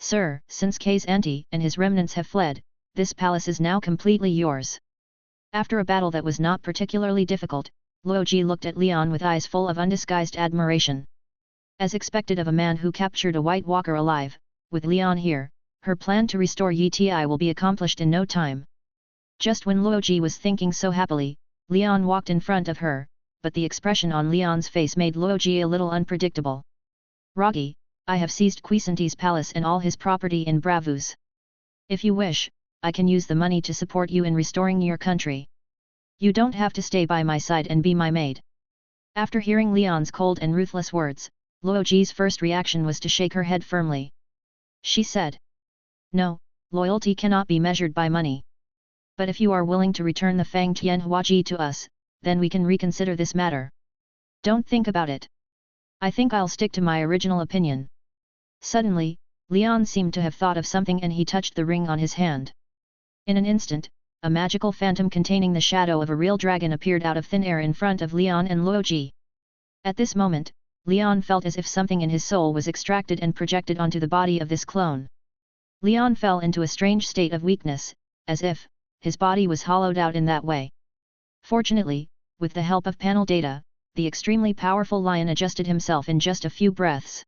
Sir, since Kay's auntie and his remnants have fled, this palace is now completely yours. After a battle that was not particularly difficult, Luo Ji looked at Leon with eyes full of undisguised admiration. As expected of a man who captured a White Walker alive, with Leon here, her plan to restore Yi Ti will be accomplished in no time. Just when Luo Ji was thinking so happily, Leon walked in front of her, but the expression on Leon's face made Luo Ji a little unpredictable. Ragi, I have seized Quisanti's palace and all his property in Bravus. If you wish, I can use the money to support you in restoring your country. You don't have to stay by my side and be my maid. After hearing Leon's cold and ruthless words, Luo Ji's first reaction was to shake her head firmly. She said, "No, loyalty cannot be measured by money. But if you are willing to return the Fang Tianhua Ji to us, then we can reconsider this matter. Don't think about it. I think I'll stick to my original opinion." Suddenly, Leon seemed to have thought of something and he touched the ring on his hand. In an instant, a magical phantom containing the shadow of a real dragon appeared out of thin air in front of Leon and Luo Ji. At this moment, Leon felt as if something in his soul was extracted and projected onto the body of this clone. Leon fell into a strange state of weakness, as if his body was hollowed out in that way. Fortunately, with the help of panel data, the extremely powerful lion adjusted himself in just a few breaths.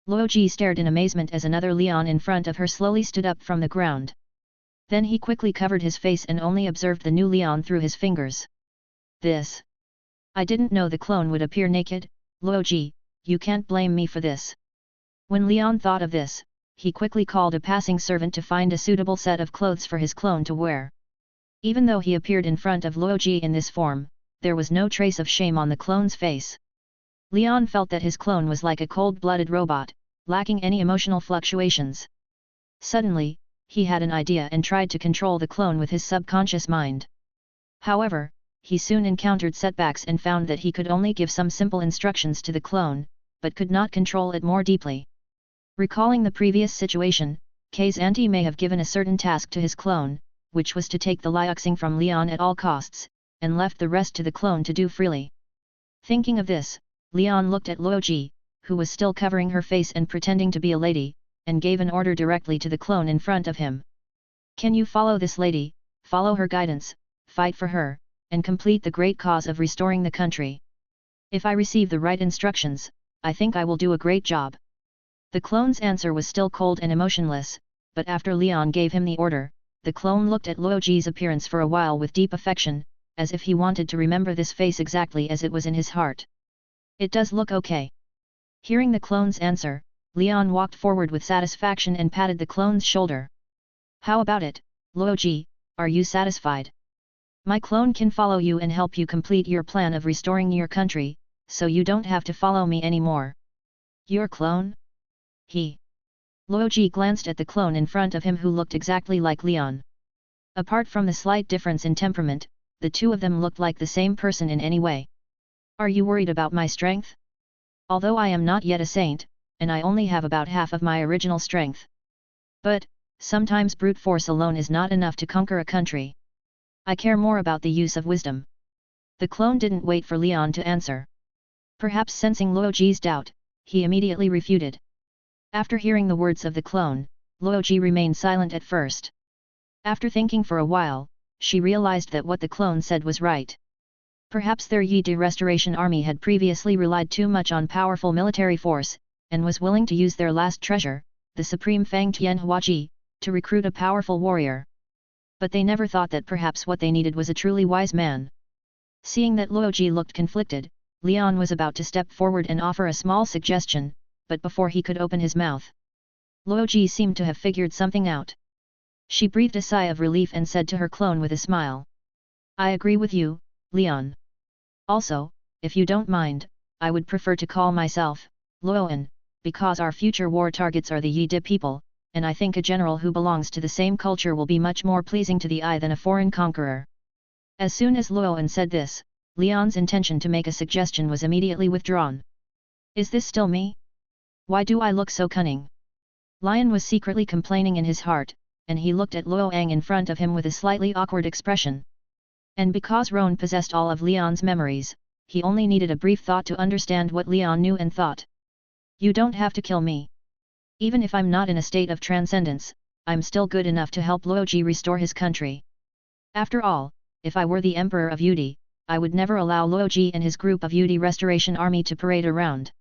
Luo Ji stared in amazement as another Leon in front of her slowly stood up from the ground. Then he quickly covered his face and only observed the new Leon through his fingers. This. I didn't know the clone would appear naked, Luo Ji, you can't blame me for this. When Leon thought of this, he quickly called a passing servant to find a suitable set of clothes for his clone to wear. Even though he appeared in front of Luo Ji in this form, there was no trace of shame on the clone's face. Leon felt that his clone was like a cold-blooded robot, lacking any emotional fluctuations. Suddenly, he had an idea and tried to control the clone with his subconscious mind. However, he soon encountered setbacks and found that he could only give some simple instructions to the clone, but could not control it more deeply. Recalling the previous situation, Kay's auntie may have given a certain task to his clone, which was to take the liuxing from Leon at all costs, and left the rest to the clone to do freely. Thinking of this, Leon looked at Luo Ji, who was still covering her face and pretending to be a lady, and gave an order directly to the clone in front of him. Can you follow this lady, follow her guidance, fight for her, and complete the great cause of restoring the country? If I receive the right instructions, I think I will do a great job. The clone's answer was still cold and emotionless, but after Leon gave him the order, the clone looked at Luo Ji's appearance for a while with deep affection, as if he wanted to remember this face exactly as it was in his heart. It does look okay. Hearing the clone's answer, Leon walked forward with satisfaction and patted the clone's shoulder. How about it, Luo Ji, are you satisfied? My clone can follow you and help you complete your plan of restoring your country, so you don't have to follow me anymore. Your clone? Luo Ji glanced at the clone in front of him who looked exactly like Leon. Apart from the slight difference in temperament, the two of them looked like the same person in any way. Are you worried about my strength? Although I am not yet a saint, and I only have about half of my original strength. But, sometimes brute force alone is not enough to conquer a country. I care more about the use of wisdom. The clone didn't wait for Leon to answer. Perhaps sensing Luo Ji's doubt, he immediately refuted. After hearing the words of the clone, Luo Ji remained silent at first. After thinking for a while, she realized that what the clone said was right. Perhaps their Yi Di Restoration Army had previously relied too much on powerful military force, and was willing to use their last treasure, the supreme Fang Tianhua Ji, to recruit a powerful warrior. But they never thought that perhaps what they needed was a truly wise man. Seeing that Luo Ji looked conflicted, Leon was about to step forward and offer a small suggestion, but before he could open his mouth, Luo Ji seemed to have figured something out. She breathed a sigh of relief and said to her clone with a smile. I agree with you, Leon. Also, if you don't mind, I would prefer to call myself Luoan, because our future war targets are the Yi Di people, and I think a general who belongs to the same culture will be much more pleasing to the eye than a foreign conqueror. As soon as Luoan said this, Leon's intention to make a suggestion was immediately withdrawn. Is this still me? Why do I look so cunning? Lion was secretly complaining in his heart, and he looked at Luoang in front of him with a slightly awkward expression. And because Roan possessed all of Leon's memories, he only needed a brief thought to understand what Leon knew and thought. You don't have to kill me. Even if I'm not in a state of transcendence, I'm still good enough to help Luoji restore his country. After all, if I were the Emperor of Yudi, I would never allow Luoji and his group of Yudi Restoration Army to parade around.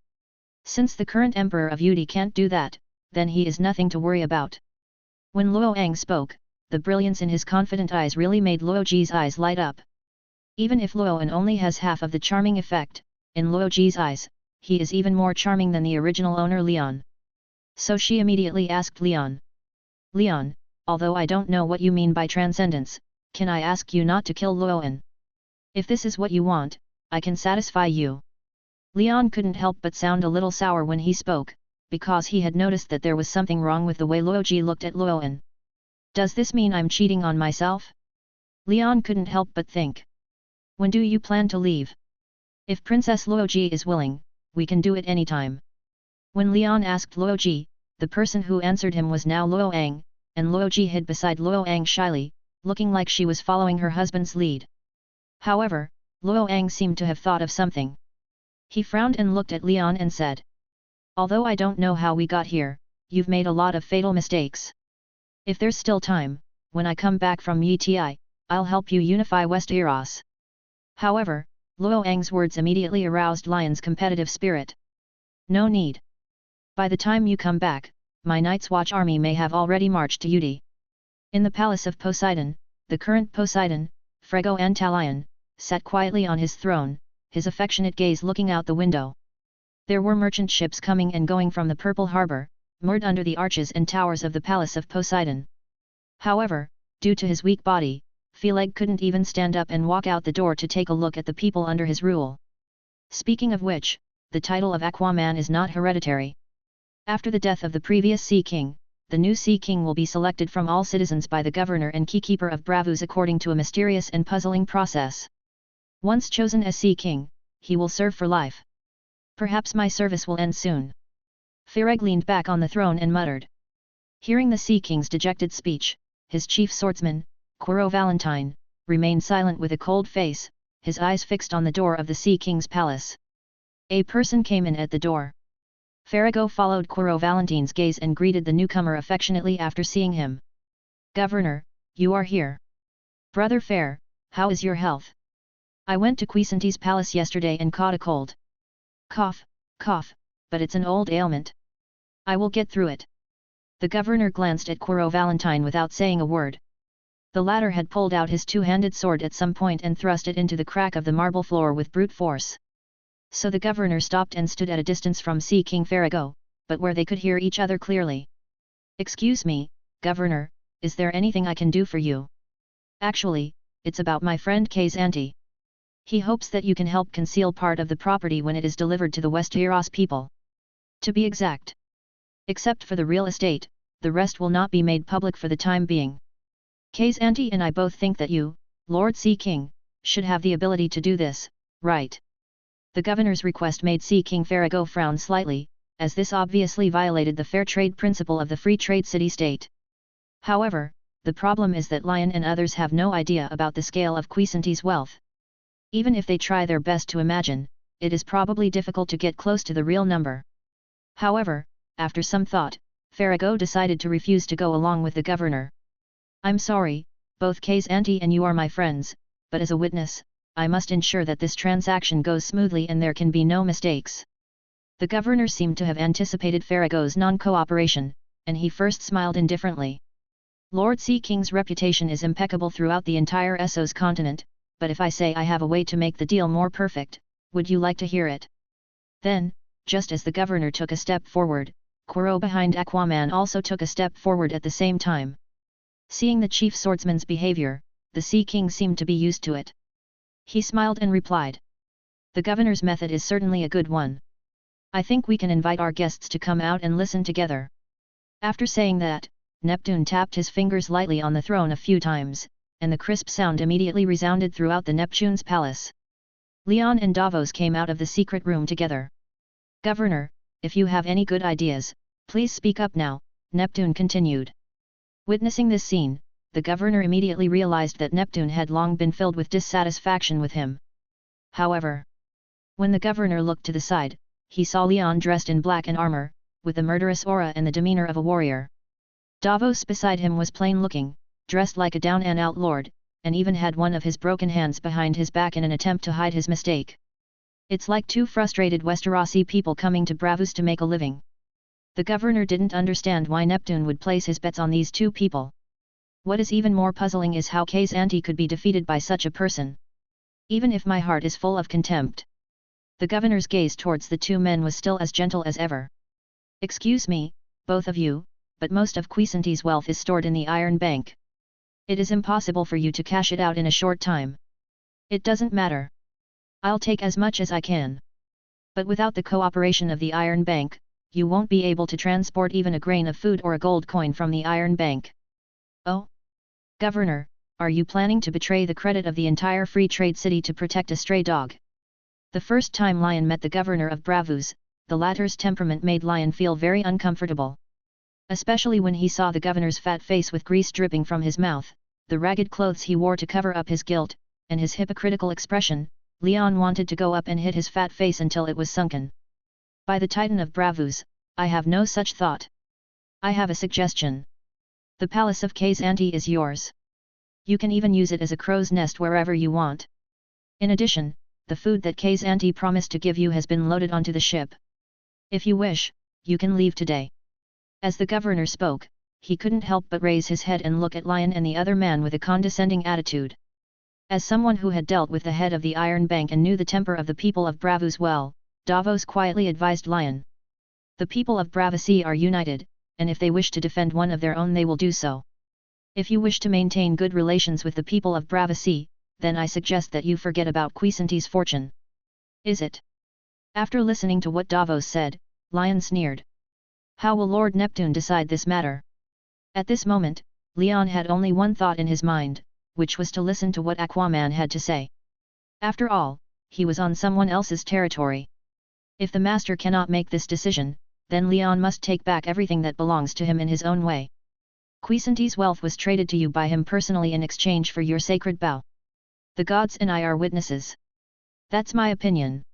Since the current Emperor of Yudi can't do that, then he is nothing to worry about. When Luoang spoke, the brilliance in his confident eyes really made Luoji's eyes light up. Even if Luoan only has half of the charming effect, in Luoji's eyes, he is even more charming than the original owner Leon. So she immediately asked Leon. Leon, although I don't know what you mean by transcendence, can I ask you not to kill Luoan? If this is what you want, I can satisfy you. Leon couldn't help but sound a little sour when he spoke, because he had noticed that there was something wrong with the way Luoji looked at Luoan. Does this mean I'm cheating on myself? Leon couldn't help but think. When do you plan to leave? If Princess Luoji is willing, we can do it anytime. When Leon asked Luoji, the person who answered him was now Luoang, and Luoji hid beside Luoang shyly, looking like she was following her husband's lead. However, Luoang seemed to have thought of something. He frowned and looked at Leon and said, although I don't know how we got here, you've made a lot of fatal mistakes. If there's still time, when I come back from Yiti, I'll help you unify Westeros. However, Luoang's words immediately aroused Lion's competitive spirit. No need. By the time you come back, my Night's Watch army may have already marched to Yudi. In the palace of Poseidon, the current Poseidon, Frego Antalion, sat quietly on his throne, his affectionate gaze looking out the window. There were merchant ships coming and going from the Purple Harbor, moored under the arches and towers of the palace of Poseidon. However, due to his weak body, Pheleg couldn't even stand up and walk out the door to take a look at the people under his rule. Speaking of which, the title of Aquaman is not hereditary. After the death of the previous Sea King, the new Sea King will be selected from all citizens by the governor and keykeeper of Bravus according to a mysterious and puzzling process. Once chosen as Sea King, he will serve for life. Perhaps my service will end soon. Pheleg leaned back on the throne and muttered. Hearing the Sea King's dejected speech, his chief swordsman, Quiro Valentine, remained silent with a cold face, his eyes fixed on the door of the Sea King's palace. A person came in at the door. Farrago followed Quiro Valentine's gaze and greeted the newcomer affectionately after seeing him. Governor, you are here. Brother Fair, how is your health? I went to Quisante's palace yesterday and caught a cold. Cough, cough, but it's an old ailment. I will get through it. The governor glanced at Quiro Valentine without saying a word. The latter had pulled out his two-handed sword at some point and thrust it into the crack of the marble floor with brute force. So the governor stopped and stood at a distance from Sea King Farrago, but where they could hear each other clearly. Excuse me, Governor, is there anything I can do for you? Actually, it's about my friend Kay's auntie. He hopes that you can help conceal part of the property when it is delivered to the Westeros people. To be exact. Except for the real estate, the rest will not be made public for the time being. Kay's auntie and I both think that you, Lord Sea King, should have the ability to do this, right? The governor's request made Sea King Farrago frown slightly, as this obviously violated the fair trade principle of the free trade city-state. However, the problem is that Lion and others have no idea about the scale of Quisante's wealth. Even if they try their best to imagine, it is probably difficult to get close to the real number. However, after some thought, Farrago decided to refuse to go along with the governor. I'm sorry, both Kay's auntie and you are my friends, but as a witness, I must ensure that this transaction goes smoothly and there can be no mistakes. The governor seemed to have anticipated Farrago's non-cooperation, and he first smiled indifferently. Lord Sea King's reputation is impeccable throughout the entire Essos continent, but if I say I have a way to make the deal more perfect, would you like to hear it? Then, just as the governor took a step forward, Quiro behind Aquaman also took a step forward at the same time. Seeing the chief swordsman's behavior, the Sea King seemed to be used to it. He smiled and replied. The governor's method is certainly a good one. I think we can invite our guests to come out and listen together. After saying that, Neptune tapped his fingers lightly on the throne a few times, and the crisp sound immediately resounded throughout the Neptune's palace. Leon and Davos came out of the secret room together. Governor, if you have any good ideas, please speak up now, Neptune continued. Witnessing this scene, the governor immediately realized that Neptune had long been filled with dissatisfaction with him. However, when the governor looked to the side, he saw Leon dressed in black and armor, with the murderous aura and the demeanor of a warrior. Davos beside him was plain-looking, dressed like a down-and-out lord, and even had one of his broken hands behind his back in an attempt to hide his mistake. It's like two frustrated Westerosi people coming to Braavos to make a living. The governor didn't understand why Neptune would place his bets on these two people. What is even more puzzling is how Khazanti could be defeated by such a person. Even if my heart is full of contempt. The governor's gaze towards the two men was still as gentle as ever. Excuse me, both of you, but most of Khazanti's wealth is stored in the Iron Bank. It is impossible for you to cash it out in a short time. It doesn't matter. I'll take as much as I can. But without the cooperation of the Iron Bank, you won't be able to transport even a grain of food or a gold coin from the Iron Bank. Oh? Governor, are you planning to betray the credit of the entire free trade city to protect a stray dog? The first time Lion met the governor of Braavos, the latter's temperament made Lion feel very uncomfortable. Especially when he saw the governor's fat face with grease dripping from his mouth, the ragged clothes he wore to cover up his guilt, and his hypocritical expression. Leon wanted to go up and hit his fat face until it was sunken. By the Titan of Braavos, I have no such thought. I have a suggestion. The palace of Khazanti is yours. You can even use it as a crow's nest wherever you want. In addition, the food that Khazanti promised to give you has been loaded onto the ship. If you wish, you can leave today. As the governor spoke, he couldn't help but raise his head and look at Lion and the other man with a condescending attitude. As someone who had dealt with the head of the Iron Bank and knew the temper of the people of Braavos well, Davos quietly advised Lion. The people of Braavosi are united, and if they wish to defend one of their own they will do so. If you wish to maintain good relations with the people of Braavosi, then I suggest that you forget about Khazanti's fortune. Is it? After listening to what Davos said, Lion sneered. How will Lord Neptune decide this matter? At this moment, Leon had only one thought in his mind, which was to listen to what Aquaman had to say. After all, he was on someone else's territory. If the master cannot make this decision, then Leon must take back everything that belongs to him in his own way. Khazanti's wealth was traded to you by him personally in exchange for your sacred bow. The gods and I are witnesses. That's my opinion.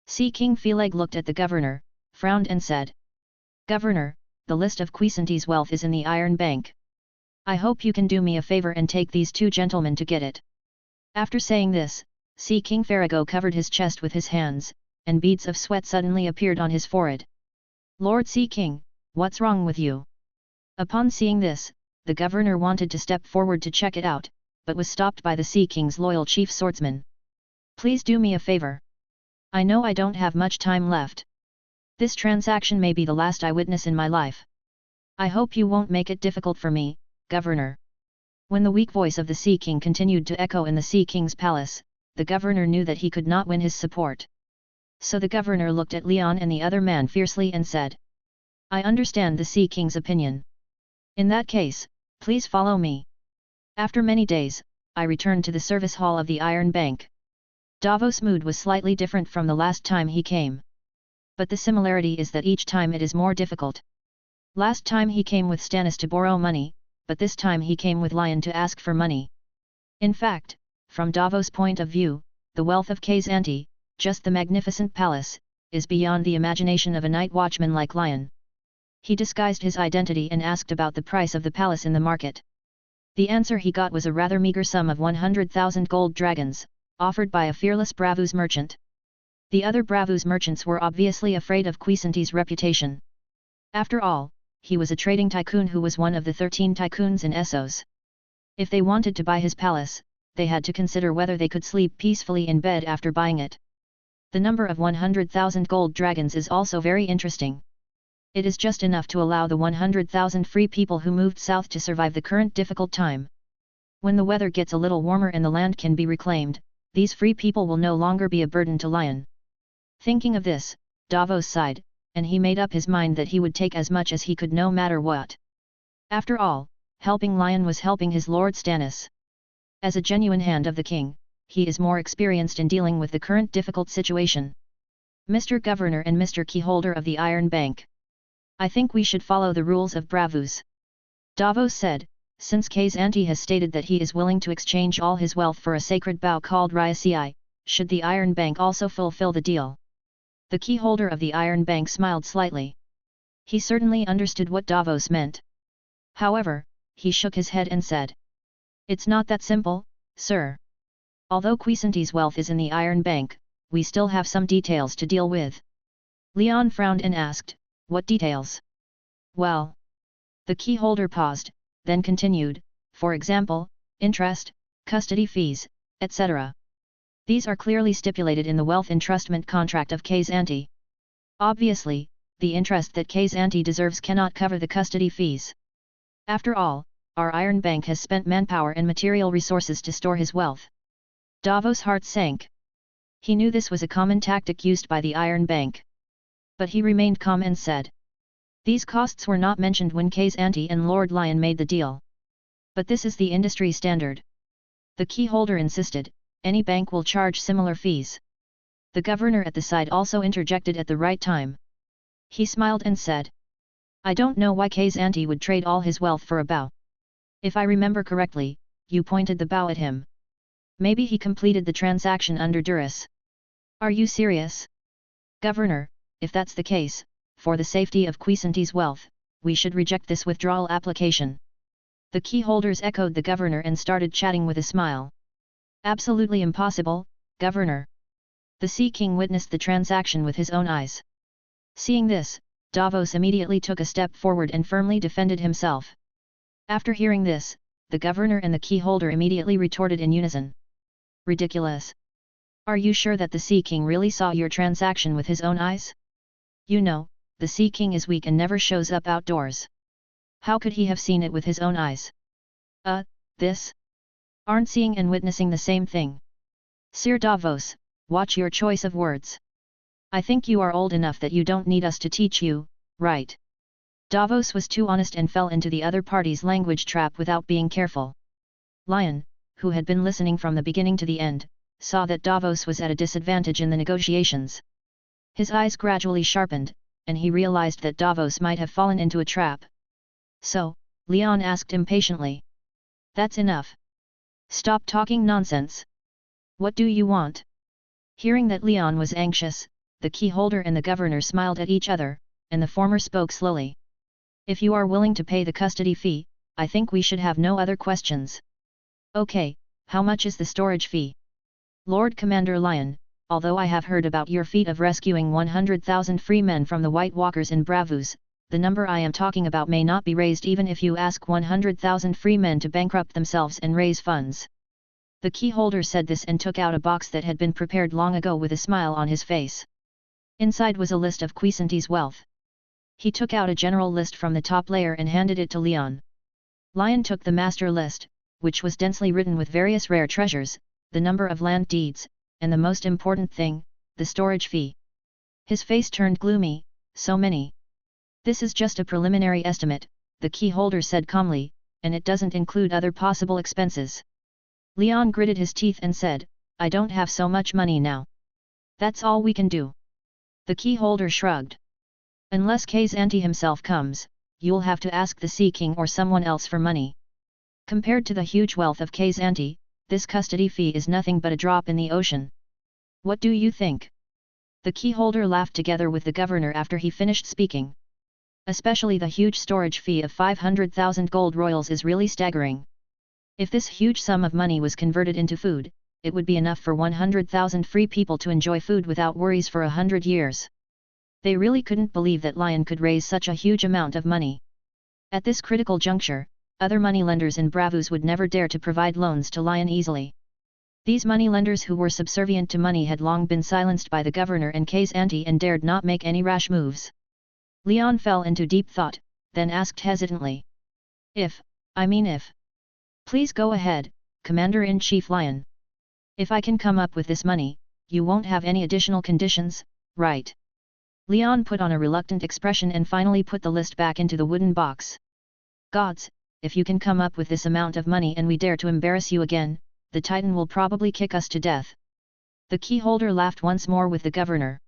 Sea King Pheleg looked at the governor, frowned and said. Governor, the list of Khazanti's wealth is in the Iron Bank. I hope you can do me a favor and take these two gentlemen to get it. After saying this, Sea King Farrago covered his chest with his hands, and beads of sweat suddenly appeared on his forehead. Lord Sea King, what's wrong with you? Upon seeing this, the governor wanted to step forward to check it out, but was stopped by the Sea King's loyal chief swordsman. Please do me a favor. I know I don't have much time left. This transaction may be the last I witness in my life. I hope you won't make it difficult for me, Governor. When the weak voice of the Sea King continued to echo in the Sea King's palace, the governor knew that he could not win his support. So the governor looked at Leon and the other man fiercely and said, I understand the Sea King's opinion. In that case, please follow me. After many days, I returned to the service hall of the Iron Bank. Davos' mood was slightly different from the last time he came. But the similarity is that each time it is more difficult. Last time he came with Stannis to borrow money, but this time he came with Lion to ask for money. In fact, from Davos' point of view, the wealth of Khazanti, just the magnificent palace, is beyond the imagination of a night watchman like Lion. He disguised his identity and asked about the price of the palace in the market. The answer he got was a rather meager sum of 100,000 gold dragons, offered by a fearless Braavos merchant. The other Braavos merchants were obviously afraid of Khazanti's reputation. After all, he was a trading tycoon who was one of the 13 tycoons in Essos. If they wanted to buy his palace, they had to consider whether they could sleep peacefully in bed after buying it. The number of 100,000 gold dragons is also very interesting. It is just enough to allow the 100,000 free people who moved south to survive the current difficult time. When the weather gets a little warmer and the land can be reclaimed, these free people will no longer be a burden to Lion. Thinking of this, Davos sighed, and he made up his mind that he would take as much as he could no matter what. After all, helping Lion was helping his lord Stannis. As a genuine hand of the king, he is more experienced in dealing with the current difficult situation. Mr. Governor and Mr. Keyholder of the Iron Bank. I think we should follow the rules of Braavos. Davos said, since Khazanti has stated that he is willing to exchange all his wealth for a sacred bow called Ryasei, should the Iron Bank also fulfill the deal? The keyholder of the Iron Bank smiled slightly. He certainly understood what Davos meant. However, he shook his head and said, "It's not that simple, sir. Although Quisante's wealth is in the Iron Bank, we still have some details to deal with." Leon frowned and asked, "What details?" "Well..." The keyholder paused, then continued, "For example, interest, custody fees, etc. These are clearly stipulated in the wealth entrustment contract of Quisanti. Obviously, the interest that Quisanti deserves cannot cover the custody fees. After all, our Iron Bank has spent manpower and material resources to store his wealth." Davos' heart sank. He knew this was a common tactic used by the Iron Bank. But he remained calm and said, "These costs were not mentioned when Quisanti and Lord Lion made the deal. But this is the industry standard." The keyholder insisted, "Any bank will charge similar fees." The governor at the side also interjected at the right time. He smiled and said, "I don't know why Quisanti would trade all his wealth for a bow. If I remember correctly, you pointed the bow at him. Maybe he completed the transaction under duress." "Are you serious?" "Governor, if that's the case, for the safety of Quisanti's wealth, we should reject this withdrawal application." The keyholders echoed the governor and started chatting with a smile. "Absolutely impossible, Governor." The Sea King witnessed the transaction with his own eyes. Seeing this, Davos immediately took a step forward and firmly defended himself. After hearing this, the governor and the keyholder immediately retorted in unison. "Ridiculous. Are you sure that the Sea King really saw your transaction with his own eyes? You know, the Sea King is weak and never shows up outdoors. How could he have seen it with his own eyes?" This? Aren't seeing and witnessing the same thing?" "Sir Davos, watch your choice of words. I think you are old enough that you don't need us to teach you, right?" Davos was too honest and fell into the other party's language trap without being careful. Lion, who had been listening from the beginning to the end, saw that Davos was at a disadvantage in the negotiations. His eyes gradually sharpened, and he realized that Davos might have fallen into a trap. "So," Leon asked impatiently. "That's enough. Stop talking nonsense. What do you want?" Hearing that Leon was anxious, the keyholder and the governor smiled at each other, and the former spoke slowly. "If you are willing to pay the custody fee, I think we should have no other questions." "Okay, how much is the storage fee?" "Lord Commander Lion, although I have heard about your feat of rescuing 100,000 free men from the White Walkers in Bravus, the number I am talking about may not be raised even if you ask 100,000 free men to bankrupt themselves and raise funds." The keyholder said this and took out a box that had been prepared long ago with a smile on his face. Inside was a list of Quisanti's wealth. He took out a general list from the top layer and handed it to Leon. Lion took the master list, which was densely written with various rare treasures, the number of land deeds, and the most important thing, the storage fee. His face turned gloomy. "So many. This is just a preliminary estimate," the keyholder said calmly, "and it doesn't include other possible expenses." Leon gritted his teeth and said, "I don't have so much money now. That's all we can do." The keyholder shrugged. "Unless Quisanti himself comes, you'll have to ask the Sea King or someone else for money. Compared to the huge wealth of Quisanti, this custody fee is nothing but a drop in the ocean. What do you think?" The keyholder laughed together with the governor after he finished speaking. "Especially the huge storage fee of 500,000 gold royals is really staggering. If this huge sum of money was converted into food, it would be enough for 100,000 free people to enjoy food without worries for 100 years. They really couldn't believe that Lion could raise such a huge amount of money. At this critical juncture, other moneylenders in Bravus would never dare to provide loans to Lion easily. These moneylenders who were subservient to money had long been silenced by the governor and Quisanti and dared not make any rash moves." Leon fell into deep thought, then asked hesitantly. If. Please go ahead, Commander-in-Chief Lion. If I can come up with this money, you won't have any additional conditions, right?" Leon put on a reluctant expression and finally put the list back into the wooden box. "Gods, if you can come up with this amount of money and we dare to embarrass you again, the Titan will probably kick us to death." The keyholder laughed once more with the governor.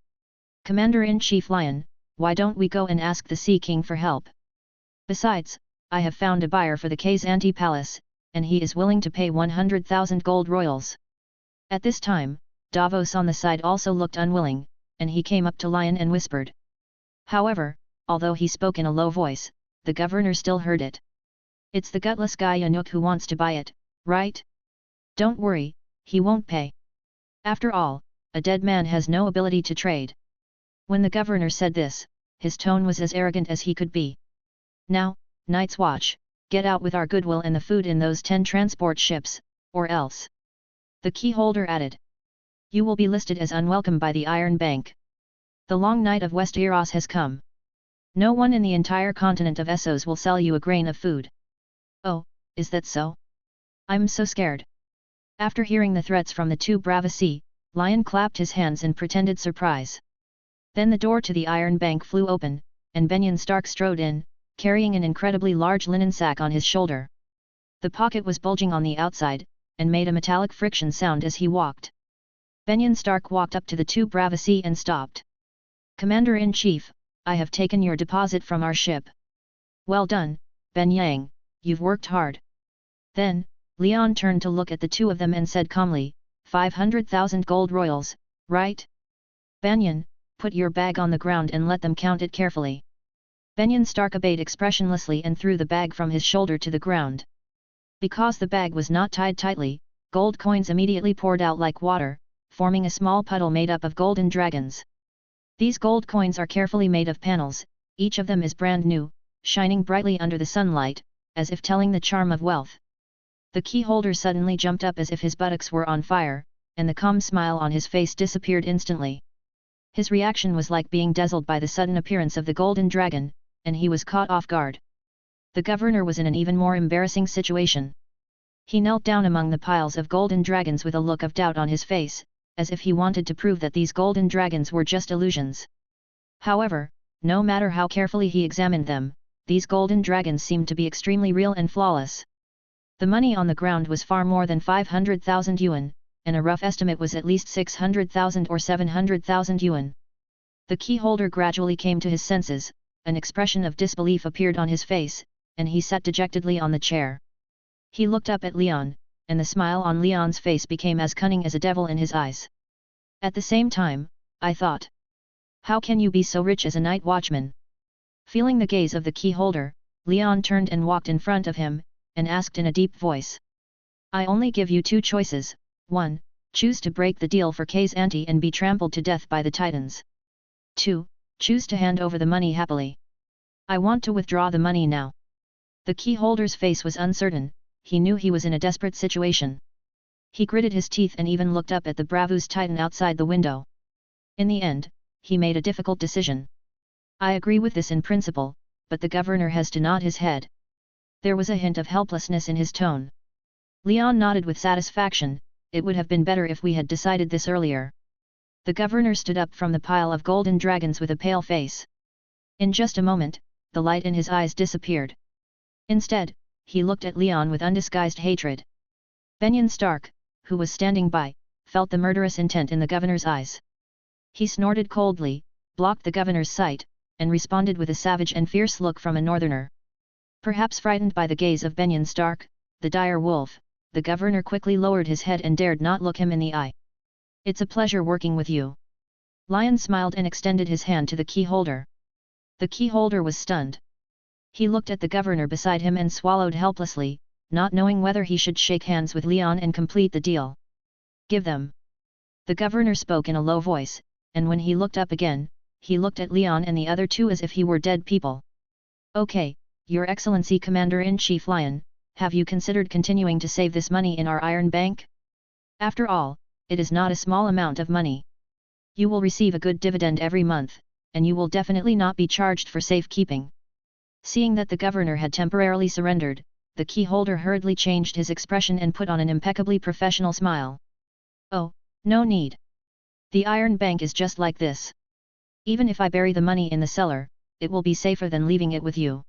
"Commander-in-Chief Lion, why don't we go and ask the Sea King for help? Besides, I have found a buyer for the Quisanti Palace, and he is willing to pay 100,000 gold royals." At this time, Davos on the side also looked unwilling, and he came up to Lion and whispered. "However, although he spoke in a low voice, the governor still heard it. It's the gutless guy Yanuk who wants to buy it, right? Don't worry, he won't pay. After all, a dead man has no ability to trade. When the governor said this, his tone was as arrogant as he could be. Now, Night's Watch, get out with our goodwill and the food in those 10 transport ships, or else. The keyholder added. You will be listed as unwelcome by the Iron Bank. The long night of West Eros has come. No one in the entire continent of Essos will sell you a grain of food. Oh, is that so? I'm so scared. After hearing the threats from the two Bravasi, Lion clapped his hands and pretended surprise. Then the door to the Iron Bank flew open, and Benyon Stark strode in, carrying an incredibly large linen sack on his shoulder. The pocket was bulging on the outside, and made a metallic friction sound as he walked. Benyon Stark walked up to the two Bravasi and stopped. Commander-in-Chief, I have taken your deposit from our ship. Well done, Ben Yang, you've worked hard. Then, Leon turned to look at the two of them and said calmly, 500,000 gold royals, right? Benyon, put your bag on the ground and let them count it carefully. Benyon Stark obeyed expressionlessly and threw the bag from his shoulder to the ground. Because the bag was not tied tightly, gold coins immediately poured out like water, forming a small puddle made up of golden dragons. These gold coins are carefully made of panels, each of them is brand new, shining brightly under the sunlight, as if telling the charm of wealth. The keyholder suddenly jumped up as if his buttocks were on fire, and the calm smile on his face disappeared instantly. His reaction was like being dazzled by the sudden appearance of the golden dragon, and he was caught off guard. The governor was in an even more embarrassing situation. He knelt down among the piles of golden dragons with a look of doubt on his face, as if he wanted to prove that these golden dragons were just illusions. However, no matter how carefully he examined them, these golden dragons seemed to be extremely real and flawless. The money on the ground was far more than 500,000 yuan, and a rough estimate was at least 600,000 or 700,000 yuan. The keyholder gradually came to his senses, an expression of disbelief appeared on his face, and he sat dejectedly on the chair. He looked up at Leon, and the smile on Leon's face became as cunning as a devil in his eyes. At the same time, I thought, how can you be so rich as a night watchman? Feeling the gaze of the keyholder, Leon turned and walked in front of him, and asked in a deep voice. I only give you two choices. 1. Choose to break the deal for K's ante and be trampled to death by the Titans. 2. Choose to hand over the money happily. I want to withdraw the money now. The keyholder's face was uncertain, he knew he was in a desperate situation. He gritted his teeth and even looked up at the Bravus Titan outside the window. In the end, he made a difficult decision. I agree with this in principle, but the governor has to nod his head. There was a hint of helplessness in his tone. Leon nodded with satisfaction. It would have been better if we had decided this earlier. The governor stood up from the pile of golden dragons with a pale face. In just a moment, the light in his eyes disappeared. Instead, he looked at Leon with undisguised hatred. Benyon Stark, who was standing by, felt the murderous intent in the governor's eyes. He snorted coldly, blocked the governor's sight, and responded with a savage and fierce look from a northerner. Perhaps frightened by the gaze of Benyon Stark, the dire wolf, the governor quickly lowered his head and dared not look him in the eye. It's a pleasure working with you. Lion smiled and extended his hand to the keyholder. The keyholder was stunned. He looked at the governor beside him and swallowed helplessly, not knowing whether he should shake hands with Leon and complete the deal. Give them. The governor spoke in a low voice, and when he looked up again, he looked at Leon and the other two as if he were dead people. Okay, Your Excellency Commander-in-Chief Lion, have you considered continuing to save this money in our Iron Bank? After all, it is not a small amount of money. You will receive a good dividend every month, and you will definitely not be charged for safekeeping. Seeing that the governor had temporarily surrendered, the keyholder hurriedly changed his expression and put on an impeccably professional smile. Oh, no need. The Iron Bank is just like this. Even if I bury the money in the cellar, it will be safer than leaving it with you.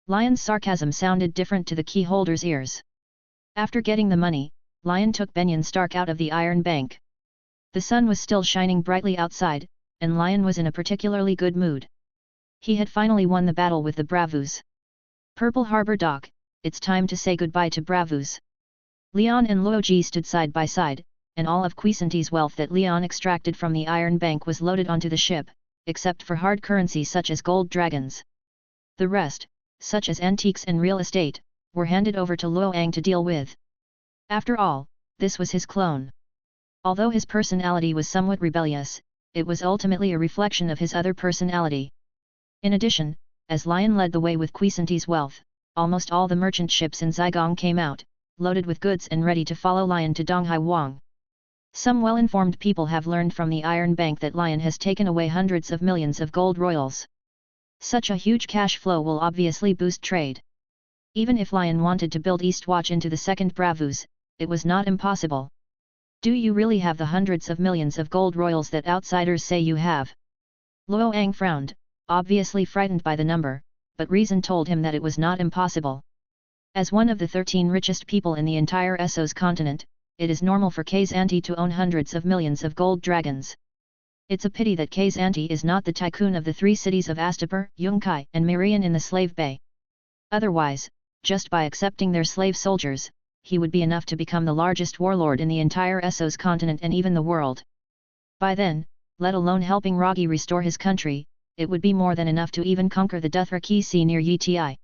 Lion's sarcasm sounded different to the keyholder's ears. After getting the money, Lion took Benyon Stark out of the Iron Bank. The sun was still shining brightly outside, and Lion was in a particularly good mood. He had finally won the battle with the Bravus. Purple Harbor Dock, it's time to say goodbye to Bravus. Leon and Luoji stood side by side, and all of Quisante's wealth that Leon extracted from the Iron Bank was loaded onto the ship, except for hard currency such as gold dragons. The rest, such as antiques and real estate, were handed over to Luo Ang to deal with. After all, this was his clone. Although his personality was somewhat rebellious, it was ultimately a reflection of his other personality. In addition, as Lion led the way with Quisante's wealth, almost all the merchant ships in Zigong came out, loaded with goods and ready to follow Lion to Donghai Wang. Some well-informed people have learned from the Iron Bank that Lion has taken away hundreds of millions of gold royals. Such a huge cash flow will obviously boost trade. Even if Lion wanted to build Eastwatch into the second Bravus, it was not impossible. Do you really have the hundreds of millions of gold royals that outsiders say you have? Luo Ang frowned, obviously frightened by the number, but reason told him that it was not impossible. As one of the 13 richest people in the entire Essos continent, it is normal for K's auntie to own hundreds of millions of gold dragons. It's a pity that K's auntie is not the tycoon of the 3 cities of Astapur, Yungkai and Mirian in the Slave Bay. Otherwise, just by accepting their slave soldiers, he would be enough to become the largest warlord in the entire Essos continent and even the world. By then, let alone helping Ragi restore his country, it would be more than enough to even conquer the Dothraki Sea near Yiti.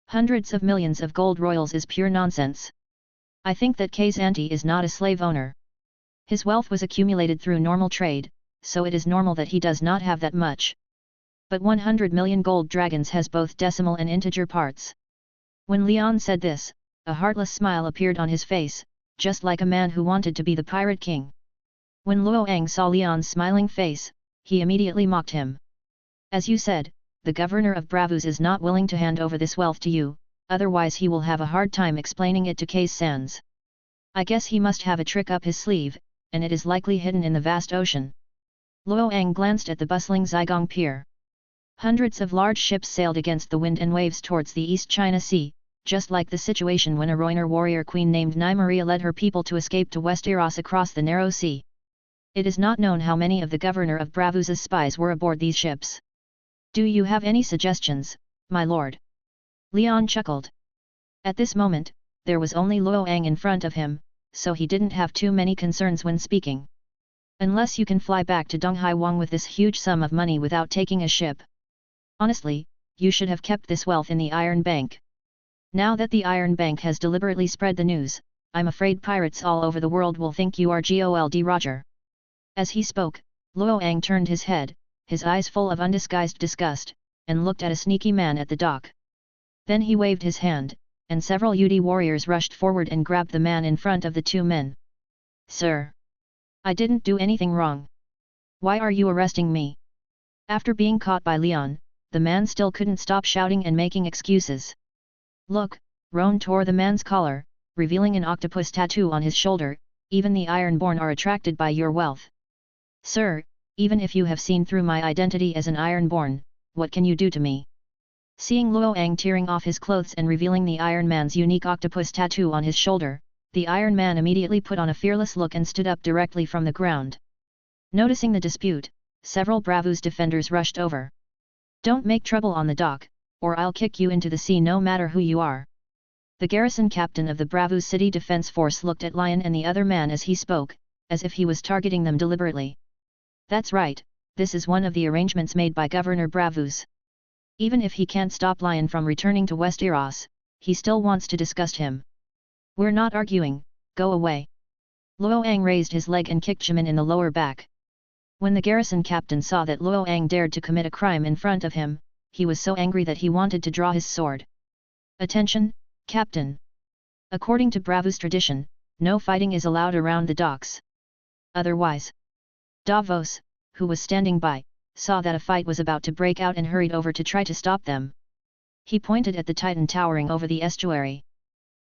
Hundreds of millions of gold royals is pure nonsense. I think that K's auntie is not a slave owner. His wealth was accumulated through normal trade, so it is normal that he does not have that much. But 100 million gold dragons has both decimal and integer parts. When Leon said this, a heartless smile appeared on his face, just like a man who wanted to be the pirate king. When Luo Ang saw Leon's smiling face, he immediately mocked him. As you said, the governor of Bravus is not willing to hand over this wealth to you, otherwise he will have a hard time explaining it to Case Sands. I guess he must have a trick up his sleeve, and it is likely hidden in the vast ocean. Luo Ang glanced at the bustling Zigong pier. Hundreds of large ships sailed against the wind and waves towards the East China Sea, just like the situation when a Roiner warrior queen named Nymeria led her people to escape to Westeros across the narrow sea. It is not known how many of the governor of Bravus's spies were aboard these ships. Do you have any suggestions, my lord? Leon chuckled. At this moment, there was only Luo Ang in front of him, so he didn't have too many concerns when speaking. Unless you can fly back to Donghai Wang with this huge sum of money without taking a ship. Honestly, you should have kept this wealth in the Iron Bank. Now that the Iron Bank has deliberately spread the news, I'm afraid pirates all over the world will think you are Gold Roger. As he spoke, Luo Ang turned his head, his eyes full of undisguised disgust, and looked at a sneaky man at the dock. Then he waved his hand, and several Yudi warriors rushed forward and grabbed the man in front of the 2 men. Sir! I didn't do anything wrong. Why are you arresting me? After being caught by Leon, the man still couldn't stop shouting and making excuses. Look, Roan tore the man's collar, revealing an octopus tattoo on his shoulder. Even the Ironborn are attracted by your wealth. Sir, even if you have seen through my identity as an Ironborn, what can you do to me? Seeing Luo Ang tearing off his clothes and revealing the Iron Man's unique octopus tattoo on his shoulder, the Iron Man immediately put on a fearless look and stood up directly from the ground. Noticing the dispute, several Bravus defenders rushed over. Don't make trouble on the dock, or I'll kick you into the sea no matter who you are. The garrison captain of the Bravus City Defense Force looked at Lion and the other man as he spoke, as if he was targeting them deliberately. That's right, this is one of the arrangements made by Governor Bravus. Even if he can't stop Lion from returning to Westeros, he still wants to disgust him. We're not arguing, go away. Luo Ang raised his leg and kicked Jimin in the lower back. When the garrison captain saw that Luo Ang dared to commit a crime in front of him, he was so angry that he wanted to draw his sword. Attention, Captain! According to Bravus tradition, no fighting is allowed around the docks. Otherwise, Davos, who was standing by, saw that a fight was about to break out and hurried over to try to stop them. He pointed at the Titan towering over the estuary.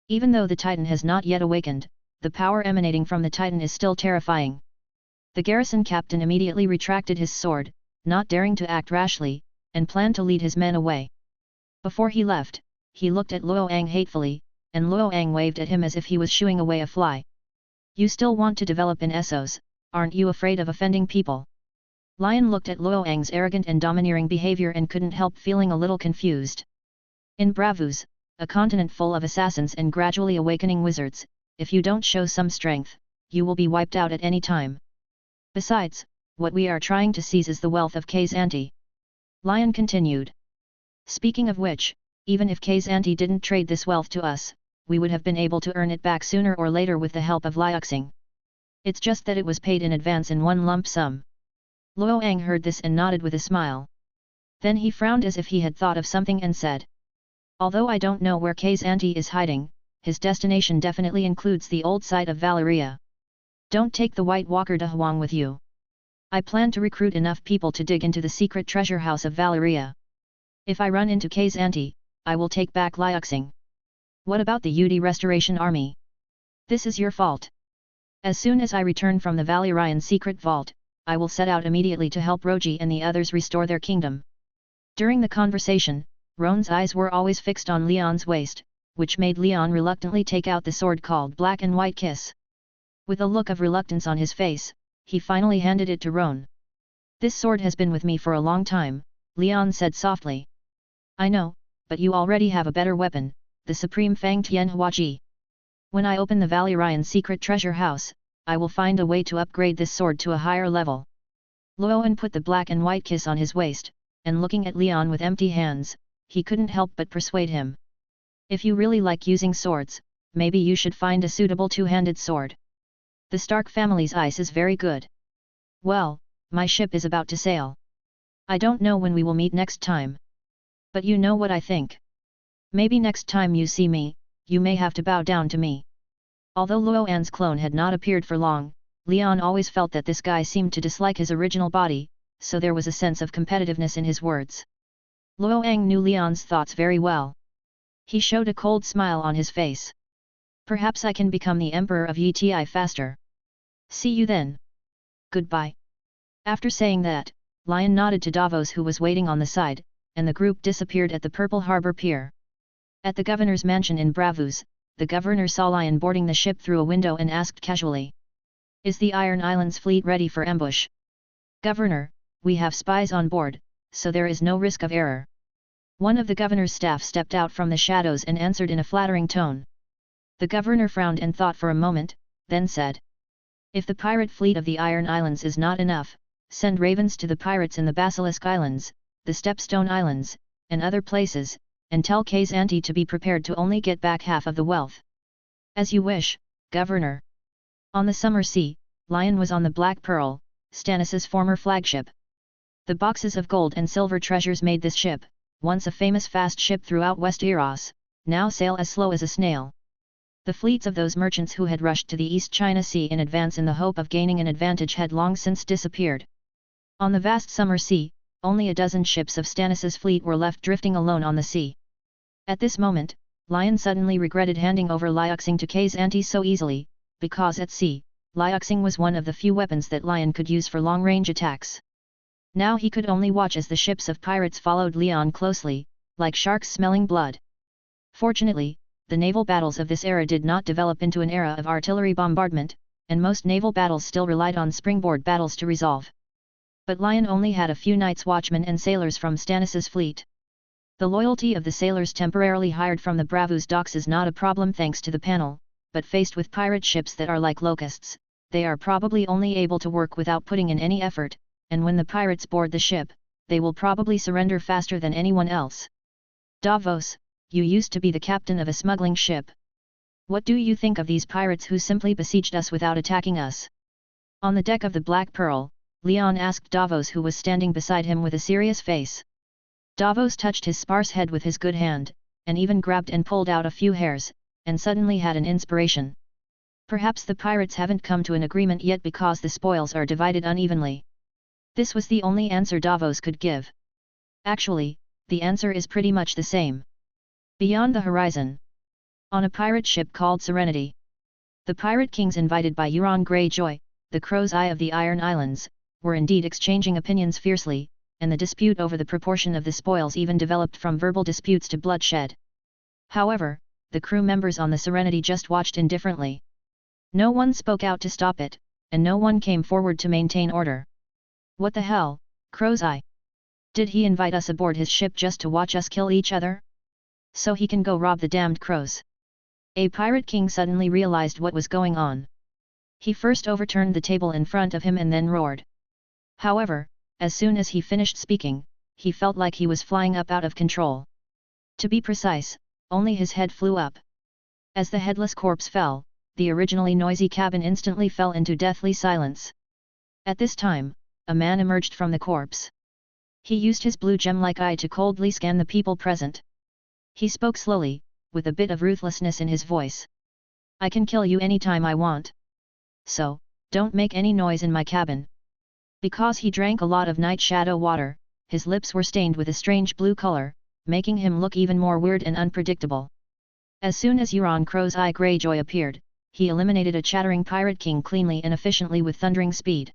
Even though the Titan has not yet awakened, the power emanating from the Titan is still terrifying. The garrison captain immediately retracted his sword, not daring to act rashly, and planned to lead his men away. Before he left, he looked at Luo Ang hatefully, and Luo Ang waved at him as if he was shooing away a fly. You still want to develop in Essos, aren't you afraid of offending people? Lion looked at Luo Ang's arrogant and domineering behavior and couldn't help feeling a little confused. In Bravus, a continent full of assassins and gradually awakening wizards, if you don't show some strength, you will be wiped out at any time. Besides, what we are trying to seize is the wealth of K's auntie. Lion continued. Speaking of which, even if K's auntie didn't trade this wealth to us, we would have been able to earn it back sooner or later with the help of Liuxing. It's just that it was paid in advance in one lump sum. Luoang heard this and nodded with a smile. Then he frowned as if he had thought of something and said, although I don't know where K's auntie is hiding, his destination definitely includes the old site of Valeria. Don't take the White Walker de Huang with you. I plan to recruit enough people to dig into the secret treasure house of Valeria. If I run into K's auntie, I will take back Liuxing. What about the Yudi Restoration Army? This is your fault. As soon as I return from the Valerian secret vault, I will set out immediately to help Roji and the others restore their kingdom. During the conversation, Ron's eyes were always fixed on Leon's waist, which made Leon reluctantly take out the sword called Black and White Kiss. With a look of reluctance on his face, he finally handed it to Ron. This sword has been with me for a long time, Leon said softly. I know, but you already have a better weapon, the Supreme Fang Tian Huaji. When I open the Valerian secret treasure house, I will find a way to upgrade this sword to a higher level. Luoan put the Black and White Kiss on his waist, and looking at Leon with empty hands, he couldn't help but persuade him. If you really like using swords, maybe you should find a suitable two-handed sword. The Stark family's ice is very good. Well, my ship is about to sail. I don't know when we will meet next time. But you know what I think. Maybe next time you see me, you may have to bow down to me. Although Luoan's clone had not appeared for long, Leon always felt that this guy seemed to dislike his original body, so there was a sense of competitiveness in his words. Luoang knew Leon's thoughts very well. He showed a cold smile on his face. Perhaps I can become the Emperor of Yiti faster. See you then. Goodbye. After saying that, Lion nodded to Davos who was waiting on the side, and the group disappeared at the Purple Harbor Pier. At the governor's mansion in Bravus, the governor saw Lion boarding the ship through a window and asked casually. Is the Iron Islands fleet ready for ambush? Governor, we have spies on board, so there is no risk of error. One of the governor's staff stepped out from the shadows and answered in a flattering tone. The governor frowned and thought for a moment, then said. If the pirate fleet of the Iron Islands is not enough, send ravens to the pirates in the Basilisk Islands, the Stepstone Islands, and other places, and tell K's auntie to be prepared to only get back half of the wealth. As you wish, Governor. On the summer sea, Lion was on the Black Pearl, Stannis's former flagship. The boxes of gold and silver treasures made this ship, once a famous fast ship throughout West Eros, now sail as slow as a snail. The fleets of those merchants who had rushed to the East China Sea in advance in the hope of gaining an advantage had long since disappeared. On the vast summer sea, only a dozen ships of Stannis's fleet were left drifting alone on the sea. At this moment, Lion suddenly regretted handing over Liuxing to K's auntie so easily, because at sea, Liuxing was one of the few weapons that Lion could use for long-range attacks. Now he could only watch as the ships of pirates followed Leon closely, like sharks smelling blood. Fortunately, the naval battles of this era did not develop into an era of artillery bombardment, and most naval battles still relied on springboard battles to resolve. But Lion only had a few night's watchmen and sailors from Stannis's fleet. The loyalty of the sailors temporarily hired from the Bravus docks is not a problem thanks to the panel, but faced with pirate ships that are like locusts, they are probably only able to work without putting in any effort, and when the pirates board the ship, they will probably surrender faster than anyone else. Davos, you used to be the captain of a smuggling ship. What do you think of these pirates who simply besieged us without attacking us? On the deck of the Black Pearl, Leon asked Davos who was standing beside him with a serious face. Davos touched his sparse head with his good hand, and even grabbed and pulled out a few hairs, and suddenly had an inspiration. Perhaps the pirates haven't come to an agreement yet because the spoils are divided unevenly. This was the only answer Davos could give. Actually, the answer is pretty much the same. Beyond the horizon. On a pirate ship called Serenity. The pirate kings invited by Euron Greyjoy, the Crow's Eye of the Iron Islands, were indeed exchanging opinions fiercely, and the dispute over the proportion of the spoils even developed from verbal disputes to bloodshed. However, the crew members on the Serenity just watched indifferently. No one spoke out to stop it, and no one came forward to maintain order. What the hell, Crow's Eye? Did he invite us aboard his ship just to watch us kill each other? So he can go rob the damned crows. A pirate king suddenly realized what was going on. He first overturned the table in front of him and then roared. However, as soon as he finished speaking, he felt like he was flying up out of control. To be precise, only his head flew up. As the headless corpse fell, the originally noisy cabin instantly fell into deathly silence. At this time, a man emerged from the corpse. He used his blue gem-like eye to coldly scan the people present. He spoke slowly, with a bit of ruthlessness in his voice. I can kill you anytime I want. So, don't make any noise in my cabin. Because he drank a lot of night shadow water, his lips were stained with a strange blue color, making him look even more weird and unpredictable. As soon as Euron Crow's Eye Greyjoy appeared, he eliminated a chattering pirate king cleanly and efficiently with thundering speed.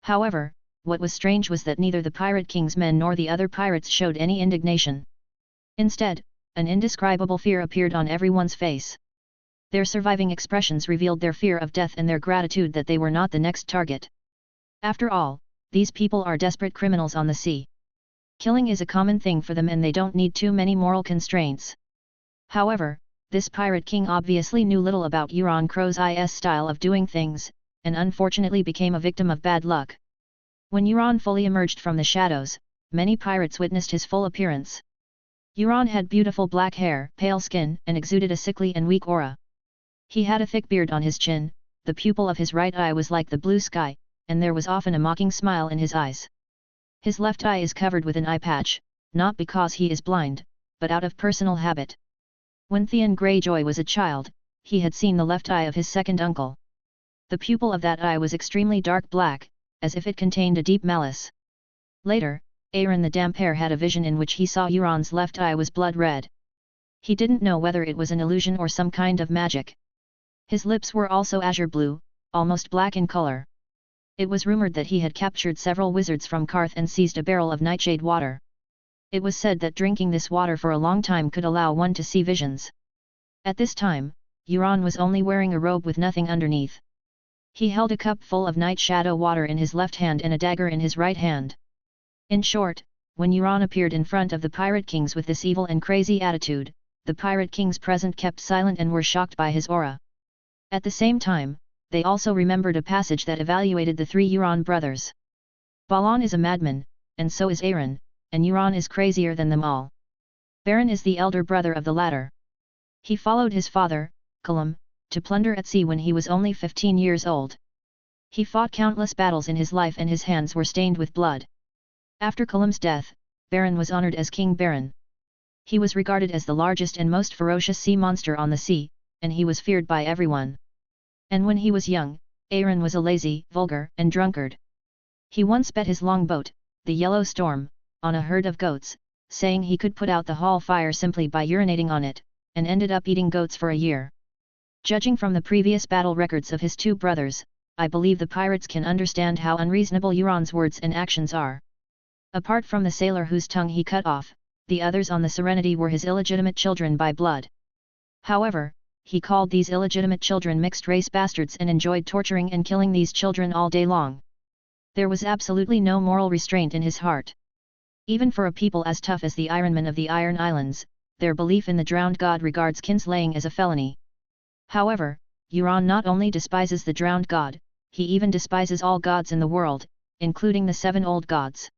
However, what was strange was that neither the pirate king's men nor the other pirates showed any indignation. Instead, an indescribable fear appeared on everyone's face. Their surviving expressions revealed their fear of death and their gratitude that they were not the next target. After all, these people are desperate criminals on the sea. Killing is a common thing for them and they don't need too many moral constraints. However, this pirate king obviously knew little about Euron Crow's Eye's style of doing things, and unfortunately became a victim of bad luck. When Euron fully emerged from the shadows, many pirates witnessed his full appearance. Euron had beautiful black hair, pale skin, and exuded a sickly and weak aura. He had a thick beard on his chin, the pupil of his right eye was like the blue sky, and there was often a mocking smile in his eyes. His left eye is covered with an eye patch, not because he is blind, but out of personal habit. When Theon Greyjoy was a child, he had seen the left eye of his second uncle. The pupil of that eye was extremely dark black, as if it contained a deep malice. Later, Aeron the Damphair had a vision in which he saw Euron's left eye was blood red. He didn't know whether it was an illusion or some kind of magic. His lips were also azure blue, almost black in color. It was rumored that he had captured several wizards from Karth and seized a barrel of nightshade water. It was said that drinking this water for a long time could allow one to see visions. At this time, Euron was only wearing a robe with nothing underneath. He held a cup full of night shadow water in his left hand and a dagger in his right hand. In short, when Euron appeared in front of the pirate kings with this evil and crazy attitude, the pirate kings present kept silent and were shocked by his aura. At the same time, they also remembered a passage that evaluated the three Euron brothers. Balon is a madman, and so is Aeron, and Euron is crazier than them all. Beren is the elder brother of the latter. He followed his father, Callum, to plunder at sea when he was only 15 years old. He fought countless battles in his life and his hands were stained with blood. After Callum's death, Beren was honored as King Beren. He was regarded as the largest and most ferocious sea monster on the sea, and he was feared by everyone. And when he was young, Aeron was a lazy, vulgar, and drunkard. He once bet his longboat, the Yellow Storm, on a herd of goats, saying he could put out the hall fire simply by urinating on it, and ended up eating goats for a year. Judging from the previous battle records of his two brothers, I believe the pirates can understand how unreasonable Euron's words and actions are. Apart from the sailor whose tongue he cut off, the others on the Serenity were his illegitimate children by blood. However, he called these illegitimate children mixed-race bastards and enjoyed torturing and killing these children all day long. There was absolutely no moral restraint in his heart. Even for a people as tough as the Ironmen of the Iron Islands, their belief in the drowned god regards kinslaying as a felony. However, Euron not only despises the drowned god, he even despises all gods in the world, including the 7 old gods.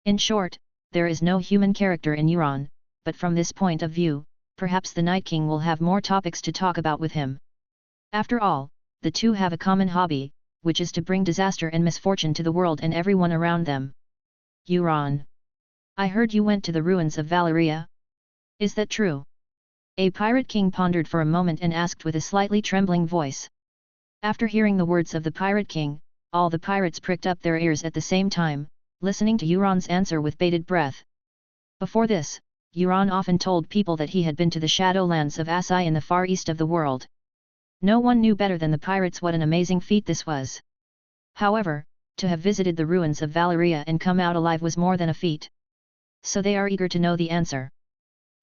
In short, there is no human character in Euron, but from this point of view, perhaps the Night King will have more topics to talk about with him. After all, the two have a common hobby, which is to bring disaster and misfortune to the world and everyone around them. Euron. I heard you went to the ruins of Valyria. Is that true? A pirate king pondered for a moment and asked with a slightly trembling voice. After hearing the words of the pirate king, all the pirates pricked up their ears at the same time, listening to Euron's answer with bated breath. Before this, Euron often told people that he had been to the Shadowlands of Asai in the far east of the world. No one knew better than the pirates what an amazing feat this was. However, to have visited the ruins of Valyria and come out alive was more than a feat. So they are eager to know the answer.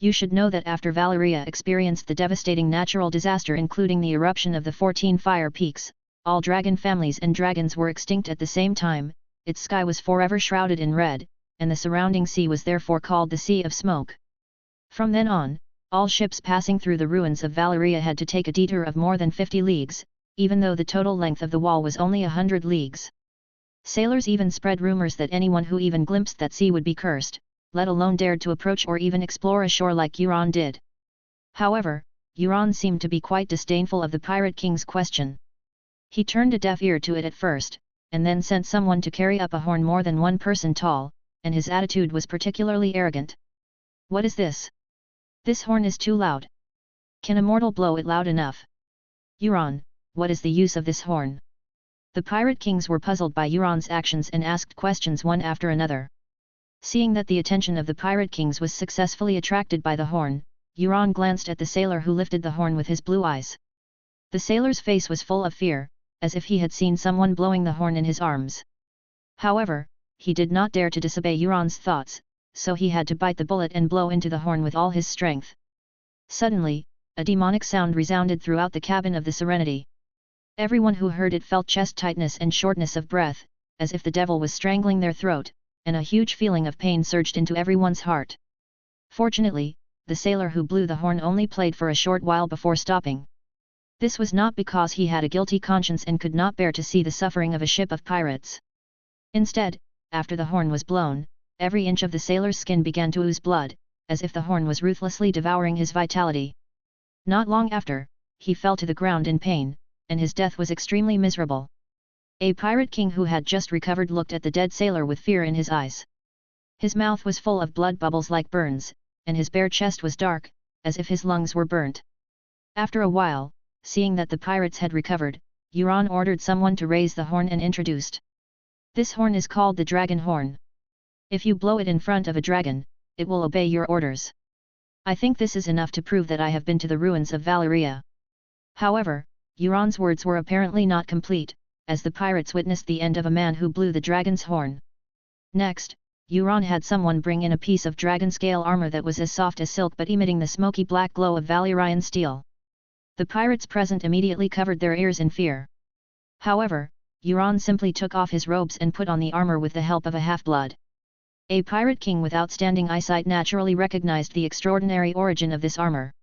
You should know that after Valyria experienced the devastating natural disaster including the eruption of the 14 fire peaks, all dragon families and dragons were extinct at the same time, its sky was forever shrouded in red, and the surrounding sea was therefore called the Sea of Smoke. From then on, all ships passing through the ruins of Valyria had to take a detour of more than 50 leagues, even though the total length of the wall was only 100 leagues. Sailors even spread rumors that anyone who even glimpsed that sea would be cursed, let alone dared to approach or even explore a shore like Euron did. However, Euron seemed to be quite disdainful of the Pirate King's question. He turned a deaf ear to it at first, and then sent someone to carry up a horn more than 1 person tall, and his attitude was particularly arrogant. "What is this? This horn is too loud. Can a mortal blow it loud enough? Euron, what is the use of this horn?" The Pirate Kings were puzzled by Euron's actions and asked questions one after another. Seeing that the attention of the Pirate Kings was successfully attracted by the horn, Euron glanced at the sailor who lifted the horn with his blue eyes. The sailor's face was full of fear, as if he had seen someone blowing the horn in his arms. However, he did not dare to disobey Euron's thoughts, so he had to bite the bullet and blow into the horn with all his strength. Suddenly, a demonic sound resounded throughout the cabin of the Serenity. Everyone who heard it felt chest tightness and shortness of breath, as if the devil was strangling their throat, and a huge feeling of pain surged into everyone's heart. Fortunately, the sailor who blew the horn only played for a short while before stopping. This was not because he had a guilty conscience and could not bear to see the suffering of a ship of pirates. Instead, after the horn was blown, every inch of the sailor's skin began to ooze blood, as if the horn was ruthlessly devouring his vitality. Not long after, he fell to the ground in pain, and his death was extremely miserable. A pirate king who had just recovered looked at the dead sailor with fear in his eyes. His mouth was full of blood bubbles like burns, and his bare chest was dark, as if his lungs were burnt. After a while, seeing that the pirates had recovered, Euron ordered someone to raise the horn and introduced. "This horn is called the dragon horn. If you blow it in front of a dragon, it will obey your orders. I think this is enough to prove that I have been to the ruins of Valyria." However, Euron's words were apparently not complete, as the pirates witnessed the end of a man who blew the dragon's horn. Next, Euron had someone bring in a piece of dragon scale armor that was as soft as silk but emitting the smoky black glow of Valyrian steel. The pirates present immediately covered their ears in fear. However, Euron simply took off his robes and put on the armor with the help of a half-blood. A pirate king with outstanding eyesight naturally recognized the extraordinary origin of this armor.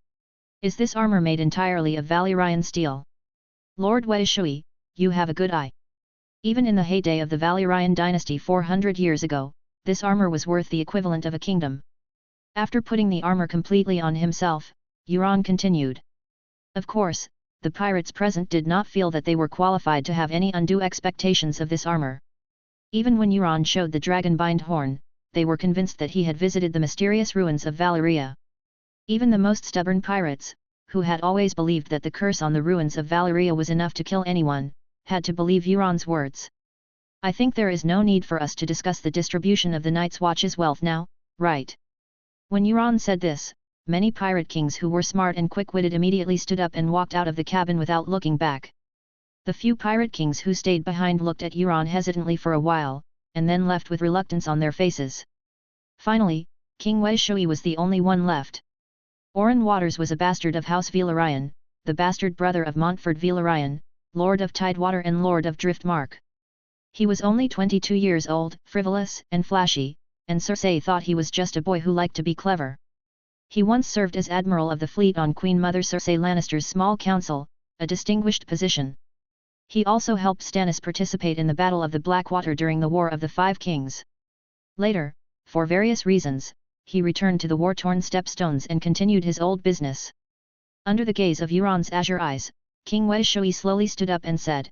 "Is this armor made entirely of Valyrian steel? Lord Weishui, you have a good eye. Even in the heyday of the Valyrian dynasty 400 years ago, this armor was worth the equivalent of a kingdom." After putting the armor completely on himself, Euron continued. Of course, the pirates present did not feel that they were qualified to have any undue expectations of this armor. Even when Euron showed the dragon-bind horn, they were convinced that he had visited the mysterious ruins of Valyria. Even the most stubborn pirates, who had always believed that the curse on the ruins of Valyria was enough to kill anyone, had to believe Euron's words. "I think there is no need for us to discuss the distribution of the Night's Watch's wealth now, right?" When Euron said this, many pirate kings who were smart and quick-witted immediately stood up and walked out of the cabin without looking back. The few pirate kings who stayed behind looked at Euron hesitantly for a while, and then left with reluctance on their faces. Finally, King Weishui was the only one left. Oren Waters was a bastard of House Velaryon, the bastard brother of Montford Velaryon, Lord of Tidewater and Lord of Driftmark. He was only 22 years old, frivolous and flashy, and Cersei thought he was just a boy who liked to be clever. He once served as Admiral of the Fleet on Queen Mother Cersei Lannister's small council, a distinguished position. He also helped Stannis participate in the Battle of the Blackwater during the War of the Five Kings. Later, for various reasons, he returned to the war-torn Stepstones and continued his old business. Under the gaze of Euron's azure eyes, King Weishui slowly stood up and said,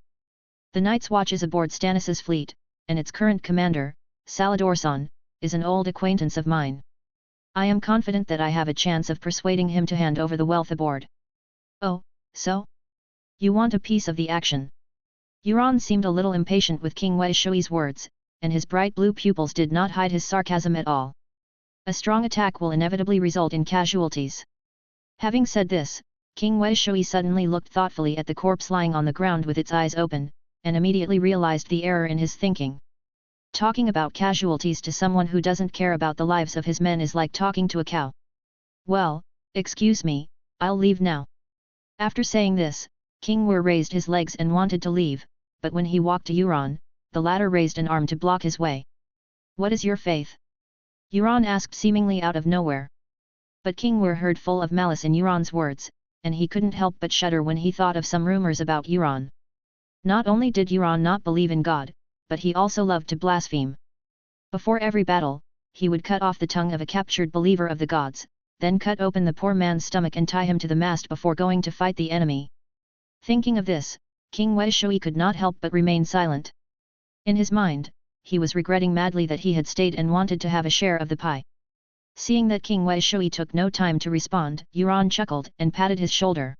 "The Night's Watch is aboard Stannis' fleet, and its current commander, Salador Saan, is an old acquaintance of mine. I am confident that I have a chance of persuading him to hand over the wealth aboard." "Oh, so? You want a piece of the action?" Euron seemed a little impatient with King Weishui's words, and his bright blue pupils did not hide his sarcasm at all. "A strong attack will inevitably result in casualties." Having said this, King Weishui suddenly looked thoughtfully at the corpse lying on the ground with its eyes open, and immediately realized the error in his thinking. Talking about casualties to someone who doesn't care about the lives of his men is like talking to a cow. "Well, excuse me, I'll leave now." After saying this, King Wer raised his legs and wanted to leave, but when he walked to Euron, the latter raised an arm to block his way. "What is your faith?" Euron asked seemingly out of nowhere. But King Wer heard full of malice in Euron's words, and he couldn't help but shudder when he thought of some rumors about Euron. Not only did Euron not believe in God, but he also loved to blaspheme. Before every battle, he would cut off the tongue of a captured believer of the gods, then cut open the poor man's stomach and tie him to the mast before going to fight the enemy. Thinking of this, King Weishui could not help but remain silent. In his mind, he was regretting madly that he had stayed and wanted to have a share of the pie. Seeing that King Weishui took no time to respond, Yuan chuckled and patted his shoulder.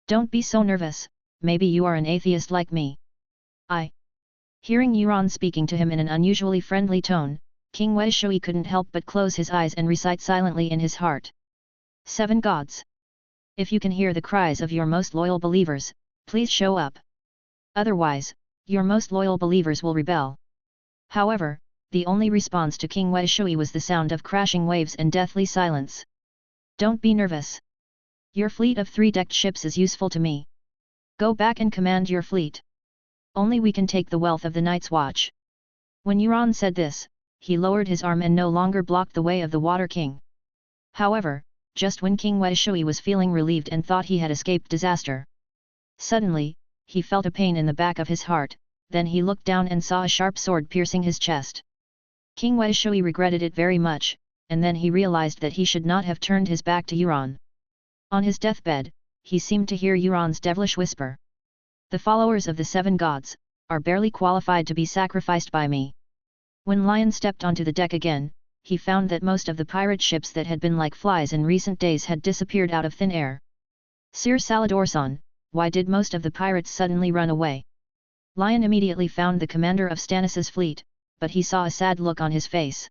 "Don't be so nervous, maybe you are an atheist like me." Hearing Yuan speaking to him in an unusually friendly tone, King Weishui couldn't help but close his eyes and recite silently in his heart. "7 gods. If you can hear the cries of your most loyal believers, please show up. Otherwise, your most loyal believers will rebel." However, the only response to King Weishui was the sound of crashing waves and deathly silence. "Don't be nervous. Your fleet of 3-decked ships is useful to me. Go back and command your fleet. Only we can take the wealth of the Night's Watch." When Yuan said this, he lowered his arm and no longer blocked the way of the Water King. However, just when King Weishui was feeling relieved and thought he had escaped disaster, suddenly, he felt a pain in the back of his heart, then he looked down and saw a sharp sword piercing his chest. King Weishui regretted it very much, and then he realized that he should not have turned his back to Yuan. On his deathbed, he seemed to hear Yuan's devilish whisper. "The followers of the 7 gods are barely qualified to be sacrificed by me." When Lion stepped onto the deck again, he found that most of the pirate ships that had been like flies in recent days had disappeared out of thin air. "Sir Salador-san, why did most of the pirates suddenly run away?" Lion immediately found the commander of Stannis' fleet, but he saw a sad look on his face.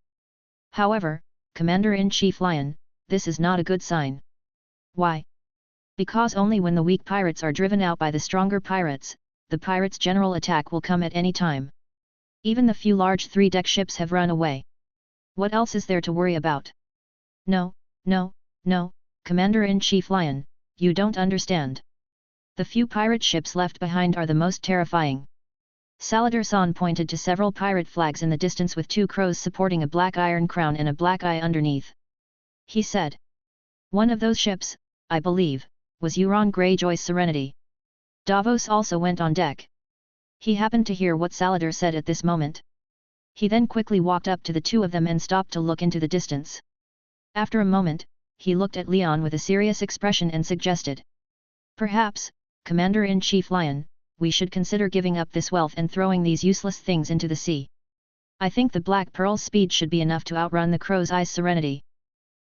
"However, Commander-in-Chief Lion, this is not a good sign." "Why?" "Because only when the weak pirates are driven out by the stronger pirates, the pirates' general attack will come at any time. Even the few large 3-deck ships have run away. What else is there to worry about?" No, Commander-in-Chief Lion, you don't understand. The few pirate ships left behind are the most terrifying." Salador-san pointed to several pirate flags in the distance with 2 crows supporting a black iron crown and a black eye underneath. He said, "One of those ships, I believe, was Euron Greyjoy's Serenity." Davos also went on deck. He happened to hear what Salador said at this moment. He then quickly walked up to the 2 of them and stopped to look into the distance. After a moment, he looked at Leon with a serious expression and suggested, "Perhaps, Commander-in-Chief Lion, we should consider giving up this wealth and throwing these useless things into the sea. I think the Black Pearl's speed should be enough to outrun the Crow's Eye's Serenity."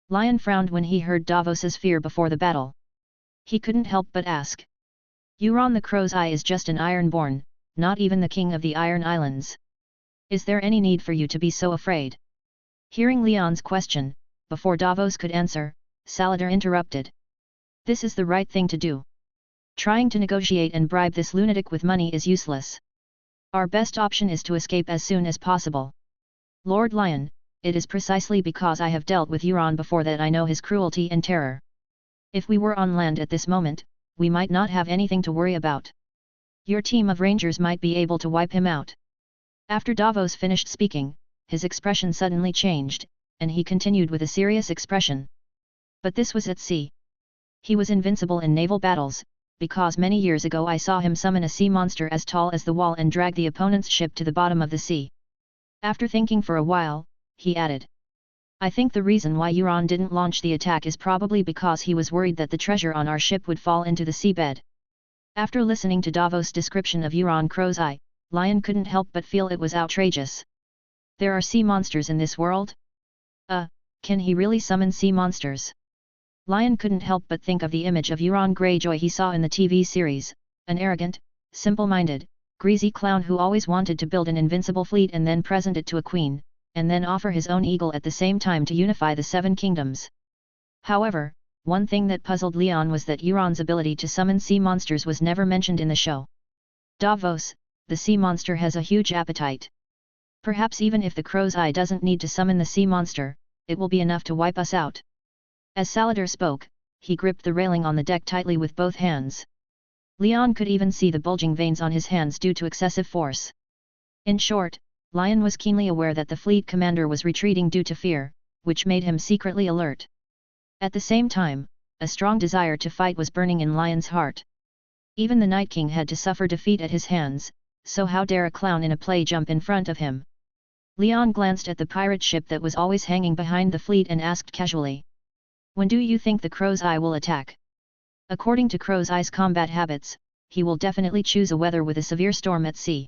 Lion frowned when he heard Davos's fear before the battle. He couldn't help but ask. "Euron the Crow's Eye is just an Ironborn, not even the King of the Iron Islands. Is there any need for you to be so afraid?" Hearing Leon's question, before Davos could answer, Salador interrupted. "This is the right thing to do. Trying to negotiate and bribe this lunatic with money is useless. Our best option is to escape as soon as possible. Lord Lion, it is precisely because I have dealt with Euron before that I know his cruelty and terror. If we were on land at this moment, we might not have anything to worry about. Your team of rangers might be able to wipe him out." After Davos finished speaking, his expression suddenly changed, and he continued with a serious expression. "But this was at sea. He was invincible in naval battles, because many years ago I saw him summon a sea monster as tall as the wall and drag the opponent's ship to the bottom of the sea." After thinking for a while, he added, "I think the reason why Euron didn't launch the attack is probably because he was worried that the treasure on our ship would fall into the seabed." After listening to Davos' description of Euron Crow's Eye, Lion couldn't help but feel it was outrageous. There are sea monsters in this world? Can he really summon sea monsters? Lion couldn't help but think of the image of Euron Greyjoy he saw in the TV series, an arrogant, simple-minded, greasy clown who always wanted to build an invincible fleet and then present it to a queen, and then offer his own eagle at the same time to unify the 7 kingdoms. However, one thing that puzzled Leon was that Euron's ability to summon sea monsters was never mentioned in the show. Davos, the sea monster has a huge appetite. Perhaps even if the Crow's Eye doesn't need to summon the sea monster, it will be enough to wipe us out. As Salador spoke, he gripped the railing on the deck tightly with both hands. Leon could even see the bulging veins on his hands due to excessive force. In short, Lion was keenly aware that the fleet commander was retreating due to fear, which made him secretly alert. At the same time, a strong desire to fight was burning in Lion's heart. Even the Night King had to suffer defeat at his hands, so how dare a clown in a play jump in front of him? Leon glanced at the pirate ship that was always hanging behind the fleet and asked casually. When do you think the Crow's Eye will attack? According to Crow's Eye's combat habits, he will definitely choose a weather with a severe storm at sea.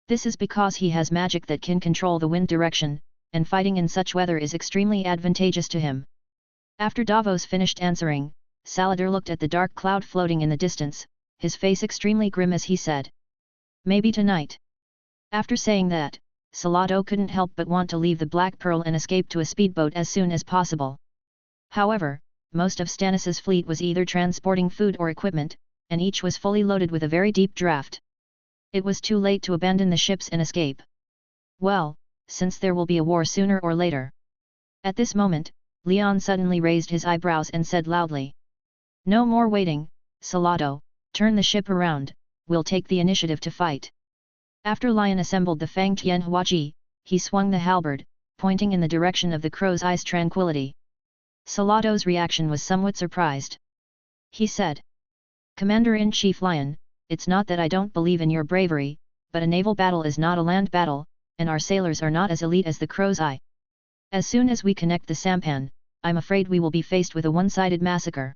This is because he has magic that can control the wind direction, and fighting in such weather is extremely advantageous to him. After Davos finished answering, Saladin looked at the dark cloud floating in the distance, his face extremely grim as he said. Maybe tonight. After saying that, Saladin couldn't help but want to leave the Black Pearl and escape to a speedboat as soon as possible. However, most of Stannis's fleet was either transporting food or equipment, and each was fully loaded with a very deep draft. It was too late to abandon the ships and escape. Well, since there will be a war sooner or later. At this moment, Leon suddenly raised his eyebrows and said loudly. No more waiting, Saladin, turn the ship around, we'll take the initiative to fight. After Lion assembled the Fang Tian Huaji, he swung the halberd, pointing in the direction of the Crow's Eye's tranquility. Saladin's reaction was somewhat surprised. He said. Commander-in-Chief Lion, it's not that I don't believe in your bravery, but a naval battle is not a land battle, and our sailors are not as elite as the Crow's Eye. As soon as we connect the sampan, I'm afraid we will be faced with a one-sided massacre.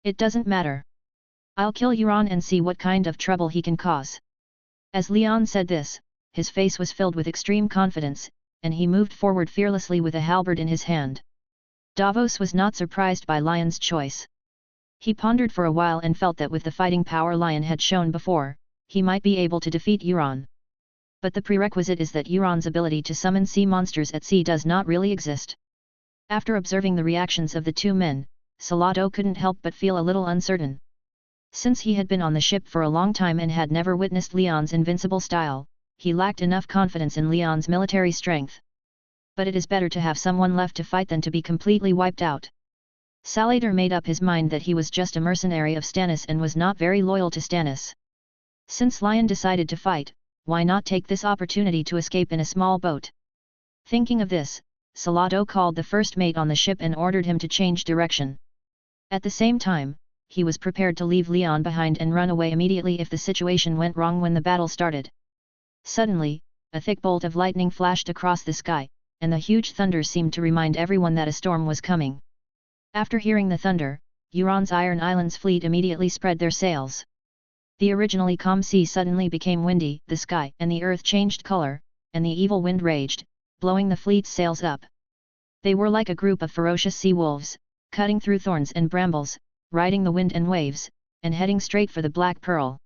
It doesn't matter. I'll kill Euron and see what kind of trouble he can cause. As Leon said this, his face was filled with extreme confidence, and he moved forward fearlessly with a halberd in his hand. Davos was not surprised by Lion's choice. He pondered for a while and felt that with the fighting power Lion had shown before, he might be able to defeat Euron. But the prerequisite is that Euron's ability to summon sea monsters at sea does not really exist. After observing the reactions of the two men, Saladin couldn't help but feel a little uncertain. Since he had been on the ship for a long time and had never witnessed Leon's invincible style, he lacked enough confidence in Leon's military strength. But it is better to have someone left to fight than to be completely wiped out. Saladin made up his mind that he was just a mercenary of Stannis and was not very loyal to Stannis. Since Lion decided to fight, why not take this opportunity to escape in a small boat? Thinking of this, Saladin called the first mate on the ship and ordered him to change direction. At the same time, he was prepared to leave Leon behind and run away immediately if the situation went wrong when the battle started. Suddenly, a thick bolt of lightning flashed across the sky, and the huge thunder seemed to remind everyone that a storm was coming. After hearing the thunder, Euron's Iron Islands fleet immediately spread their sails. The originally calm sea suddenly became windy, the sky and the earth changed color, and the evil wind raged, blowing the fleet's sails up. They were like a group of ferocious sea wolves, cutting through thorns and brambles, riding the wind and waves, and heading straight for the Black Pearl.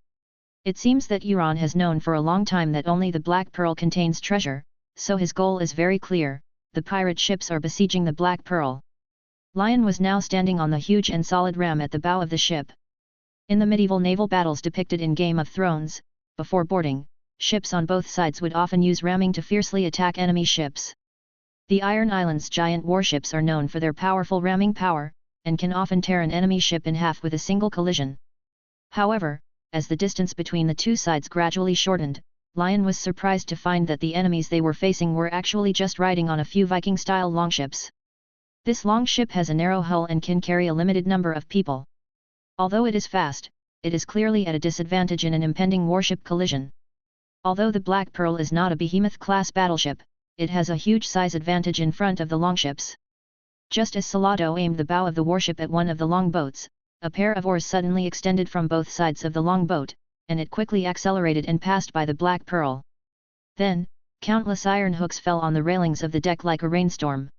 It seems that Euron has known for a long time that only the Black Pearl contains treasure, so his goal is very clear, the pirate ships are besieging the Black Pearl. Lion was now standing on the huge and solid ram at the bow of the ship. In the medieval naval battles depicted in Game of Thrones, before boarding, ships on both sides would often use ramming to fiercely attack enemy ships. The Iron Islands' giant warships are known for their powerful ramming power, and can often tear an enemy ship in half with a single collision. However, as the distance between the two sides gradually shortened, Lion was surprised to find that the enemies they were facing were actually just riding on a few Viking-style longships. This longship has a narrow hull and can carry a limited number of people. Although it is fast, it is clearly at a disadvantage in an impending warship collision. Although the Black Pearl is not a behemoth-class battleship, it has a huge size advantage in front of the longships. Just as Saladin aimed the bow of the warship at one of the longboats, a pair of oars suddenly extended from both sides of the longboat, and it quickly accelerated and passed by the Black Pearl. Then, countless iron hooks fell on the railings of the deck like a rainstorm.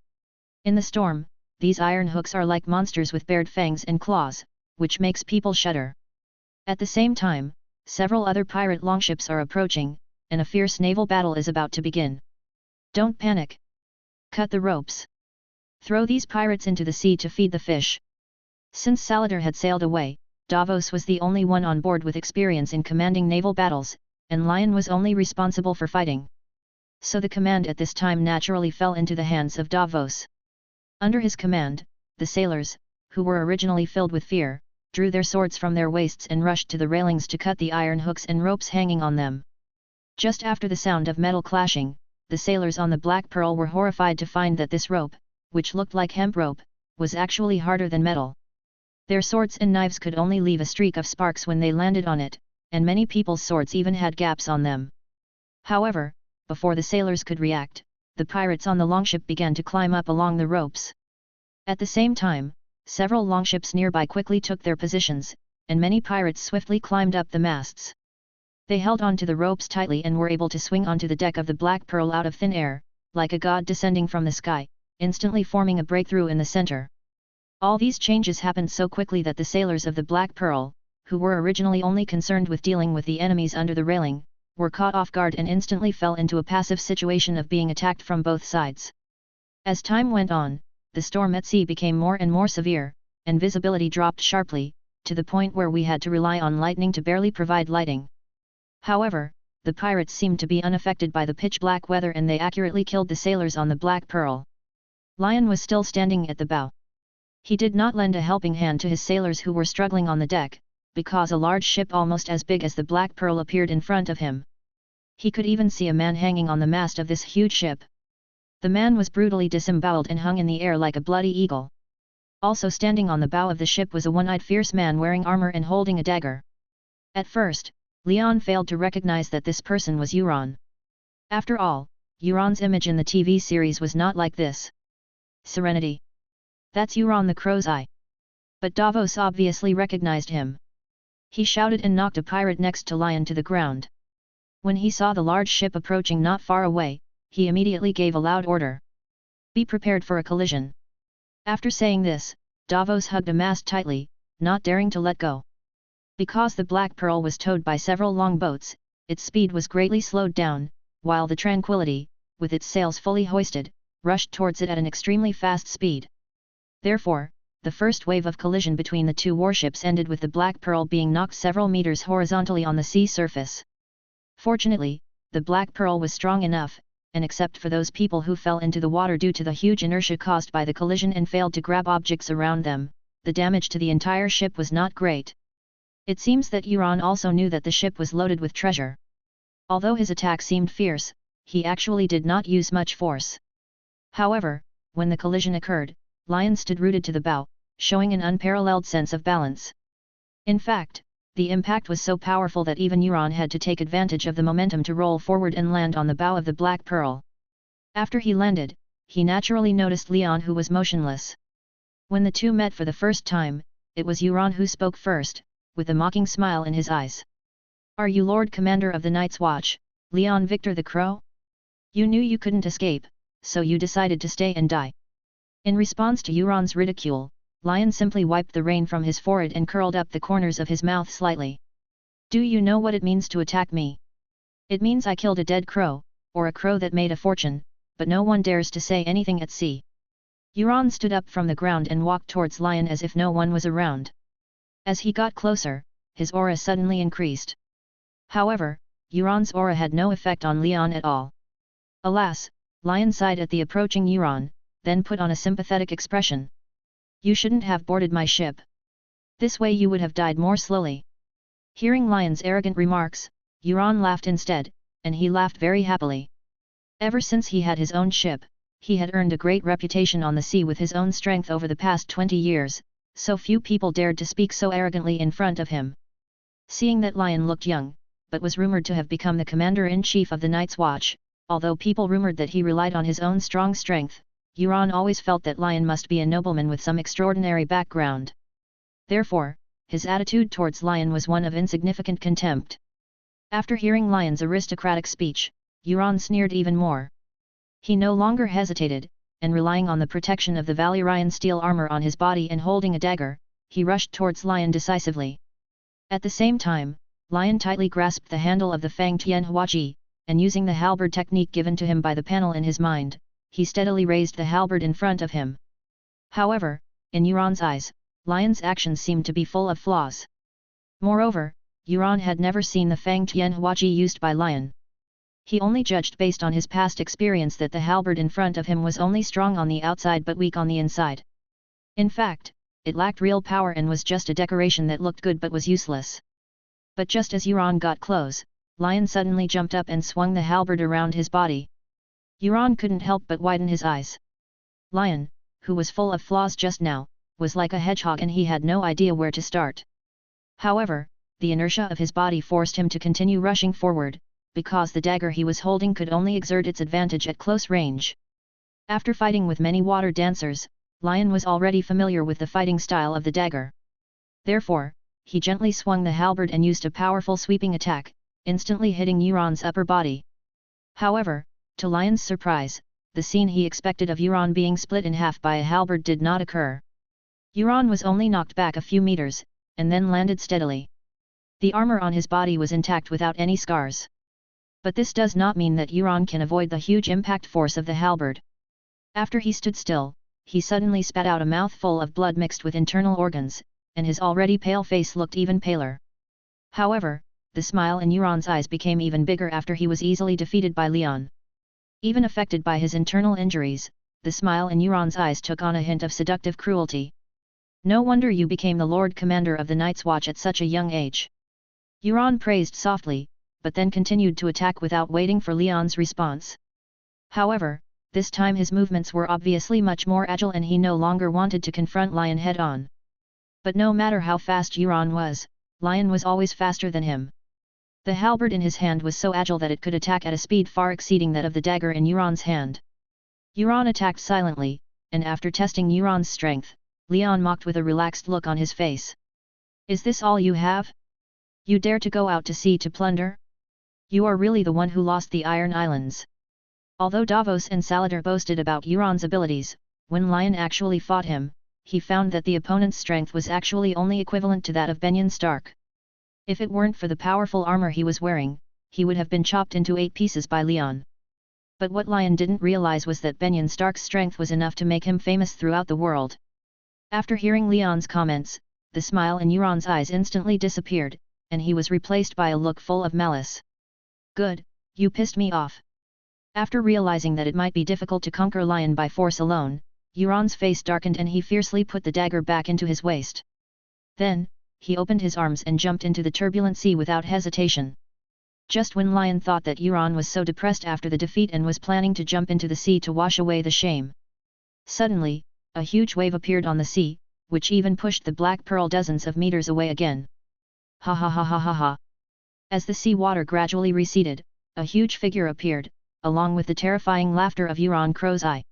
In the storm, these iron hooks are like monsters with bared fangs and claws, which makes people shudder. At the same time, several other pirate longships are approaching, and a fierce naval battle is about to begin. Don't panic. Cut the ropes. Throw these pirates into the sea to feed the fish. Since Saladin had sailed away, Davos was the only one on board with experience in commanding naval battles, and Lion was only responsible for fighting. So the command at this time naturally fell into the hands of Davos. Under his command, the sailors, who were originally filled with fear, drew their swords from their waists and rushed to the railings to cut the iron hooks and ropes hanging on them. Just after the sound of metal clashing, the sailors on the Black Pearl were horrified to find that this rope, which looked like hemp rope, was actually harder than metal. Their swords and knives could only leave a streak of sparks when they landed on it, and many people's swords even had gaps on them. However, before the sailors could react, the pirates on the longship began to climb up along the ropes. At the same time, several longships nearby quickly took their positions, and many pirates swiftly climbed up the masts. They held on to the ropes tightly and were able to swing onto the deck of the Black Pearl out of thin air, like a god descending from the sky, instantly forming a breakthrough in the center. All these changes happened so quickly that the sailors of the Black Pearl, who were originally only concerned with dealing with the enemies under the railing, were caught off guard and instantly fell into a passive situation of being attacked from both sides. As time went on, the storm at sea became more and more severe, and visibility dropped sharply, to the point where we had to rely on lightning to barely provide lighting. However, the pirates seemed to be unaffected by the pitch-black weather and they accurately killed the sailors on the Black Pearl. Lion was still standing at the bow. He did not lend a helping hand to his sailors who were struggling on the deck, because a large ship almost as big as the Black Pearl appeared in front of him. He could even see a man hanging on the mast of this huge ship. The man was brutally disemboweled and hung in the air like a bloody eagle. Also standing on the bow of the ship was a one-eyed fierce man wearing armor and holding a dagger. At first, Leon failed to recognize that this person was Euron. After all, Euron's image in the TV series was not like this. Serenity. That's Euron the Crow's Eye. But Davos obviously recognized him. He shouted and knocked a pirate next to Lion to the ground. When he saw the large ship approaching not far away, he immediately gave a loud order. Be prepared for a collision. After saying this, Davos hugged a mast tightly, not daring to let go. Because the Black Pearl was towed by several longboats, its speed was greatly slowed down, while the Tranquility, with its sails fully hoisted, rushed towards it at an extremely fast speed. Therefore, the first wave of collision between the two warships ended with the Black Pearl being knocked several meters horizontally on the sea surface. Fortunately, the Black Pearl was strong enough, and except for those people who fell into the water due to the huge inertia caused by the collision and failed to grab objects around them, the damage to the entire ship was not great. It seems that Euron also knew that the ship was loaded with treasure. Although his attack seemed fierce, he actually did not use much force. However, when the collision occurred, Lion stood rooted to the bow, showing an unparalleled sense of balance. In fact, the impact was so powerful that even Euron had to take advantage of the momentum to roll forward and land on the bow of the Black Pearl. After he landed, he naturally noticed Leon who was motionless. When the two met for the first time, it was Euron who spoke first, with a mocking smile in his eyes. Are you Lord Commander of the Night's Watch, Leon Victor the Crow? You knew you couldn't escape, so you decided to stay and die. In response to Euron's ridicule, Lion simply wiped the rain from his forehead and curled up the corners of his mouth slightly. Do you know what it means to attack me? It means I killed a dead crow, or a crow that made a fortune, but no one dares to say anything at sea. Euron stood up from the ground and walked towards Lion as if no one was around. As he got closer, his aura suddenly increased. However, Euron's aura had no effect on Leon at all. Alas, Lion sighed at the approaching Euron, then put on a sympathetic expression. You shouldn't have boarded my ship. This way you would have died more slowly. Hearing Lion's arrogant remarks, Euron laughed instead, and he laughed very happily. Ever since he had his own ship, he had earned a great reputation on the sea with his own strength over the past 20 years, so few people dared to speak so arrogantly in front of him. Seeing that Lion looked young, but was rumored to have become the commander-in-chief of the Night's Watch, although people rumored that he relied on his own strong strength, Euron always felt that Lion must be a nobleman with some extraordinary background. Therefore, his attitude towards Lion was one of insignificant contempt. After hearing Lion's aristocratic speech, Euron sneered even more. He no longer hesitated, and relying on the protection of the Valyrian steel armor on his body and holding a dagger, he rushed towards Lion decisively. At the same time, Lion tightly grasped the handle of the Fang Tian Huaji, and using the halberd technique given to him by the panel in his mind, he steadily raised the halberd in front of him. However, in Euron's eyes, Lion's actions seemed to be full of flaws. Moreover, Euron had never seen the Fang Tian Huaji used by Lion. He only judged based on his past experience that the halberd in front of him was only strong on the outside but weak on the inside. In fact, it lacked real power and was just a decoration that looked good but was useless. But just as Euron got close, Lion suddenly jumped up and swung the halberd around his body. Euron couldn't help but widen his eyes. Lion, who was full of flaws just now, was like a hedgehog and he had no idea where to start. However, the inertia of his body forced him to continue rushing forward, because the dagger he was holding could only exert its advantage at close range. After fighting with many water dancers, Lion was already familiar with the fighting style of the dagger. Therefore, he gently swung the halberd and used a powerful sweeping attack, instantly hitting Euron's upper body. However, to Lion's surprise, the scene he expected of Euron being split in half by a halberd did not occur. Euron was only knocked back a few meters, and then landed steadily. The armor on his body was intact without any scars. But this does not mean that Euron can avoid the huge impact force of the halberd. After he stood still, he suddenly spat out a mouthful of blood mixed with internal organs, and his already pale face looked even paler. However, the smile in Euron's eyes became even bigger after he was easily defeated by Leon. Even affected by his internal injuries, the smile in Euron's eyes took on a hint of seductive cruelty. No wonder you became the Lord Commander of the Night's Watch at such a young age. Euron praised softly, but then continued to attack without waiting for Leon's response. However, this time his movements were obviously much more agile and he no longer wanted to confront Lion head-on. But no matter how fast Euron was, Lion was always faster than him. The halberd in his hand was so agile that it could attack at a speed far exceeding that of the dagger in Euron's hand. Euron attacked silently, and after testing Euron's strength, Leon mocked with a relaxed look on his face. "Is this all you have? You dare to go out to sea to plunder? You are really the one who lost the Iron Islands." Although Davos and Saladar boasted about Euron's abilities, when Lion actually fought him, he found that the opponent's strength was actually only equivalent to that of Benjen Stark. If it weren't for the powerful armor he was wearing, he would have been chopped into 8 pieces by Leon. But what Lion didn't realize was that Benjen Stark's strength was enough to make him famous throughout the world. After hearing Leon's comments, the smile in Euron's eyes instantly disappeared, and he was replaced by a look full of malice. "Good, you pissed me off." After realizing that it might be difficult to conquer Lion by force alone, Euron's face darkened and he fiercely put the dagger back into his waist. Then, he opened his arms and jumped into the turbulent sea without hesitation. Just when Lion thought that Euron was so depressed after the defeat and was planning to jump into the sea to wash away the shame, suddenly, a huge wave appeared on the sea, which even pushed the Black Pearl dozens of meters away again. Ha ha ha ha ha ha. As the sea water gradually receded, a huge figure appeared, along with the terrifying laughter of Euron Crow's-Eye.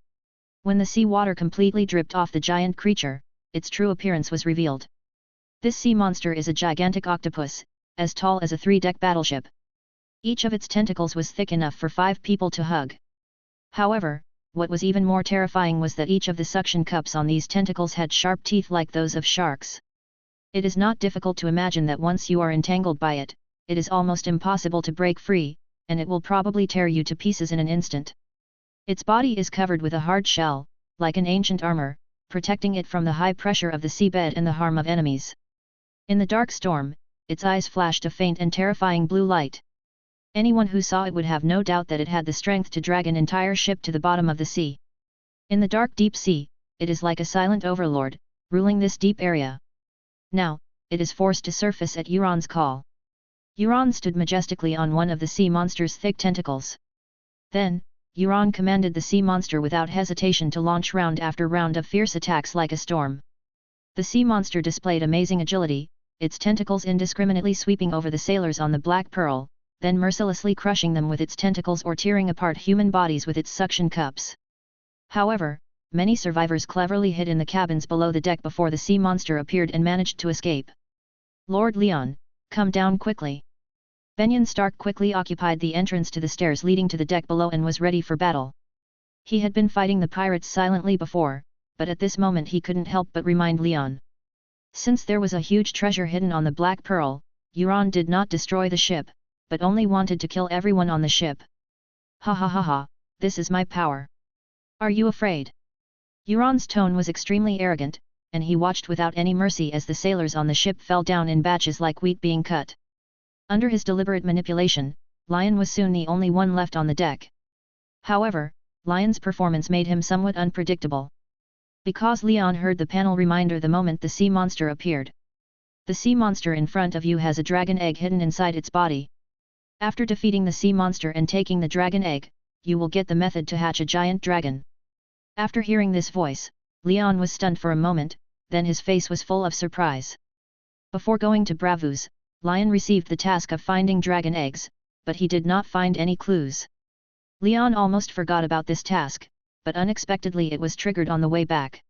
When the sea water completely dripped off the giant creature, its true appearance was revealed. This sea monster is a gigantic octopus, as tall as a 3-deck battleship. Each of its tentacles was thick enough for 5 people to hug. However, what was even more terrifying was that each of the suction cups on these tentacles had sharp teeth like those of sharks. It is not difficult to imagine that once you are entangled by it, it is almost impossible to break free, and it will probably tear you to pieces in an instant. Its body is covered with a hard shell, like an ancient armor, protecting it from the high pressure of the seabed and the harm of enemies. In the dark storm, its eyes flashed a faint and terrifying blue light. Anyone who saw it would have no doubt that it had the strength to drag an entire ship to the bottom of the sea. In the dark deep sea, it is like a silent overlord, ruling this deep area. Now, it is forced to surface at Euron's call. Euron stood majestically on one of the sea monster's thick tentacles. Then, Euron commanded the sea monster without hesitation to launch round after round of fierce attacks like a storm. The sea monster displayed amazing agility, its tentacles indiscriminately sweeping over the sailors on the Black Pearl, then mercilessly crushing them with its tentacles or tearing apart human bodies with its suction cups. However, many survivors cleverly hid in the cabins below the deck before the sea monster appeared and managed to escape. "Lord Leon, come down quickly." Benjen Stark quickly occupied the entrance to the stairs leading to the deck below and was ready for battle. He had been fighting the pirates silently before, but at this moment he couldn't help but remind Leon. Since there was a huge treasure hidden on the Black Pearl, Euron did not destroy the ship, but only wanted to kill everyone on the ship. "Ha ha ha ha, this is my power. Are you afraid?" Euron's tone was extremely arrogant, and he watched without any mercy as the sailors on the ship fell down in batches like wheat being cut. Under his deliberate manipulation, Lion was soon the only one left on the deck. However, Lion's performance made him somewhat unpredictable. Because Leon heard the panel reminder the moment the sea monster appeared. The sea monster in front of you has a dragon egg hidden inside its body. After defeating the sea monster and taking the dragon egg, you will get the method to hatch a giant dragon. After hearing this voice, Leon was stunned for a moment, then his face was full of surprise. Before going to Bravos, Lion received the task of finding dragon eggs, but he did not find any clues. Leon almost forgot about this task, but unexpectedly it was triggered on the way back.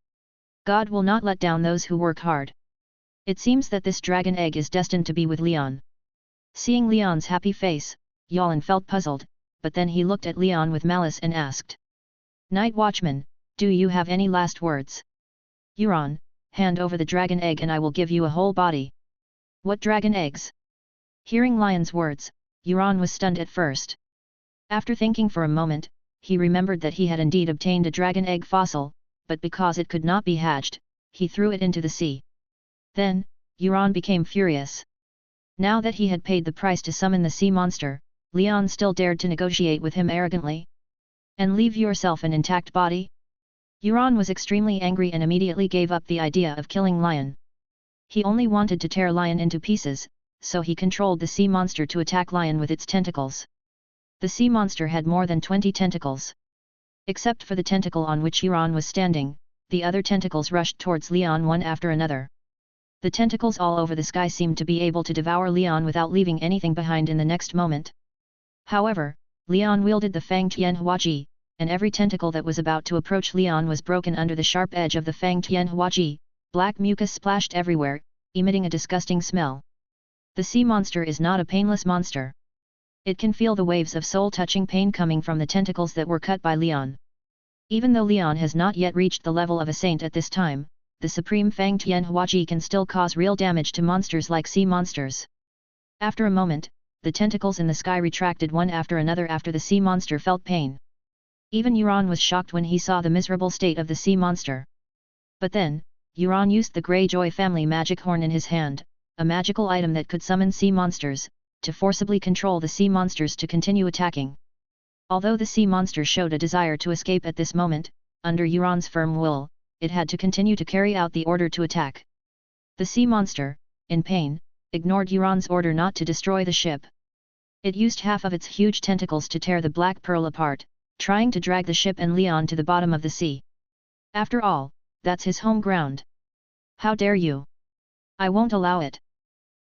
God will not let down those who work hard. It seems that this dragon egg is destined to be with Leon. Seeing Leon's happy face, Yalin felt puzzled, but then he looked at Leon with malice and asked. Night Watchman, do you have any last words? Euron, hand over the dragon egg and I will give you a whole body. What dragon eggs? Hearing Lion's words, Euron was stunned at first. After thinking for a moment, he remembered that he had indeed obtained a dragon egg fossil, but because it could not be hatched, he threw it into the sea. Then, Euron became furious. Now that he had paid the price to summon the sea monster, Leon still dared to negotiate with him arrogantly. And leave yourself an intact body? Euron was extremely angry and immediately gave up the idea of killing Lion. He only wanted to tear Lion into pieces, so he controlled the sea monster to attack Lion with its tentacles. The sea monster had more than 20 tentacles. Except for the tentacle on which Euron was standing, the other tentacles rushed towards Leon one after another. The tentacles all over the sky seemed to be able to devour Leon without leaving anything behind in the next moment. However, Leon wielded the Fang Tianhuaji, and every tentacle that was about to approach Leon was broken under the sharp edge of the Fang Tianhuaji. Black mucus splashed everywhere, emitting a disgusting smell. The sea monster is not a painless monster. It can feel the waves of soul-touching pain coming from the tentacles that were cut by Leon. Even though Leon has not yet reached the level of a saint at this time, the supreme Fang Tianhuaji can still cause real damage to monsters like sea monsters. After a moment, the tentacles in the sky retracted one after another after the sea monster felt pain. Even Euron was shocked when he saw the miserable state of the sea monster. But then, Euron used the Greyjoy family magic horn in his hand, a magical item that could summon sea monsters, to forcibly control the sea monsters to continue attacking. Although the sea monster showed a desire to escape at this moment, under Euron's firm will, it had to continue to carry out the order to attack. The sea monster, in pain, ignored Euron's order not to destroy the ship. It used half of its huge tentacles to tear the Black Pearl apart, trying to drag the ship and Leon to the bottom of the sea. After all, that's his home ground. How dare you? I won't allow it.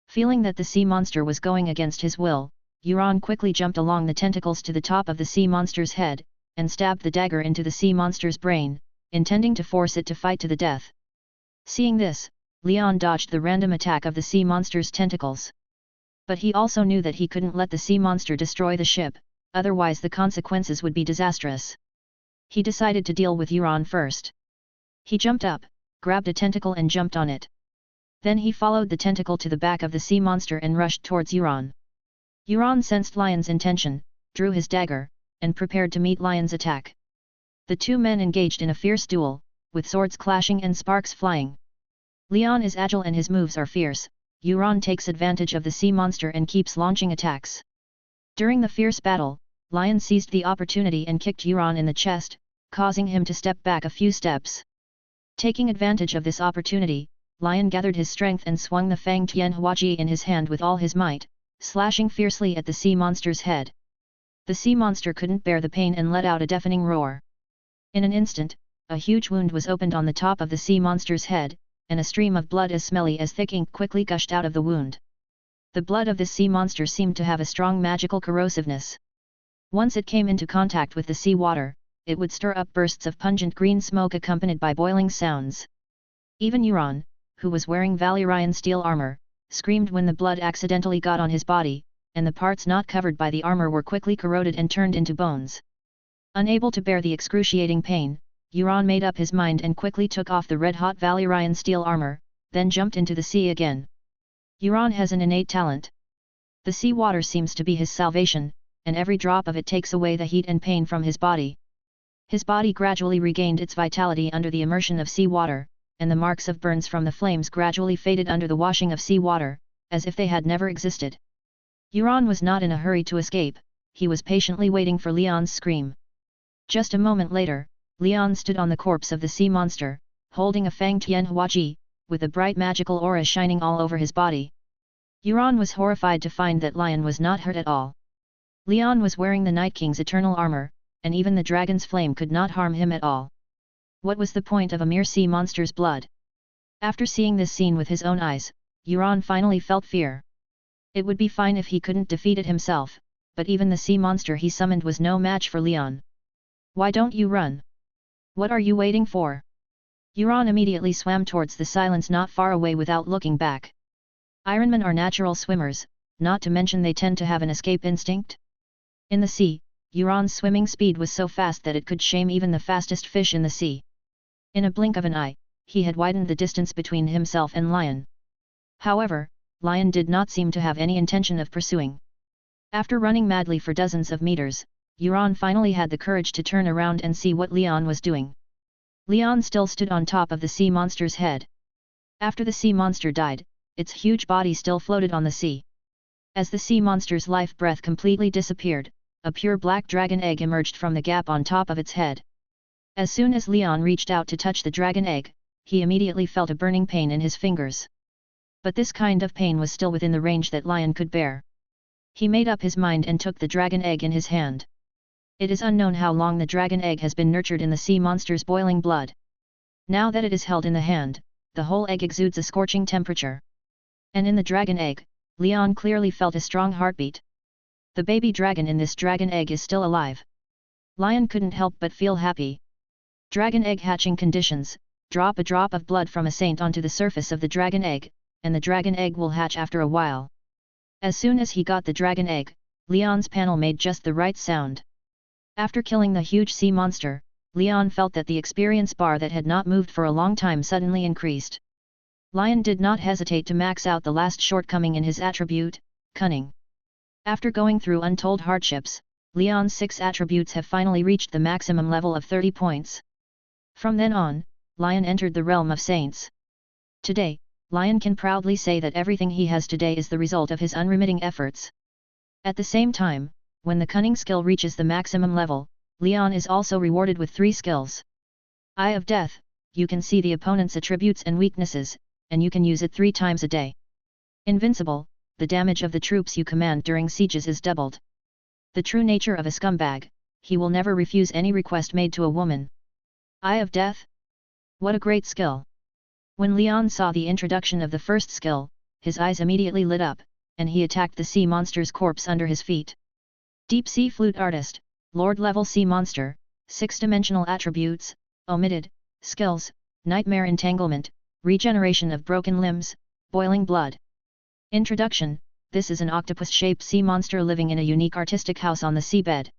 Feeling that the sea monster was going against his will, Euron quickly jumped along the tentacles to the top of the sea monster's head, and stabbed the dagger into the sea monster's brain, intending to force it to fight to the death. Seeing this, Leon dodged the random attack of the sea monster's tentacles. But he also knew that he couldn't let the sea monster destroy the ship, otherwise the consequences would be disastrous. He decided to deal with Euron first. He jumped up, grabbed a tentacle and jumped on it. Then he followed the tentacle to the back of the sea monster and rushed towards Euron. Euron sensed Lion's intention, drew his dagger, and prepared to meet Lion's attack. The two men engaged in a fierce duel, with swords clashing and sparks flying. Leon is agile and his moves are fierce. Euron takes advantage of the sea monster and keeps launching attacks. During the fierce battle, Lion seized the opportunity and kicked Euron in the chest, causing him to step back a few steps. Taking advantage of this opportunity, Lion gathered his strength and swung the Fang Tianhuaji in his hand with all his might, slashing fiercely at the sea monster's head. The sea monster couldn't bear the pain and let out a deafening roar. In an instant, a huge wound was opened on the top of the sea monster's head, and a stream of blood as smelly as thick ink quickly gushed out of the wound. The blood of this sea monster seemed to have a strong magical corrosiveness. Once it came into contact with the sea water, it would stir up bursts of pungent green smoke accompanied by boiling sounds. Even Euron, who was wearing Valyrian steel armor, screamed when the blood accidentally got on his body, and the parts not covered by the armor were quickly corroded and turned into bones. Unable to bear the excruciating pain, Euron made up his mind and quickly took off the red-hot Valyrian steel armor, then jumped into the sea again. Euron has an innate talent. The sea water seems to be his salvation, and every drop of it takes away the heat and pain from his body. His body gradually regained its vitality under the immersion of sea water, and the marks of burns from the flames gradually faded under the washing of sea water, as if they had never existed. Euron was not in a hurry to escape, he was patiently waiting for Leon's scream. Just a moment later, Leon stood on the corpse of the sea monster, holding a Fang Tianhuaji, with a bright magical aura shining all over his body. Euron was horrified to find that Lion was not hurt at all. Leon was wearing the Night King's eternal armor, and even the dragon's flame could not harm him at all. What was the point of a mere sea monster's blood? After seeing this scene with his own eyes, Euron finally felt fear. It would be fine if he couldn't defeat it himself, but even the sea monster he summoned was no match for Leon. Why don't you run? What are you waiting for? Euron immediately swam towards the silence not far away without looking back. Ironmen are natural swimmers, not to mention they tend to have an escape instinct. In the sea, Euron's swimming speed was so fast that it could shame even the fastest fish in the sea. In a blink of an eye, he had widened the distance between himself and Lion. However, Lion did not seem to have any intention of pursuing. After running madly for dozens of meters, Euron finally had the courage to turn around and see what Leon was doing. Leon still stood on top of the sea monster's head. After the sea monster died, its huge body still floated on the sea. As the sea monster's life breath completely disappeared, a pure black dragon egg emerged from the gap on top of its head. As soon as Leon reached out to touch the dragon egg, he immediately felt a burning pain in his fingers. But this kind of pain was still within the range that Lion could bear. He made up his mind and took the dragon egg in his hand. It is unknown how long the dragon egg has been nurtured in the sea monster's boiling blood. Now that it is held in the hand, the whole egg exudes a scorching temperature. And in the dragon egg, Leon clearly felt a strong heartbeat. The baby dragon in this dragon egg is still alive. Lion couldn't help but feel happy. Dragon egg hatching conditions: drop a drop of blood from a saint onto the surface of the dragon egg, and the dragon egg will hatch after a while. As soon as he got the dragon egg, Leon's panel made just the right sound. After killing the huge sea monster, Leon felt that the experience bar that had not moved for a long time suddenly increased. Lion did not hesitate to max out the last shortcoming in his attribute, cunning. After going through untold hardships, Leon's 6 attributes have finally reached the maximum level of 30 points. From then on, Lion entered the realm of saints. Today, Lion can proudly say that everything he has today is the result of his unremitting efforts. At the same time, when the cunning skill reaches the maximum level, Leon is also rewarded with 3 skills. Eye of Death: you can see the opponent's attributes and weaknesses, and you can use it 3 times a day. Invincible: the damage of the troops you command during sieges is doubled. The true nature of a scumbag: he will never refuse any request made to a woman. Eye of Death? What a great skill! When Leon saw the introduction of the first skill, his eyes immediately lit up, and he attacked the sea monster's corpse under his feet. Deep Sea Flute Artist: Lord level sea monster, 6-dimensional attributes, omitted, skills: Nightmare Entanglement, regeneration of broken limbs, boiling blood. Introduction: this is an octopus-shaped sea monster living in a unique artistic house on the seabed.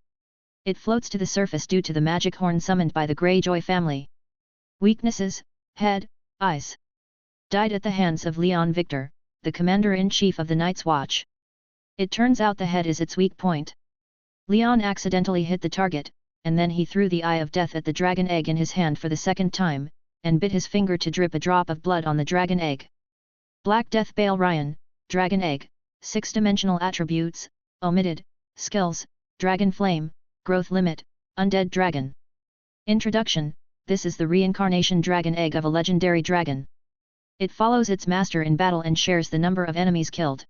It floats to the surface due to the magic horn summoned by the Greyjoy family. Weaknesses: head, eyes. Died at the hands of Leon Victor, the commander-in-chief of the Night's Watch. It turns out the head is its weak point. Leon accidentally hit the target, and then he threw the Eye of Death at the dragon egg in his hand for the second time, and bit his finger to drip a drop of blood on the dragon egg. Black Death Bale Ryan, Dragon Egg, 6-dimensional attributes, omitted, skills: Dragon Flame, growth limit, Undead Dragon. Introduction: this is the reincarnation dragon egg of a legendary dragon. It follows its master in battle and shares the number of enemies killed.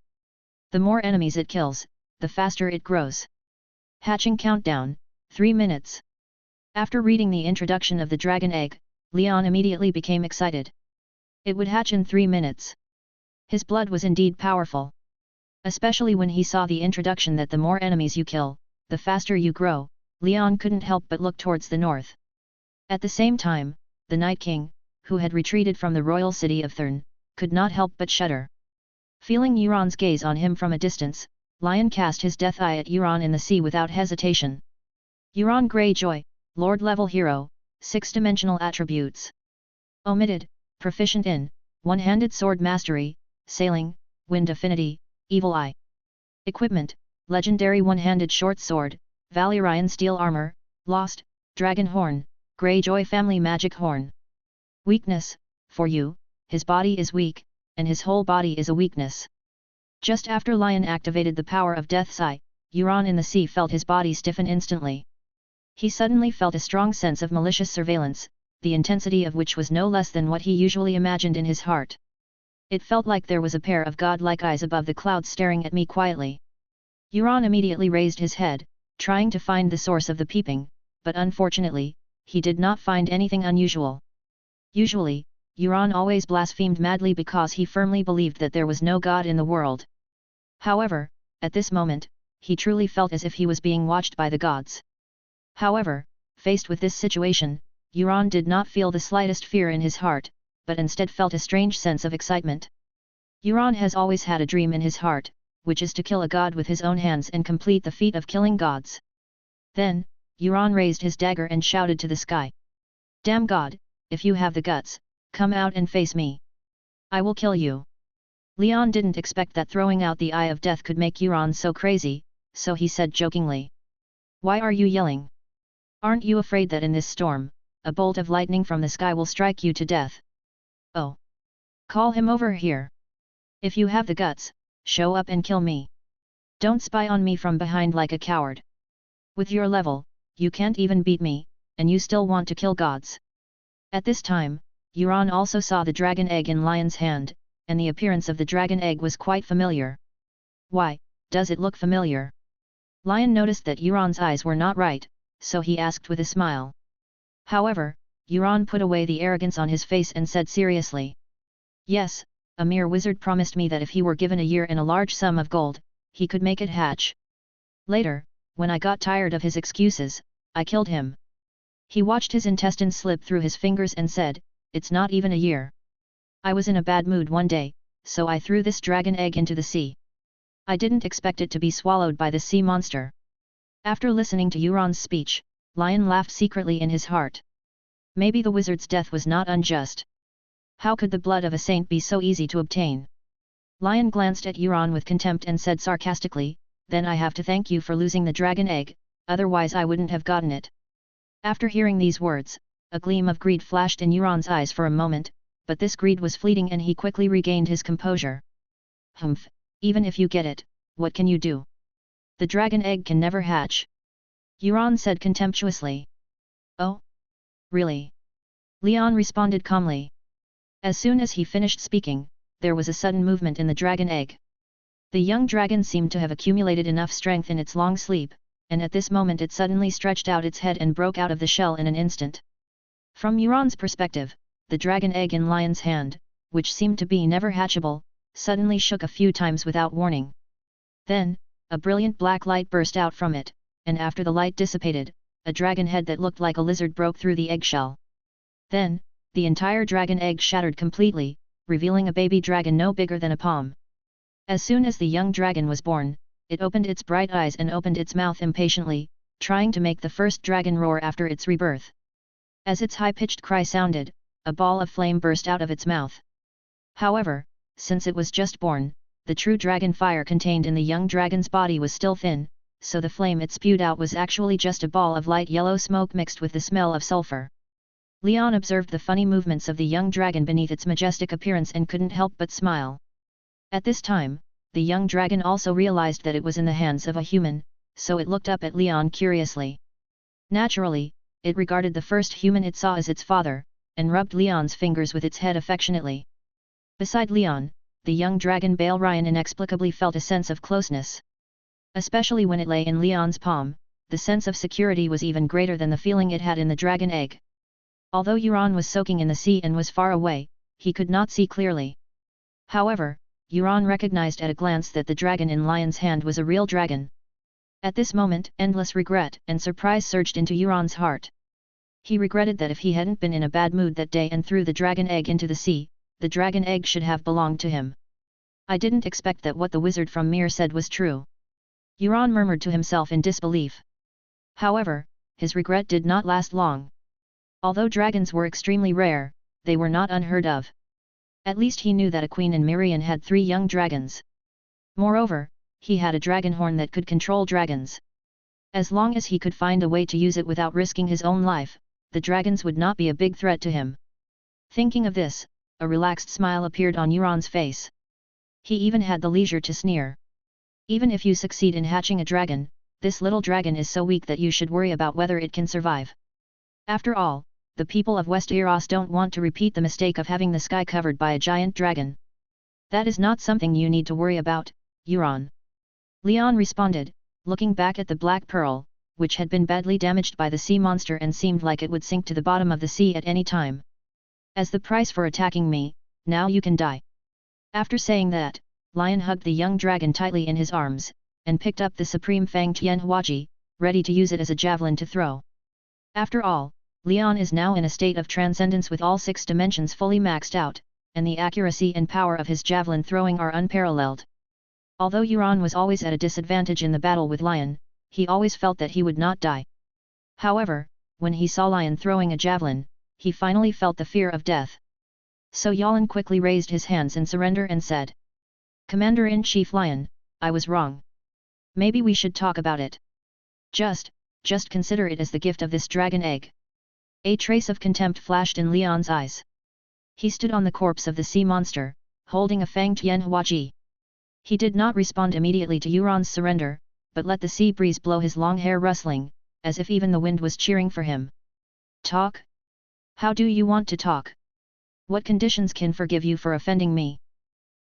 The more enemies it kills, the faster it grows. Hatching countdown: 3 minutes. After reading the introduction of the dragon egg, Leon immediately became excited. It would hatch in 3 minutes. His blood was indeed powerful. Especially when he saw the introduction that the more enemies you kill, the faster you grow, Leon couldn't help but look towards the north. At the same time, the Night King, who had retreated from the royal city of Thurn, could not help but shudder. Feeling Euron's gaze on him from a distance, Lion cast his death eye at Euron in the sea without hesitation. Euron Greyjoy, Lord level hero, 6-dimensional attributes. Omitted: proficient in one-handed sword mastery, sailing, wind affinity, evil eye. Equipment: legendary one-handed short sword, Valyrian steel armor, lost, dragon horn, Greyjoy family magic horn. Weakness: for you, his body is weak, and his whole body is a weakness. Just after Lion activated the power of Death's Eye, Euron in the sea felt his body stiffen instantly. He suddenly felt a strong sense of malicious surveillance, the intensity of which was no less than what he usually imagined in his heart. It felt like there was a pair of godlike eyes above the clouds staring at me quietly. Euron immediately raised his head, trying to find the source of the peeping, but unfortunately, he did not find anything unusual. Usually, Euron always blasphemed madly because he firmly believed that there was no god in the world. However, at this moment, he truly felt as if he was being watched by the gods. However, faced with this situation, Euron did not feel the slightest fear in his heart, but instead felt a strange sense of excitement. Euron has always had a dream in his heart, which is to kill a god with his own hands and complete the feat of killing gods. Then, Euron raised his dagger and shouted to the sky. "Damn god, if you have the guts, come out and face me. I will kill you." Leon didn't expect that throwing out the Eye of Death could make Euron so crazy, so he said jokingly. "Why are you yelling? Aren't you afraid that in this storm, a bolt of lightning from the sky will strike you to death? Oh! Call him over here. If you have the guts, show up and kill me. Don't spy on me from behind like a coward. With your level, you can't even beat me, and you still want to kill gods." At this time, Euron also saw the dragon egg in Lion's hand, and the appearance of the dragon egg was quite familiar. "Why, does it look familiar?" Lion noticed that Euron's eyes were not right, so he asked with a smile. However, Euron put away the arrogance on his face and said seriously. "Yes, a mere wizard promised me that if he were given a year and a large sum of gold, he could make it hatch. Later, when I got tired of his excuses, I killed him." He watched his intestines slip through his fingers and said, "It's not even a year. I was in a bad mood one day, so I threw this dragon egg into the sea. I didn't expect it to be swallowed by the sea monster." After listening to Euron's speech, Lion laughed secretly in his heart. Maybe the wizard's death was not unjust. How could the blood of a saint be so easy to obtain? Lion glanced at Euron with contempt and said sarcastically, "Then I have to thank you for losing the dragon egg, otherwise I wouldn't have gotten it." After hearing these words, a gleam of greed flashed in Euron's eyes for a moment, but this greed was fleeting and he quickly regained his composure. "Humph, even if you get it, what can you do? The dragon egg can never hatch," Euron said contemptuously. "Oh? Really?" Leon responded calmly. As soon as he finished speaking, there was a sudden movement in the dragon egg. The young dragon seemed to have accumulated enough strength in its long sleep, and at this moment it suddenly stretched out its head and broke out of the shell in an instant. From Euron's perspective, the dragon egg in Lion's hand, which seemed to be never hatchable, suddenly shook a few times without warning. Then, a brilliant black light burst out from it, and after the light dissipated, a dragon head that looked like a lizard broke through the eggshell. Then, the entire dragon egg shattered completely, revealing a baby dragon no bigger than a palm. As soon as the young dragon was born, it opened its bright eyes and opened its mouth impatiently, trying to make the first dragon roar after its rebirth. As its high-pitched cry sounded, a ball of flame burst out of its mouth. However, since it was just born, the true dragon fire contained in the young dragon's body was still thin, so the flame it spewed out was actually just a ball of light yellow smoke mixed with the smell of sulfur. Leon observed the funny movements of the young dragon beneath its majestic appearance and couldn't help but smile. At this time, the young dragon also realized that it was in the hands of a human, so it looked up at Leon curiously. Naturally, it regarded the first human it saw as its father, and rubbed Leon's fingers with its head affectionately. Beside Leon, the young dragon Balerion inexplicably felt a sense of closeness. Especially when it lay in Leon's palm, the sense of security was even greater than the feeling it had in the dragon egg. Although Euron was soaking in the sea and was far away, he could not see clearly. However, Euron recognized at a glance that the dragon in Lion's hand was a real dragon. At this moment, endless regret and surprise surged into Euron's heart. He regretted that if he hadn't been in a bad mood that day and threw the dragon egg into the sea, the dragon egg should have belonged to him. "I didn't expect that what the wizard from Mir said was true," Euron murmured to himself in disbelief. However, his regret did not last long. Although dragons were extremely rare, they were not unheard of. At least he knew that a queen in Mirian had 3 young dragons. Moreover, he had a dragon horn that could control dragons. As long as he could find a way to use it without risking his own life, the dragons would not be a big threat to him. Thinking of this, a relaxed smile appeared on Euron's face. He even had the leisure to sneer. "Even if you succeed in hatching a dragon, this little dragon is so weak that you should worry about whether it can survive. After all, the people of Westeros don't want to repeat the mistake of having the sky covered by a giant dragon. That is not something you need to worry about, Euron." Leon responded, looking back at the Black Pearl, which had been badly damaged by the sea monster and seemed like it would sink to the bottom of the sea at any time. "As the price for attacking me, now you can die." After saying that, Lion hugged the young dragon tightly in his arms, and picked up the supreme Fang Tianhuaji, ready to use it as a javelin to throw. After all, Lian is now in a state of transcendence with all 6 dimensions fully maxed out, and the accuracy and power of his javelin throwing are unparalleled. Although Yuan was always at a disadvantage in the battle with Lion, he always felt that he would not die. However, when he saw Lion throwing a javelin, he finally felt the fear of death. So Yalan quickly raised his hands in surrender and said, "Commander-in-Chief Lion, I was wrong. Maybe we should talk about it. Just consider it as the gift of this dragon egg." A trace of contempt flashed in Lian's eyes. He stood on the corpse of the sea monster, holding a Fang Tianhuaji. He did not respond immediately to Yuan's surrender, but let the sea breeze blow his long hair rustling, as if even the wind was cheering for him. "Talk? How do you want to talk? What conditions can forgive you for offending me?"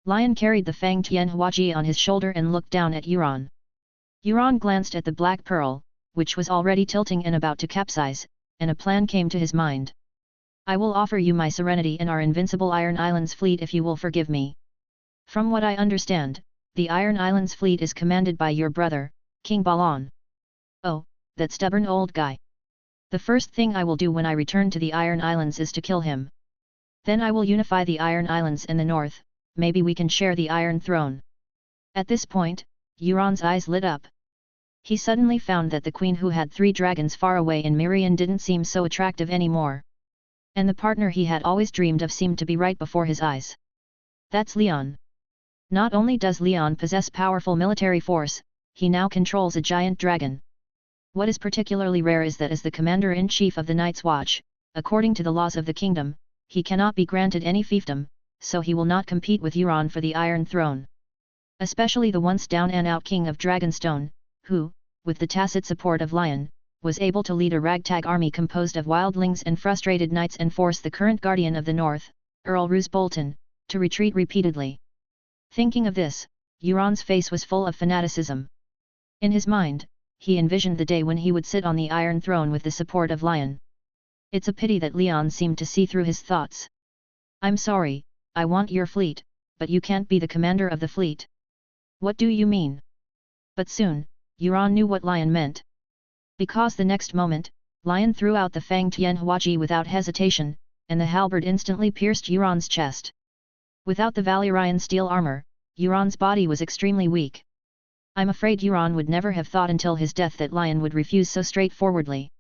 Lion carried the Fang Tianhuaji on his shoulder and looked down at Yuan. Yuan glanced at the black pearl, which was already tilting and about to capsize, and a plan came to his mind. "I will offer you my serenity and our invincible Iron Islands fleet if you will forgive me. From what I understand, the Iron Islands fleet is commanded by your brother, King Balan." "Oh, that stubborn old guy. The first thing I will do when I return to the Iron Islands is to kill him. Then I will unify the Iron Islands in the north, maybe we can share the Iron Throne." At this point, Yuan's eyes lit up. He suddenly found that the queen who had 3 dragons far away in Mirian didn't seem so attractive anymore. And the partner he had always dreamed of seemed to be right before his eyes. That's Lian. Not only does Lian possess powerful military force, he now controls a giant dragon. What is particularly rare is that as the commander-in-chief of the Night's Watch, according to the laws of the kingdom, he cannot be granted any fiefdom, so he will not compete with Yuan for the Iron Throne. Especially the once down-and-out king of Dragonstone, who, with the tacit support of Lion, was able to lead a ragtag army composed of wildlings and frustrated knights and force the current guardian of the north, Earl Roose Bolton, to retreat repeatedly. Thinking of this, Yuan's face was full of fanaticism. In his mind, he envisioned the day when he would sit on the Iron Throne with the support of Lion. It's a pity that Lian seemed to see through his thoughts. "I'm sorry, I want your fleet, but you can't be the commander of the fleet." "What do you mean?" But soon, Yuan knew what Lion meant. Because the next moment, Lion threw out the Fang Tianhuaji without hesitation, and the halberd instantly pierced Yuan's chest. Without the Valyrian steel armor, Yuan's body was extremely weak. I'm afraid Yuan would never have thought until his death that Lion would refuse so straightforwardly.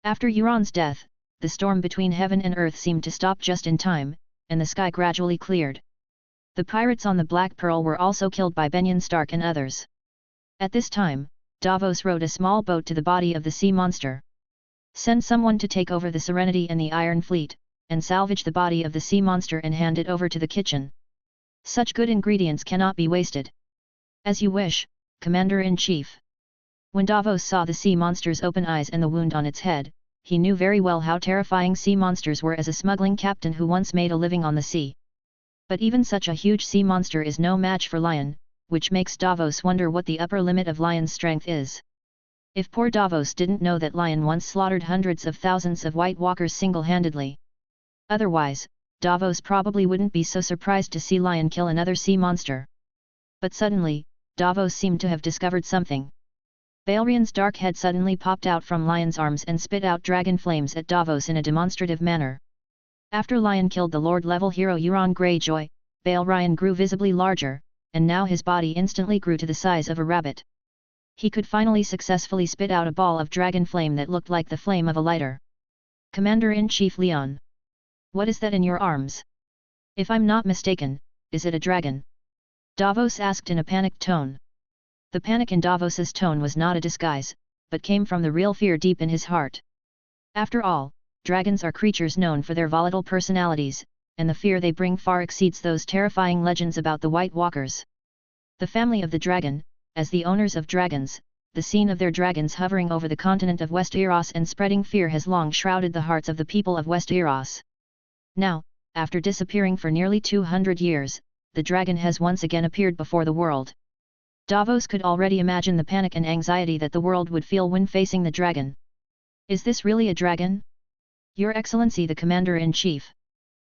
After Yuan's death, the storm between heaven and earth seemed to stop just in time, and the sky gradually cleared. The pirates on the Black Pearl were also killed by Benyon Stark and others. At this time, Davos rowed a small boat to the body of the sea monster. "Send someone to take over the Serenity and the Iron Fleet, and salvage the body of the sea monster and hand it over to the kitchen. Such good ingredients cannot be wasted." "As you wish, Commander-in-Chief." When Davos saw the sea monster's open eyes and the wound on its head, he knew very well how terrifying sea monsters were as a smuggling captain who once made a living on the sea. But even such a huge sea monster is no match for Lion, which makes Davos wonder what the upper limit of Lion's strength is. If poor Davos didn't know that Lion once slaughtered hundreds of thousands of White Walkers single-handedly. Otherwise, Davos probably wouldn't be so surprised to see Lion kill another sea monster. But suddenly, Davos seemed to have discovered something. Balrion's dark head suddenly popped out from Lion's arms and spit out dragon flames at Davos in a demonstrative manner. After Lion killed the Lord-level hero Euron Greyjoy, Balrion grew visibly larger, and now his body instantly grew to the size of a rabbit. He could finally successfully spit out a ball of dragon flame that looked like the flame of a lighter. "Commander-in-Chief Lion. What is that in your arms? If I'm not mistaken, is it a dragon?" Davos asked in a panicked tone. The panic in Davos's tone was not a disguise, but came from the real fear deep in his heart. After all, dragons are creatures known for their volatile personalities, and the fear they bring far exceeds those terrifying legends about the White Walkers. The family of the dragon, as the owners of dragons, the scene of their dragons hovering over the continent of Westeros and spreading fear has long shrouded the hearts of the people of Westeros. Now, after disappearing for nearly 200 years, the dragon has once again appeared before the world. Davos could already imagine the panic and anxiety that the world would feel when facing the dragon. "Is this really a dragon? Your Excellency the Commander-in-Chief?"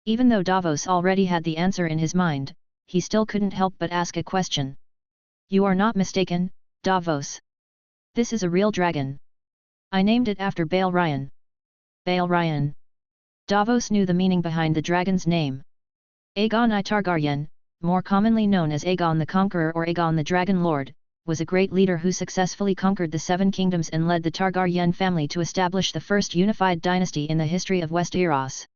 Even though Davos already had the answer in his mind, he still couldn't help but ask a question. You are not mistaken, Davos. This is a real dragon. I named it after Bael Ryan. Bael Ryan. Davos knew the meaning behind the dragon's name. Aegon I Targaryen, more commonly known as Aegon the Conqueror or Aegon the Dragon Lord, was a great leader who successfully conquered the Seven Kingdoms and led the Targaryen family to establish the first unified dynasty in the history of Westeros.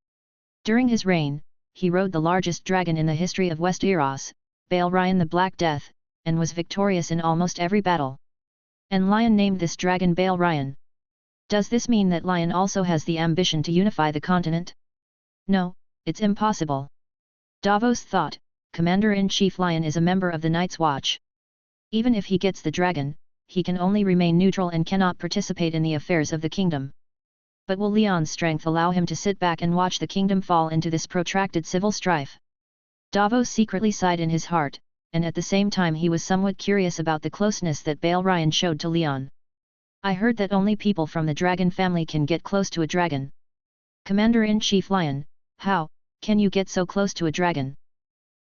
During his reign, he rode the largest dragon in the history of Westeros, Bael Ryan the Black Death, and was victorious in almost every battle. And Lion named this dragon Bael Ryan. Does this mean that Lion also has the ambition to unify the continent? No, it's impossible. Davos thought. Commander-in-Chief Lion is a member of the Night's Watch. Even if he gets the dragon, he can only remain neutral and cannot participate in the affairs of the kingdom. But will Leon's strength allow him to sit back and watch the kingdom fall into this protracted civil strife? Davos secretly sighed in his heart, and at the same time he was somewhat curious about the closeness that Bael Ryan showed to Leon. I heard that only people from the dragon family can get close to a dragon. Commander-in-Chief Lion, how can you get so close to a dragon?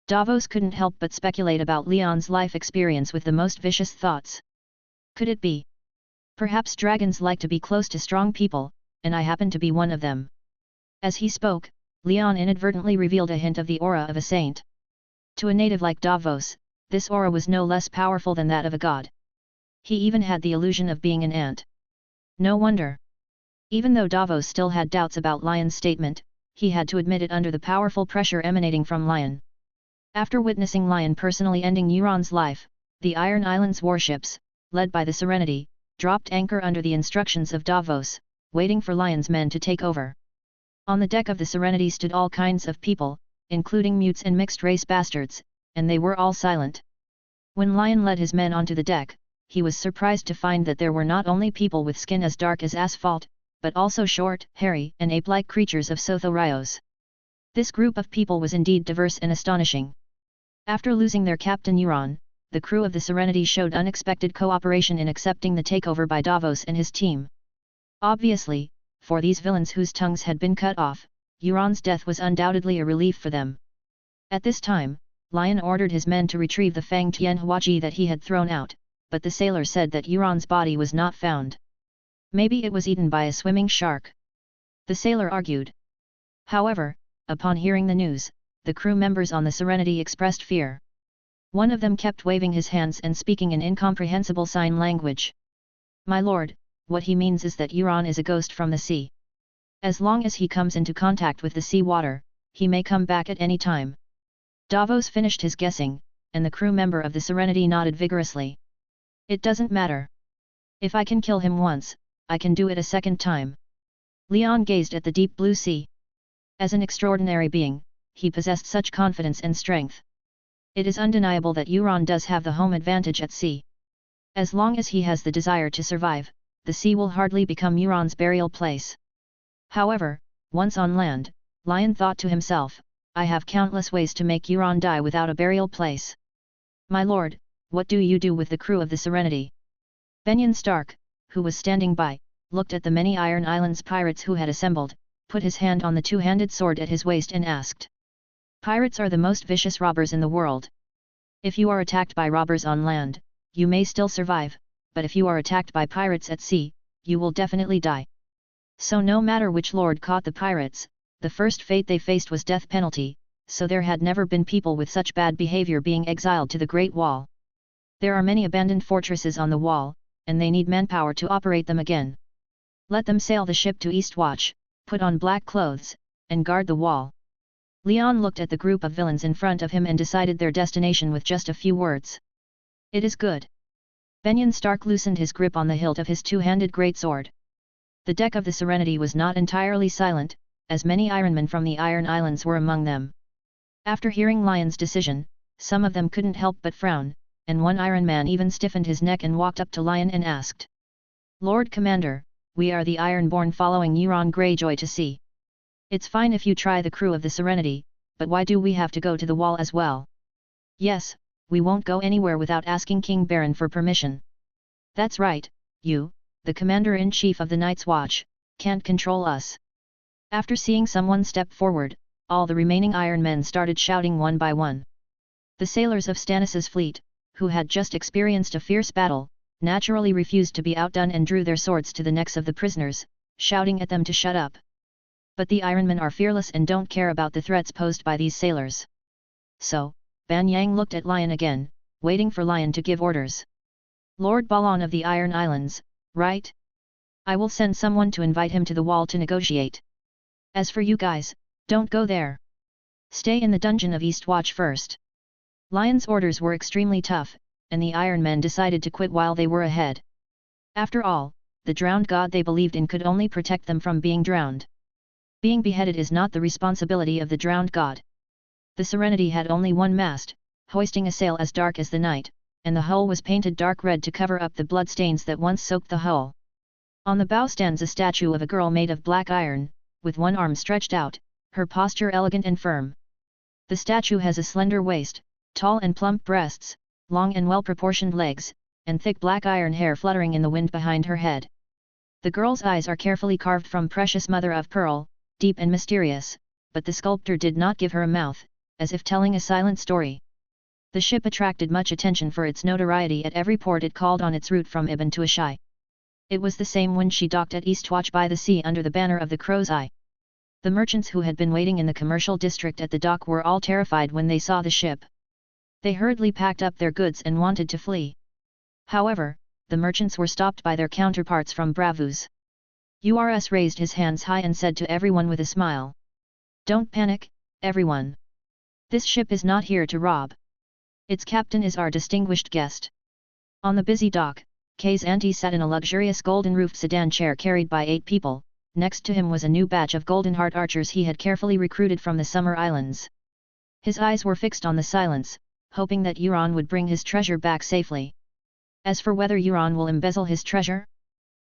Davos couldn't help but speculate about Leon's life experience with the most vicious thoughts. Could it be? Perhaps dragons like to be close to strong people, and I happen to be one of them. As he spoke, Leon inadvertently revealed a hint of the aura of a saint. To a native like Davos, this aura was no less powerful than that of a god. He even had the illusion of being an ant. No wonder. Even though Davos still had doubts about Lion's statement, he had to admit it under the powerful pressure emanating from Lion. After witnessing Lion personally ending Euron's life, the Iron Islands warships, led by the Serenity, dropped anchor under the instructions of Davos, waiting for Lion's men to take over. On the deck of the Serenity stood all kinds of people, including mutes and mixed-race bastards, and they were all silent. When Lion led his men onto the deck, he was surprised to find that there were not only people with skin as dark as asphalt, but also short, hairy, and ape-like creatures of Sotho Rios. This group of people was indeed diverse and astonishing. After losing their captain Euron, the crew of the Serenity showed unexpected cooperation in accepting the takeover by Davos and his team. Obviously, for these villains whose tongues had been cut off, Euron's death was undoubtedly a relief for them. At this time, Lion ordered his men to retrieve the Fang Tianhuaji that he had thrown out, but the sailor said that Euron's body was not found. Maybe it was eaten by a swimming shark. The sailor argued. However, upon hearing the news, the crew members on the Serenity expressed fear. One of them kept waving his hands and speaking in incomprehensible sign language. My lord, what he means is that Euron is a ghost from the sea. As long as he comes into contact with the sea water, he may come back at any time. Davos finished his guessing, and the crew member of the Serenity nodded vigorously. It doesn't matter. If I can kill him once, I can do it a second time. Leon gazed at the deep blue sea. As an extraordinary being, he possessed such confidence and strength. It is undeniable that Euron does have the home advantage at sea. As long as he has the desire to survive, the sea will hardly become Euron's burial place. However, once on land, Lion thought to himself, I have countless ways to make Euron die without a burial place. My lord, what do you do with the crew of the Serenity? Benyon Stark, who was standing by, looked at the many Iron Islands pirates who had assembled, put his hand on the two-handed sword at his waist and asked. Pirates are the most vicious robbers in the world. If you are attacked by robbers on land, you may still survive, but if you are attacked by pirates at sea, you will definitely die. So no matter which lord caught the pirates, the first fate they faced was death penalty, so there had never been people with such bad behavior being exiled to the Great Wall. There are many abandoned fortresses on the wall, and they need manpower to operate them again. Let them sail the ship to Eastwatch, put on black clothes, and guard the wall. Leon looked at the group of villains in front of him and decided their destination with just a few words. It is good. Benyon Stark loosened his grip on the hilt of his two-handed greatsword. The deck of the Serenity was not entirely silent, as many Ironmen from the Iron Islands were among them. After hearing Lion's decision, some of them couldn't help but frown, and one Iron Man even stiffened his neck and walked up to Lion and asked. Lord Commander, we are the Ironborn following Euron Greyjoy to sea. It's fine if you try the crew of the Serenity, but why do we have to go to the wall as well? Yes, we won't go anywhere without asking King Baron for permission. That's right, you, the Commander-in-Chief of the Night's Watch, can't control us. After seeing someone step forward, all the remaining Iron Men started shouting one by one. The sailors of Stannis's fleet, who had just experienced a fierce battle, naturally refused to be outdone and drew their swords to the necks of the prisoners, shouting at them to shut up. But the Ironmen are fearless and don't care about the threats posed by these sailors. So, Ban Yang looked at Lion again, waiting for Lion to give orders. Lord Balon of the Iron Islands, right? I will send someone to invite him to the wall to negotiate. As for you guys, don't go there. Stay in the dungeon of Eastwatch first. Lion's orders were extremely tough, and the Iron Men decided to quit while they were ahead. After all, the drowned god they believed in could only protect them from being drowned. Being beheaded is not the responsibility of the drowned god. The Serenity had only one mast, hoisting a sail as dark as the night, and the hull was painted dark red to cover up the bloodstains that once soaked the hull. On the bow stands a statue of a girl made of black iron, with one arm stretched out, her posture elegant and firm. The statue has a slender waist, tall and plump breasts, long and well-proportioned legs, and thick black iron hair fluttering in the wind behind her head. The girl's eyes are carefully carved from precious mother of pearl, deep and mysterious, but the sculptor did not give her a mouth, as if telling a silent story. The ship attracted much attention for its notoriety at every port it called on its route from Ibn to Ashai. It was the same when she docked at Eastwatch by the sea under the banner of the Crow's Eye. The merchants who had been waiting in the commercial district at the dock were all terrified when they saw the ship. They hurriedly packed up their goods and wanted to flee. However, the merchants were stopped by their counterparts from Bravus. Urs raised his hands high and said to everyone with a smile. Don't panic, everyone. This ship is not here to rob. Its captain is our distinguished guest. On the busy dock, Kay's auntie sat in a luxurious golden-roofed sedan chair carried by 8 people. Next to him was a new batch of Golden Heart archers he had carefully recruited from the Summer Islands. His eyes were fixed on the silence, hoping that Euron would bring his treasure back safely. As for whether Euron will embezzle his treasure,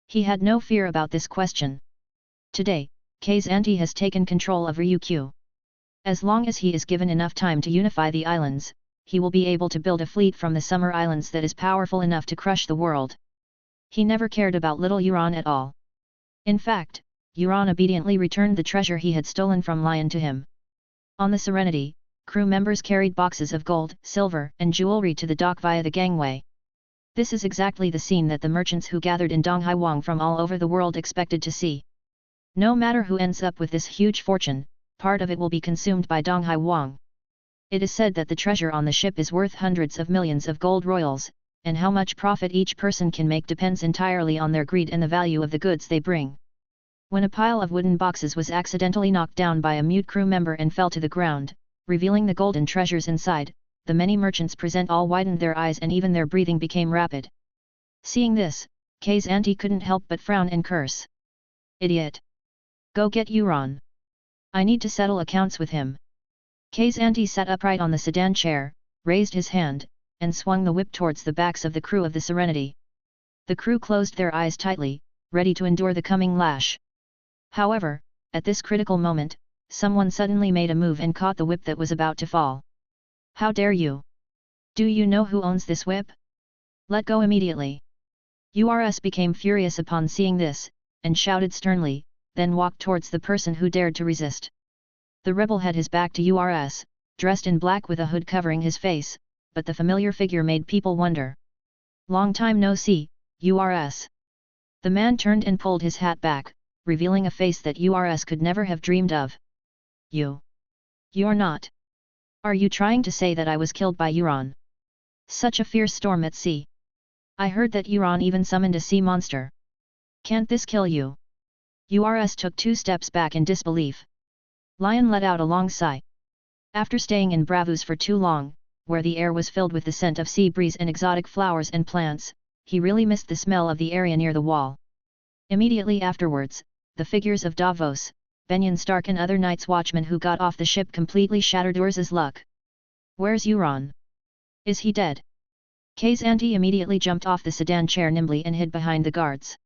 he had no fear about this question. Today, Kay's auntie has taken control of Ryukyu. As long as he is given enough time to unify the islands, he will be able to build a fleet from the Summer Islands that is powerful enough to crush the world. He never cared about little Euron at all. In fact, Euron obediently returned the treasure he had stolen from Lion to him. On the Serenity, crew members carried boxes of gold, silver, and jewelry to the dock via the gangway. This is exactly the scene that the merchants who gathered in Donghai from all over the world expected to see. No matter who ends up with this huge fortune, part of it will be consumed by Donghai. It is said that the treasure on the ship is worth hundreds of millions of gold royals, and how much profit each person can make depends entirely on their greed and the value of the goods they bring. When a pile of wooden boxes was accidentally knocked down by a mute crew member and fell to the ground, revealing the golden treasures inside, the many merchants present all widened their eyes and even their breathing became rapid. Seeing this, Kay's auntie couldn't help but frown and curse. Idiot! Go get Euron. I need to settle accounts with him. Kay's auntie sat upright on the sedan chair, raised his hand, and swung the whip towards the backs of the crew of the Serenity. The crew closed their eyes tightly, ready to endure the coming lash. However, at this critical moment, someone suddenly made a move and caught the whip that was about to fall. How dare you? Do you know who owns this whip? Let go immediately. Urs became furious upon seeing this, and shouted sternly, then walked towards the person who dared to resist. The rebel had his back to Urs, dressed in black with a hood covering his face, but the familiar figure made people wonder. Long time no see, Urs. The man turned and pulled his hat back, revealing a face that Urs could never have dreamed of. You're not. Are you trying to say that I was killed by Euron? Such a fierce storm at sea. I heard that Euron even summoned a sea monster. Can't this kill you? Urs took 2 steps back in disbelief. Lion let out a long sigh. After staying in Bravus for too long, where the air was filled with the scent of sea breeze and exotic flowers and plants, he really missed the smell of the area near the wall. Immediately afterwards, the figures of Davos, Benyon Stark and other Night's Watchmen who got off the ship completely shattered Urs's luck. Where's Euron? Is he dead? Kay's auntie immediately jumped off the sedan chair nimbly and hid behind the guards.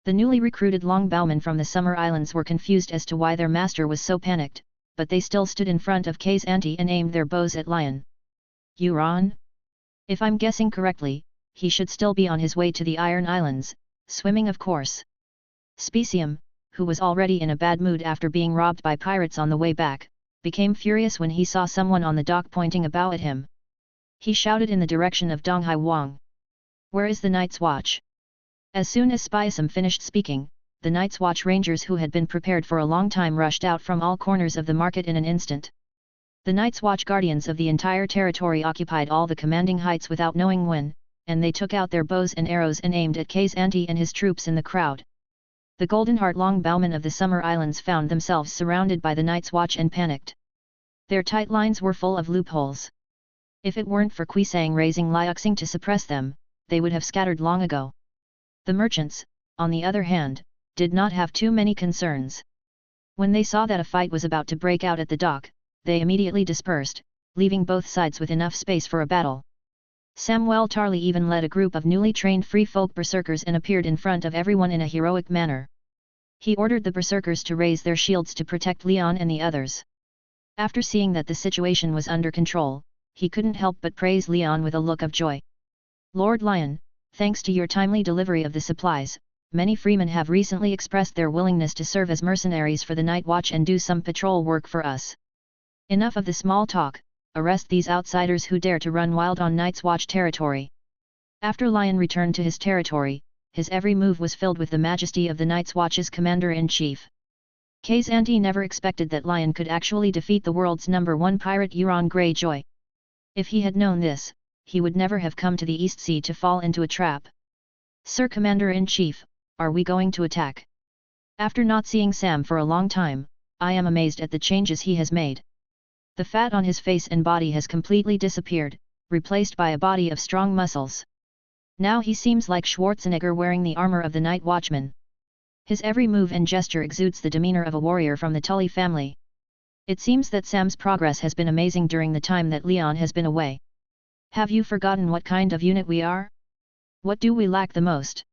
The newly recruited longbowmen from the Summer Islands were confused as to why their master was so panicked, but they still stood in front of Kay's auntie and aimed their bows at Lion. Euron? If I'm guessing correctly, he should still be on his way to the Iron Islands, swimming of course. Specium, who was already in a bad mood after being robbed by pirates on the way back, became furious when he saw someone on the dock pointing a bow at him. He shouted in the direction of Donghai Wang. Where is the Night's Watch? As soon as Spiasam finished speaking, the Night's Watch rangers who had been prepared for a long time rushed out from all corners of the market in an instant. The Night's Watch guardians of the entire territory occupied all the commanding heights without knowing when, and they took out their bows and arrows and aimed at K's auntie and his troops in the crowd. The Golden Heart Longbowmen of the Summer Islands found themselves surrounded by the Night's Watch and panicked. Their tight lines were full of loopholes. If it weren't for Quisang raising Liuxing to suppress them, they would have scattered long ago. The merchants, on the other hand, did not have too many concerns. When they saw that a fight was about to break out at the dock, they immediately dispersed, leaving both sides with enough space for a battle. Samuel Tarley even led a group of newly trained free folk berserkers and appeared in front of everyone in a heroic manner. He ordered the berserkers to raise their shields to protect Leon and the others. After seeing that the situation was under control, he couldn't help but praise Leon with a look of joy. Lord Lion, thanks to your timely delivery of the supplies, many freemen have recently expressed their willingness to serve as mercenaries for the Night Watch and do some patrol work for us. Enough of the small talk, arrest these outsiders who dare to run wild on Night's Watch territory. After Lion returned to his territory, his every move was filled with the majesty of the Night's Watch's commander-in-chief. K's auntie never expected that Lion could actually defeat the world's #1 pirate Euron Greyjoy. If he had known this, he would never have come to the East Sea to fall into a trap. Sir Commander-in-Chief, are we going to attack? After not seeing Sam for a long time, I am amazed at the changes he has made. The fat on his face and body has completely disappeared, replaced by a body of strong muscles. Now he seems like Schwarzenegger wearing the armor of the Night Watchman. His every move and gesture exudes the demeanor of a warrior from the Tully family. It seems that Sam's progress has been amazing during the time that Leon has been away. Have you forgotten what kind of unit we are? What do we lack the most?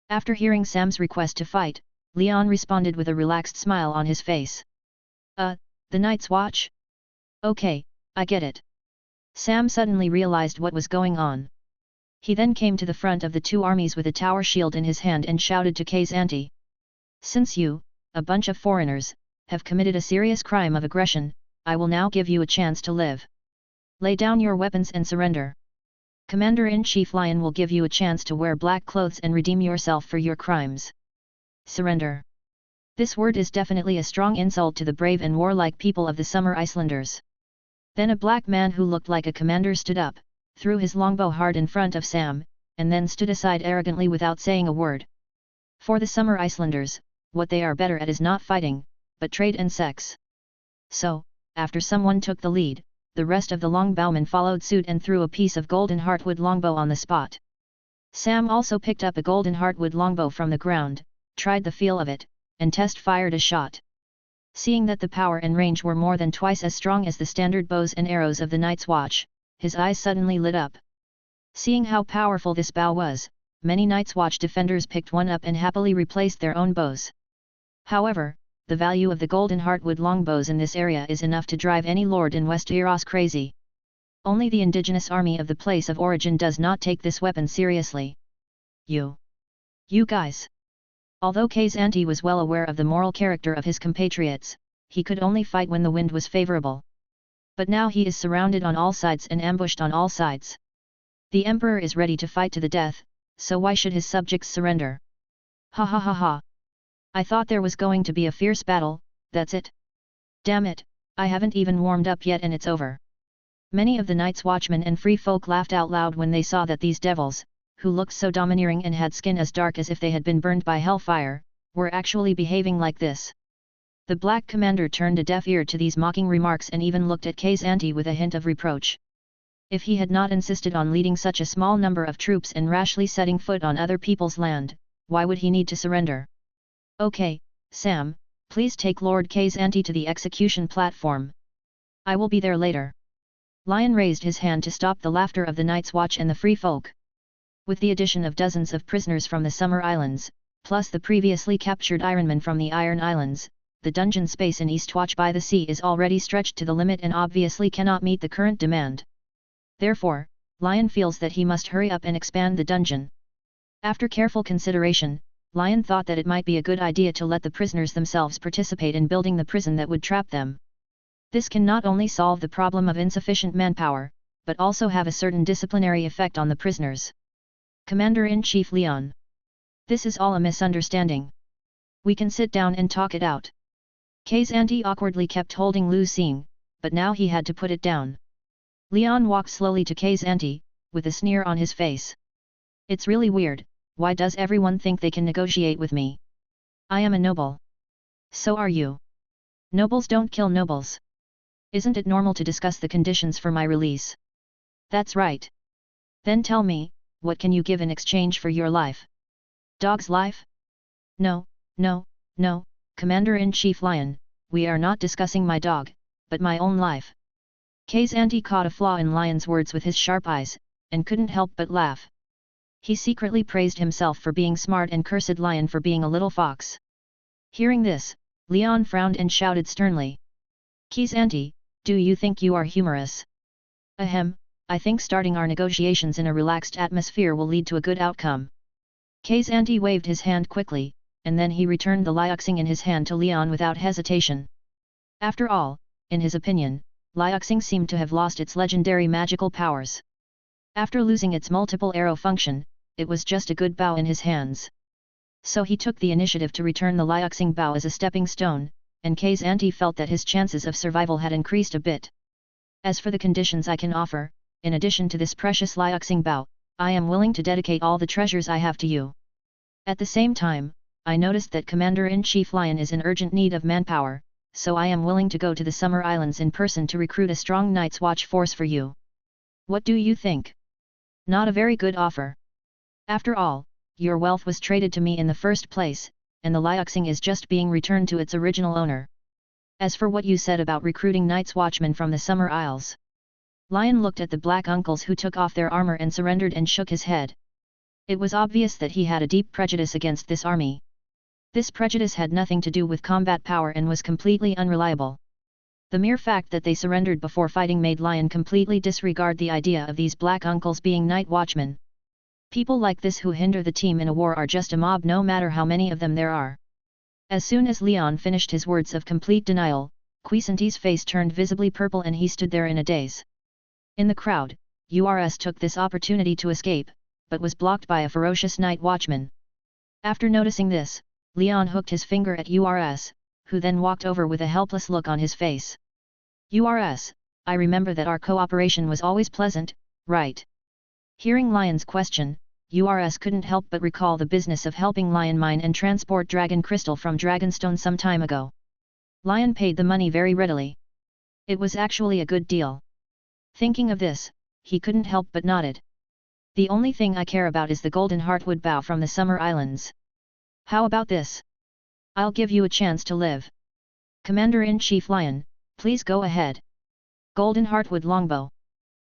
After hearing Sam's request to fight, Leon responded with a relaxed smile on his face. The Night's Watch? Okay, I get it. Sam suddenly realized what was going on. He then came to the front of the two armies with a tower shield in his hand and shouted to K's auntie. Since you, a bunch of foreigners, have committed a serious crime of aggression, I will now give you a chance to live. Lay down your weapons and surrender. Commander-in-Chief Lion will give you a chance to wear black clothes and redeem yourself for your crimes. Surrender. This word is definitely a strong insult to the brave and warlike people of the Summer Islanders. Then a black man who looked like a commander stood up, threw his longbow hard in front of Sam, and then stood aside arrogantly without saying a word. For the Summer Islanders, what they are better at is not fighting, but trade and sex. So, after someone took the lead, the rest of the longbowmen followed suit and threw a piece of golden heartwood longbow on the spot. Sam also picked up a golden heartwood longbow from the ground, tried the feel of it, and test-fired a shot. Seeing that the power and range were more than twice as strong as the standard bows and arrows of the Night's Watch, his eyes suddenly lit up. Seeing how powerful this bow was, many Night's Watch defenders picked one up and happily replaced their own bows. However, the value of the golden heartwood longbows in this area is enough to drive any lord in Westeros crazy. Only the indigenous army of the place of origin does not take this weapon seriously. You guys. Although K's auntie was well aware of the moral character of his compatriots, he could only fight when the wind was favorable. But now he is surrounded on all sides and ambushed on all sides. The emperor is ready to fight to the death, so why should his subjects surrender? Ha ha ha ha. I thought there was going to be a fierce battle, that's it. Damn it, I haven't even warmed up yet and it's over. Many of the Night's Watchmen and free folk laughed out loud when they saw that these devils, who looked so domineering and had skin as dark as if they had been burned by hellfire, were actually behaving like this. The Black Commander turned a deaf ear to these mocking remarks and even looked at K's auntie with a hint of reproach. If he had not insisted on leading such a small number of troops and rashly setting foot on other people's land, why would he need to surrender? Okay, Sam, please take Lord K's auntie to the execution platform. I will be there later. Lion raised his hand to stop the laughter of the Night's Watch and the free folk. With the addition of dozens of prisoners from the Summer Islands, plus the previously captured Ironmen from the Iron Islands, the dungeon space in Eastwatch by the Sea is already stretched to the limit and obviously cannot meet the current demand. Therefore, Lion feels that he must hurry up and expand the dungeon. After careful consideration, Lion thought that it might be a good idea to let the prisoners themselves participate in building the prison that would trap them. This can not only solve the problem of insufficient manpower, but also have a certain disciplinary effect on the prisoners. Commander-in-Chief Leon. This is all a misunderstanding. We can sit down and talk it out. K's auntie awkwardly kept holding Lu Xing, but now he had to put it down. Leon walked slowly to K's auntie, with a sneer on his face. It's really weird, why does everyone think they can negotiate with me? I am a noble. So are you. Nobles don't kill nobles. Isn't it normal to discuss the conditions for my release? That's right. Then tell me, what can you give in exchange for your life? Dog's life? No, Commander-in-Chief Lion, we are not discussing my dog, but my own life. K's auntie caught a flaw in Lion's words with his sharp eyes, and couldn't help but laugh. He secretly praised himself for being smart and cursed Lion for being a little fox. Hearing this, Leon frowned and shouted sternly. K's auntie, do you think you are humorous? Ahem, I think starting our negotiations in a relaxed atmosphere will lead to a good outcome. K's auntie waved his hand quickly, and then he returned the liuxing in his hand to Leon without hesitation. After all, in his opinion, liuxing seemed to have lost its legendary magical powers. After losing its multiple arrow function, it was just a good bow in his hands. So he took the initiative to return the liuxing bow as a stepping stone, and K's auntie felt that his chances of survival had increased a bit. As for the conditions I can offer, in addition to this precious liuxing bow, I am willing to dedicate all the treasures I have to you. At the same time, I noticed that Commander-in-Chief Lion is in urgent need of manpower, so I am willing to go to the Summer Islands in person to recruit a strong Night's Watch force for you. What do you think? Not a very good offer. After all, your wealth was traded to me in the first place, and the liuxing is just being returned to its original owner. As for what you said about recruiting Night's Watchmen from the Summer Isles. Lion looked at the black uncles who took off their armor and surrendered and shook his head. It was obvious that he had a deep prejudice against this army. This prejudice had nothing to do with combat power and was completely unreliable. The mere fact that they surrendered before fighting made Lion completely disregard the idea of these black uncles being night watchmen. People like this who hinder the team in a war are just a mob no matter how many of them there are. As soon as Leon finished his words of complete denial, Quisante's face turned visibly purple and he stood there in a daze. In the crowd, Urs took this opportunity to escape, but was blocked by a ferocious night watchman. After noticing this, Leon hooked his finger at Urs, who then walked over with a helpless look on his face. Urs, I remember that our cooperation was always pleasant, right? Hearing Lion's question, Urs couldn't help but recall the business of helping Lion mine and transport dragon crystal from Dragonstone some time ago. Lion paid the money very readily. It was actually a good deal. Thinking of this, he couldn't help but nodded. The only thing I care about is the golden heartwood bow from the Summer Islands. How about this? I'll give you a chance to live. Commander-in-Chief Lion, please go ahead. Golden heartwood longbow.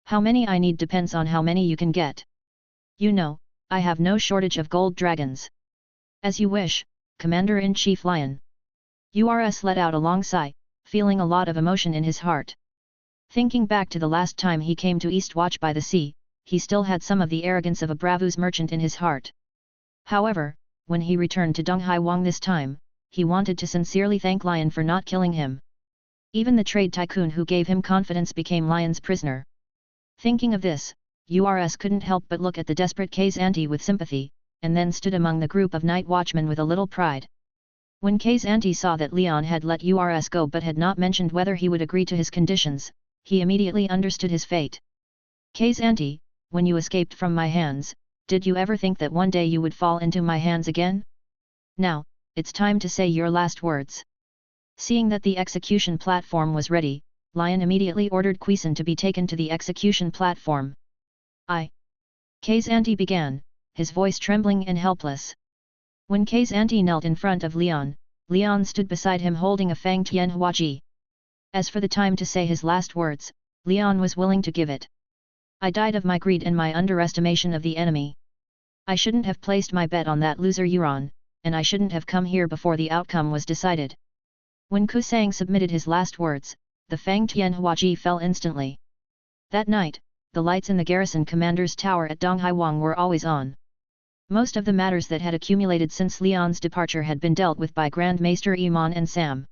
How many I need depends on how many you can get. You know, I have no shortage of gold dragons. As you wish, Commander-in-Chief Lion. Urs let out a long sigh, feeling a lot of emotion in his heart. Thinking back to the last time he came to Eastwatch by the Sea, he still had some of the arrogance of a Bravus merchant in his heart. However, when he returned to Donghai Wang this time, he wanted to sincerely thank Lion for not killing him. Even the trade tycoon who gave him confidence became Lion's prisoner. Thinking of this, Urs couldn't help but look at the desperate K's auntie with sympathy, and then stood among the group of night watchmen with a little pride. When K's auntie saw that Leon had let Urs go but had not mentioned whether he would agree to his conditions, he immediately understood his fate. K's auntie, when you escaped from my hands, did you ever think that one day you would fall into my hands again? Now, it's time to say your last words. Seeing that the execution platform was ready, Lion immediately ordered Quisan to be taken to the execution platform. K's auntie began, his voice trembling and helpless. When K's auntie knelt in front of Leon, Leon stood beside him holding a Fang Tian Huaji. As for the time to say his last words, Leon was willing to give it. I died of my greed and my underestimation of the enemy. I shouldn't have placed my bet on that loser Euron, and I shouldn't have come here before the outcome was decided. When Kusang submitted his last words, the Fang Tian Huaji fell instantly. That night, the lights in the garrison commander's tower at Donghai Wang were always on. Most of the matters that had accumulated since Leon's departure had been dealt with by Grand Maester Iman and Sam.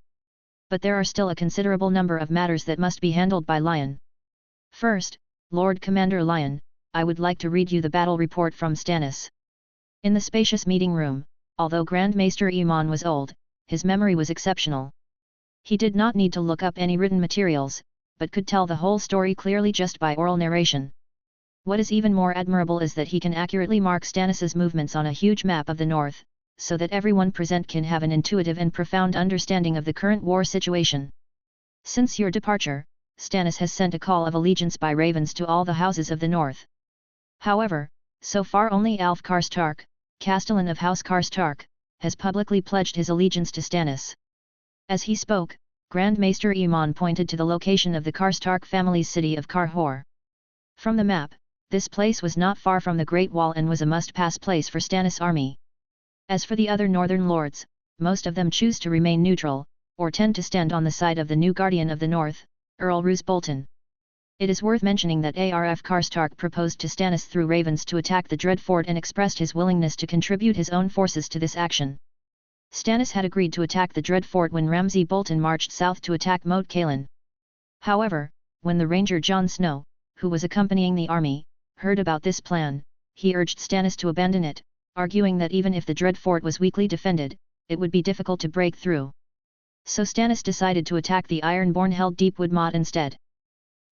But there are still a considerable number of matters that must be handled by Lion. First, Lord Commander Lion, I would like to read you the battle report from Stannis. In the spacious meeting room, although Grand Maester Aemon was old, his memory was exceptional. He did not need to look up any written materials, but could tell the whole story clearly just by oral narration. What is even more admirable is that he can accurately mark Stannis's movements on a huge map of the north, so that everyone present can have an intuitive and profound understanding of the current war situation. Since your departure, Stannis has sent a call of allegiance by ravens to all the houses of the north. However, so far only Alf Karstark, Castellan of House Karstark, has publicly pledged his allegiance to Stannis. As he spoke, Grand Maester Aemon pointed to the location of the Karstark family's city of Karhor. From the map, this place was not far from the Great Wall and was a must-pass place for Stannis' army. As for the other northern lords, most of them choose to remain neutral, or tend to stand on the side of the new Guardian of the North, Earl Roose Bolton. It is worth mentioning that Arf Karstark proposed to Stannis through ravens to attack the Dread Fort and expressed his willingness to contribute his own forces to this action. Stannis had agreed to attack the Dread Fort when Ramsay Bolton marched south to attack Moat Cailin. However, when the ranger Jon Snow, who was accompanying the army, heard about this plan, he urged Stannis to abandon it, arguing that even if the Dread Fort was weakly defended, it would be difficult to break through. So Stannis decided to attack the Ironborn-held Deepwood Motte instead.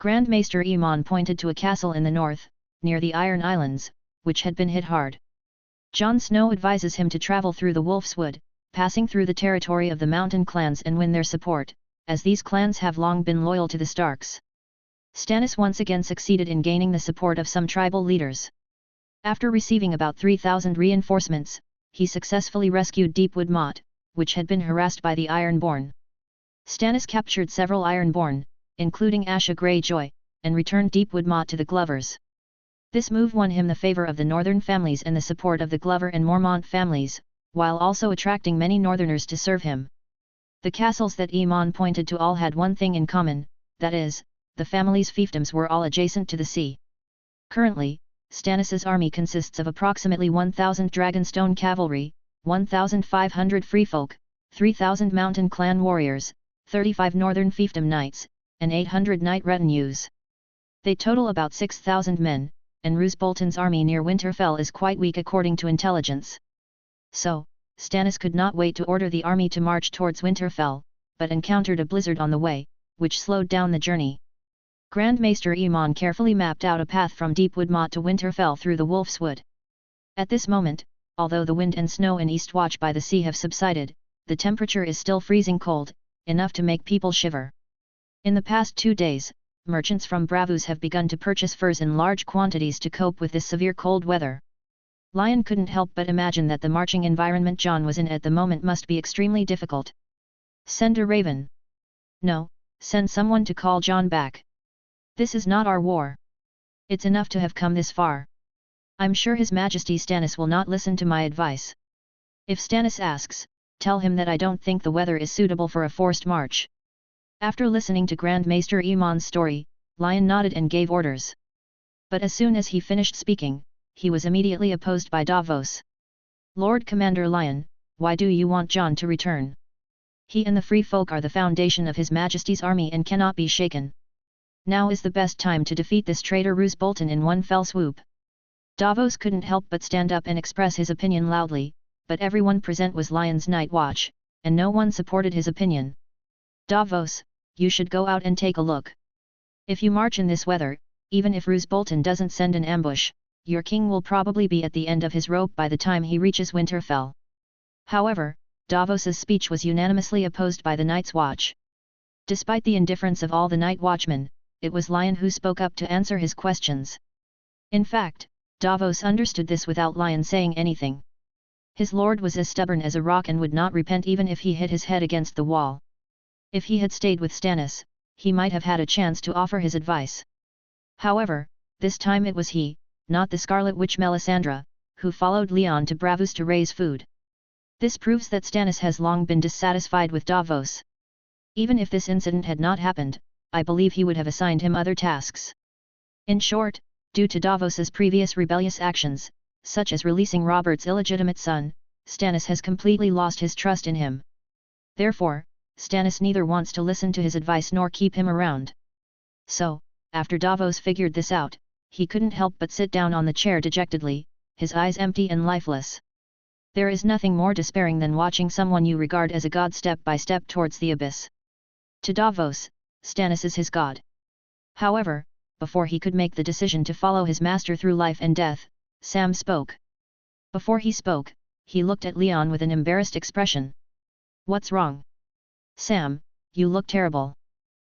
Grand Maester Aemon pointed to a castle in the north, near the Iron Islands, which had been hit hard. Jon Snow advises him to travel through the Wolf's Wood, passing through the territory of the mountain clans and win their support, as these clans have long been loyal to the Starks. Stannis once again succeeded in gaining the support of some tribal leaders. After receiving about 3,000 reinforcements, he successfully rescued Deepwood Motte, which had been harassed by the Ironborn. Stannis captured several Ironborn, including Asha Greyjoy, and returned Deepwood Motte to the Glovers. This move won him the favour of the northern families and the support of the Glover and Mormont families, while also attracting many northerners to serve him. The castles that Aemon pointed to all had one thing in common, that is, the family's fiefdoms were all adjacent to the sea. Currently, Stannis's army consists of approximately 1,000 Dragonstone cavalry, 1,500 freefolk, 3,000 mountain clan warriors, 35 northern fiefdom knights, and 800 knight retinues. They total about 6,000 men, and Roose Bolton's army near Winterfell is quite weak according to intelligence. So, Stannis could not wait to order the army to march towards Winterfell, but encountered a blizzard on the way, which slowed down the journey. Grand Maester Aemon carefully mapped out a path from Deepwood Motte to Winterfell through the Wolf's Wood. At this moment, although the wind and snow in Eastwatch by the sea have subsided, the temperature is still freezing cold, enough to make people shiver. In the past 2 days, merchants from Bravos have begun to purchase furs in large quantities to cope with this severe cold weather. Lion couldn't help but imagine that the marching environment Jon was in at the moment must be extremely difficult. Send a raven. No, send someone to call Jon back. This is not our war. It's enough to have come this far. I'm sure His Majesty Stannis will not listen to my advice. If Stannis asks, tell him that I don't think the weather is suitable for a forced march. After listening to Grand Maester Aemon's story, Lion nodded and gave orders. But as soon as he finished speaking, he was immediately opposed by Davos. Lord Commander Lion, why do you want Jon to return? He and the free folk are the foundation of His Majesty's army and cannot be shaken. Now is the best time to defeat this traitor Roose Bolton in one fell swoop. Davos couldn't help but stand up and express his opinion loudly, but everyone present was Lion's night watch, and no one supported his opinion. Davos, you should go out and take a look. If you march in this weather, even if Roose Bolton doesn't send an ambush, your king will probably be at the end of his rope by the time he reaches Winterfell. However, Davos's speech was unanimously opposed by the Night's Watch. Despite the indifference of all the night watchmen, it was Lion who spoke up to answer his questions. In fact, Davos understood this without Lion saying anything. His lord was as stubborn as a rock and would not repent even if he hit his head against the wall. If he had stayed with Stannis, he might have had a chance to offer his advice. However, this time it was he, not the Scarlet Witch Melisandre, who followed Leon to Bravos to raise food. This proves that Stannis has long been dissatisfied with Davos. Even if this incident had not happened, I believe he would have assigned him other tasks. In short, due to Davos's previous rebellious actions, such as releasing Robert's illegitimate son, Stannis has completely lost his trust in him. Therefore, Stannis neither wants to listen to his advice nor keep him around. So, after Davos figured this out, he couldn't help but sit down on the chair dejectedly, his eyes empty and lifeless. There is nothing more despairing than watching someone you regard as a god step by step towards the abyss. To Davos, Stannis is his god. However, before he could make the decision to follow his master through life and death, Sam spoke. Before he spoke, he looked at Leon with an embarrassed expression. "What's wrong? Sam, you look terrible."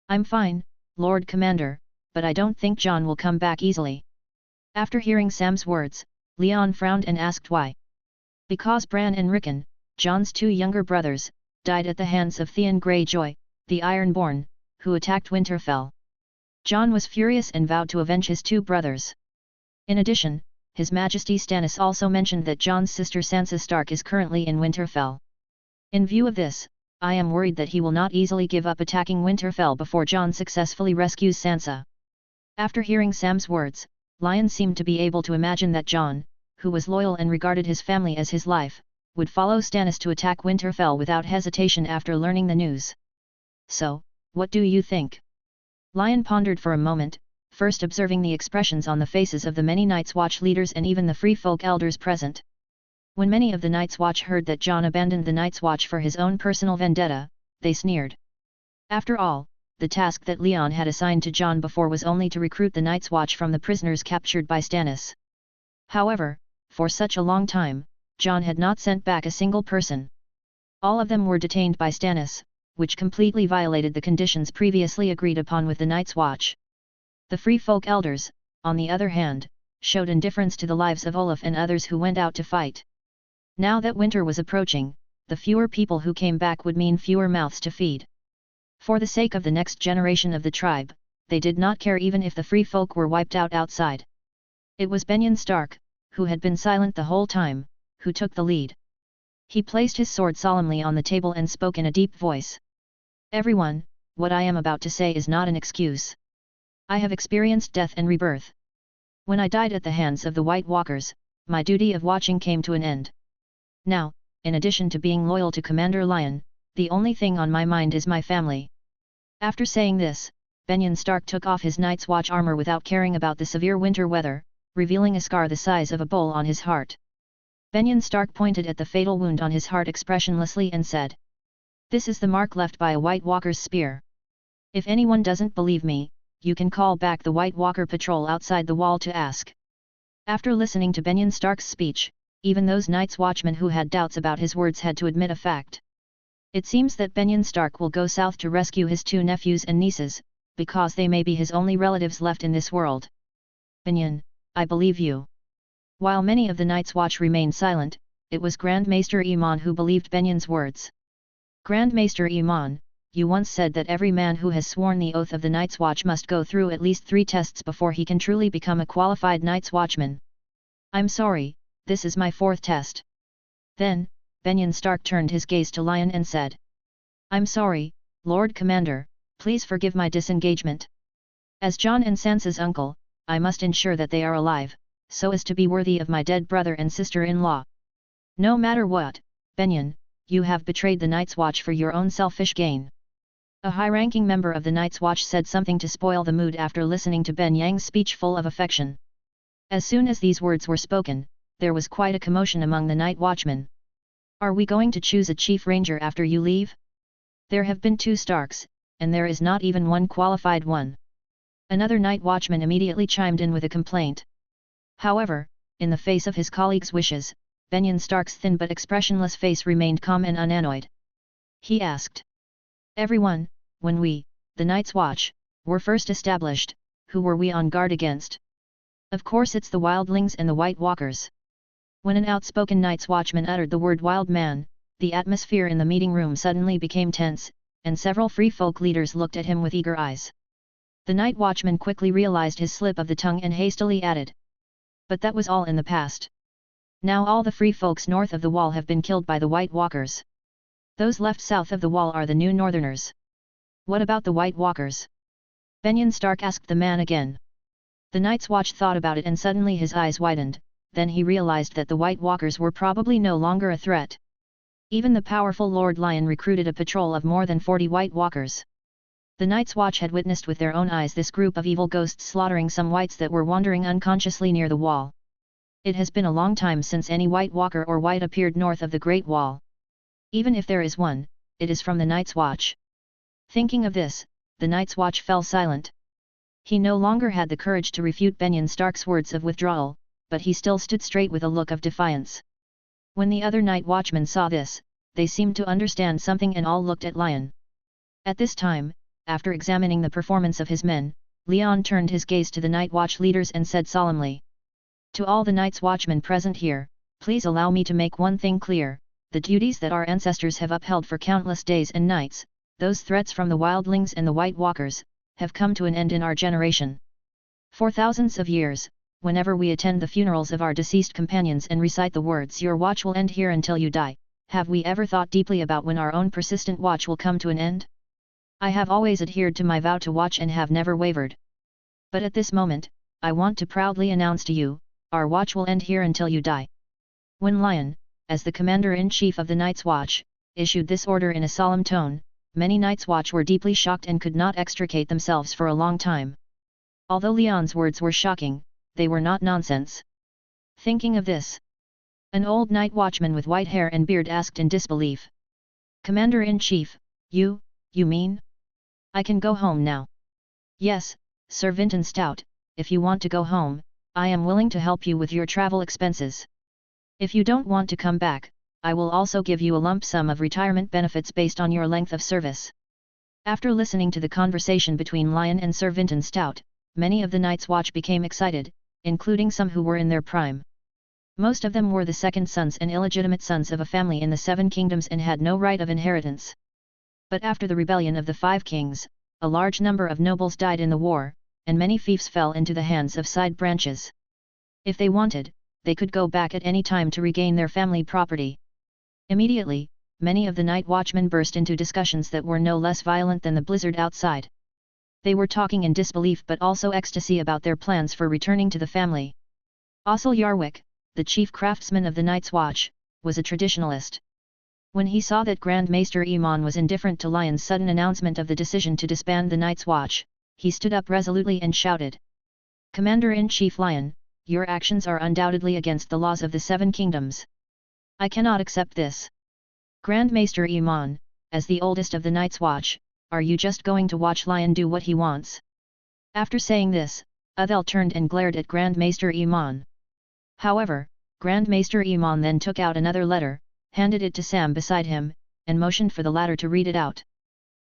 "I'm fine, Lord Commander, but I don't think Jon will come back easily." After hearing Sam's words, Leon frowned and asked why. "Because Bran and Rickon, Jon's two younger brothers, died at the hands of Theon Greyjoy, the Ironborn, who attacked Winterfell. Jon was furious and vowed to avenge his two brothers. In addition, His Majesty Stannis also mentioned that Jon's sister Sansa Stark is currently in Winterfell. In view of this, I am worried that he will not easily give up attacking Winterfell before Jon successfully rescues Sansa." After hearing Sam's words, Lyon seemed to be able to imagine that Jon, who was loyal and regarded his family as his life, would follow Stannis to attack Winterfell without hesitation after learning the news. "So, what do you think?" Lyon pondered for a moment, first observing the expressions on the faces of the many Night's Watch leaders and even the Free Folk elders present. When many of the Night's Watch heard that Jon abandoned the Night's Watch for his own personal vendetta, they sneered. After all, the task that Leon had assigned to Jon before was only to recruit the Night's Watch from the prisoners captured by Stannis. However, for such a long time, Jon had not sent back a single person. All of them were detained by Stannis, which completely violated the conditions previously agreed upon with the Night's Watch. The Free Folk elders, on the other hand, showed indifference to the lives of Olaf and others who went out to fight. Now that winter was approaching, the fewer people who came back would mean fewer mouths to feed. For the sake of the next generation of the tribe, they did not care even if the Free Folk were wiped out outside. It was Benyon Stark, who had been silent the whole time, who took the lead. He placed his sword solemnly on the table and spoke in a deep voice. "Everyone, what I am about to say is not an excuse. I have experienced death and rebirth. When I died at the hands of the White Walkers, my duty of watching came to an end. Now, in addition to being loyal to Commander Lyon, the only thing on my mind is my family." After saying this, Benyon Stark took off his Night's Watch armor without caring about the severe winter weather, revealing a scar the size of a bowl on his heart. Benyon Stark pointed at the fatal wound on his heart expressionlessly and said, "This is the mark left by a White Walker's spear. If anyone doesn't believe me, you can call back the White Walker patrol outside the wall to ask." After listening to Benyon Stark's speech, even those Night's Watchmen who had doubts about his words had to admit a fact. It seems that Benyon Stark will go south to rescue his two nephews and nieces, because they may be his only relatives left in this world. "Benyon, I believe you." While many of the Night's Watch remained silent, it was Grand Maester Aemon who believed Benyon's words. "Grand Maester Aemon, you once said that every man who has sworn the oath of the Night's Watch must go through at least 3 tests before he can truly become a qualified Night's Watchman. I'm sorry, this is my 4th test." Then, Benyon Stark turned his gaze to Lyon and said, "I'm sorry, Lord Commander, please forgive my disengagement. As Jon and Sansa's uncle, I must ensure that they are alive, so as to be worthy of my dead brother and sister-in-law. No matter what, Benyon, you have betrayed the Night's Watch for your own selfish gain." A high-ranking member of the Night's Watch said something to spoil the mood after listening to Ben Yang's speech full of affection. As soon as these words were spoken, there was quite a commotion among the Night Watchmen. "Are we going to choose a Chief Ranger after you leave? There have been 2 Starks, and there is not even one qualified one." Another Night Watchman immediately chimed in with a complaint. However, in the face of his colleagues' wishes, Benyon Stark's thin but expressionless face remained calm and unannoyed. He asked, "Everyone, when we, the Night's Watch, were first established, who were we on guard against? Of course it's the Wildlings and the White Walkers." When an outspoken Night's Watchman uttered the word Wild Man, the atmosphere in the meeting room suddenly became tense, and several Free Folk leaders looked at him with eager eyes. The Night Watchman quickly realized his slip of the tongue and hastily added, "But that was all in the past. Now all the Free Folks north of the wall have been killed by the White Walkers. Those left south of the wall are the new Northerners. What about the White Walkers?" Benyon Stark asked the man again. The Night's Watch thought about it and suddenly his eyes widened, then he realized that the White Walkers were probably no longer a threat. Even the powerful Lord Lyon recruited a patrol of more than 40 White Walkers. The Night's Watch had witnessed with their own eyes this group of evil ghosts slaughtering some whites that were wandering unconsciously near the wall. It has been a long time since any White Walker or White appeared north of the Great Wall. Even if there is one, it is from the Night's Watch. Thinking of this, the Night's Watch fell silent. He no longer had the courage to refute Benyon Stark's words of withdrawal, but he still stood straight with a look of defiance. When the other night watchmen saw this, they seemed to understand something and all looked at Lion. At this time, after examining the performance of his men, Leon turned his gaze to the Night Watch leaders and said solemnly, "To all the Night's Watchmen present here, please allow me to make one thing clear, the duties that our ancestors have upheld for countless days and nights, those threats from the wildlings and the White Walkers, have come to an end in our generation. For thousands of years, whenever we attend the funerals of our deceased companions and recite the words 'Your watch will end here until you die,' have we ever thought deeply about when our own persistent watch will come to an end? I have always adhered to my vow to watch and have never wavered. But at this moment, I want to proudly announce to you, our watch will end here until you die." When Lion, as the commander-in-chief of the Night's Watch, issued this order in a solemn tone, many Night's Watch were deeply shocked and could not extricate themselves for a long time. Although Leon's words were shocking, they were not nonsense. Thinking of this, an old night watchman with white hair and beard asked in disbelief, "Commander-in-chief, you mean? I can go home now?" "Yes, Sir Vinton Stout, if you want to go home, I am willing to help you with your travel expenses. If you don't want to come back, I will also give you a lump sum of retirement benefits based on your length of service." After listening to the conversation between Lion and Sir Vinton Stout, many of the Night's Watch became excited, including some who were in their prime. Most of them were the second sons and illegitimate sons of a family in the Seven Kingdoms and had no right of inheritance. But after the rebellion of the Five Kings, a large number of nobles died in the war, and many fiefs fell into the hands of side branches. If they wanted, they could go back at any time to regain their family property. Immediately, many of the night watchmen burst into discussions that were no less violent than the blizzard outside. They were talking in disbelief but also ecstasy about their plans for returning to the family. Ossel Yarwick, the chief craftsman of the Night's Watch, was a traditionalist. When he saw that Grand Maester Iman was indifferent to Lion's sudden announcement of the decision to disband the Night's Watch, he stood up resolutely and shouted, "Commander-in-Chief Lion, your actions are undoubtedly against the laws of the Seven Kingdoms. I cannot accept this. Grand Maester Iman, as the oldest of the Night's Watch, are you just going to watch Lion do what he wants?" After saying this, Uthel turned and glared at Grand Maester Iman. However, Grand Maester Iman then took out another letter, handed it to Sam beside him, and motioned for the latter to read it out.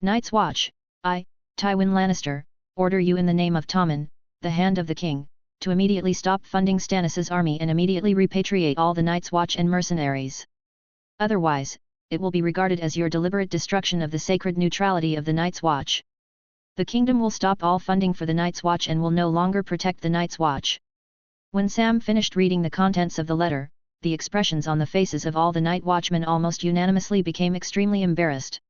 "Night's Watch, I, Tywin Lannister, order you in the name of Tommen, the Hand of the King, to immediately stop funding Stannis' army and immediately repatriate all the Night's Watch and mercenaries. Otherwise, it will be regarded as your deliberate destruction of the sacred neutrality of the Night's Watch. The kingdom will stop all funding for the Night's Watch and will no longer protect the Night's Watch." When Sam finished reading the contents of the letter, the expressions on the faces of all the night watchmen almost unanimously became extremely embarrassed.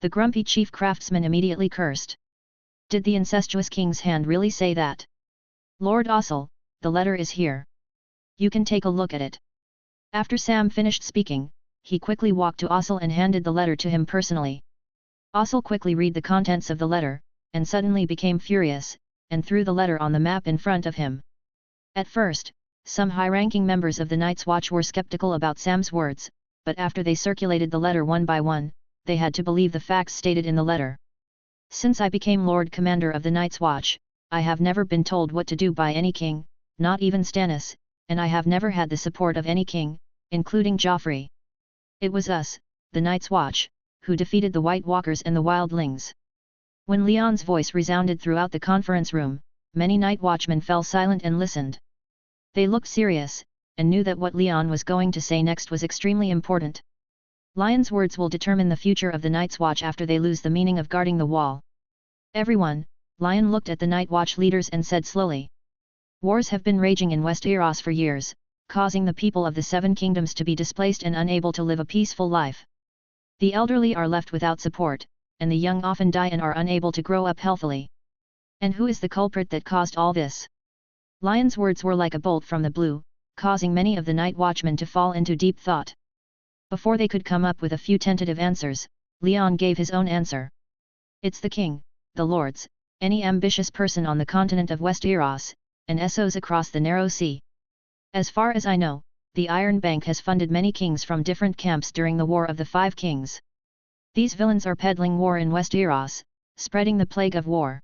The grumpy chief craftsman immediately cursed. Did the incestuous king's hand really say that? "Lord Ossel, the letter is here. You can take a look at it." After Sam finished speaking, he quickly walked to Ossel and handed the letter to him personally. Ossel quickly read the contents of the letter, and suddenly became furious, and threw the letter on the map in front of him. At first, some high-ranking members of the Night's Watch were skeptical about Sam's words, but after they circulated the letter one by one, they had to believe the facts stated in the letter. "Since I became Lord Commander of the Night's Watch, I have never been told what to do by any king, not even Stannis, and I have never had the support of any king, including Joffrey. It was us, the Night's Watch, who defeated the White Walkers and the Wildlings." When Leon's voice resounded throughout the conference room, many night watchmen fell silent and listened. They looked serious, and knew that what Leon was going to say next was extremely important. Lion's words will determine the future of the Night's Watch after they lose the meaning of guarding the wall. "Everyone," Lion looked at the Night Watch leaders and said slowly. "Wars have been raging in Westeros for years, causing the people of the Seven Kingdoms to be displaced and unable to live a peaceful life. The elderly are left without support, and the young often die and are unable to grow up healthily. And who is the culprit that caused all this?" Lion's words were like a bolt from the blue, causing many of the night watchmen to fall into deep thought. Before they could come up with a few tentative answers, Leon gave his own answer. "It's the king, the lords, any ambitious person on the continent of Westeros, and Essos across the narrow sea. As far as I know, the Iron Bank has funded many kings from different camps during the War of the Five Kings. These villains are peddling war in Westeros, spreading the plague of war.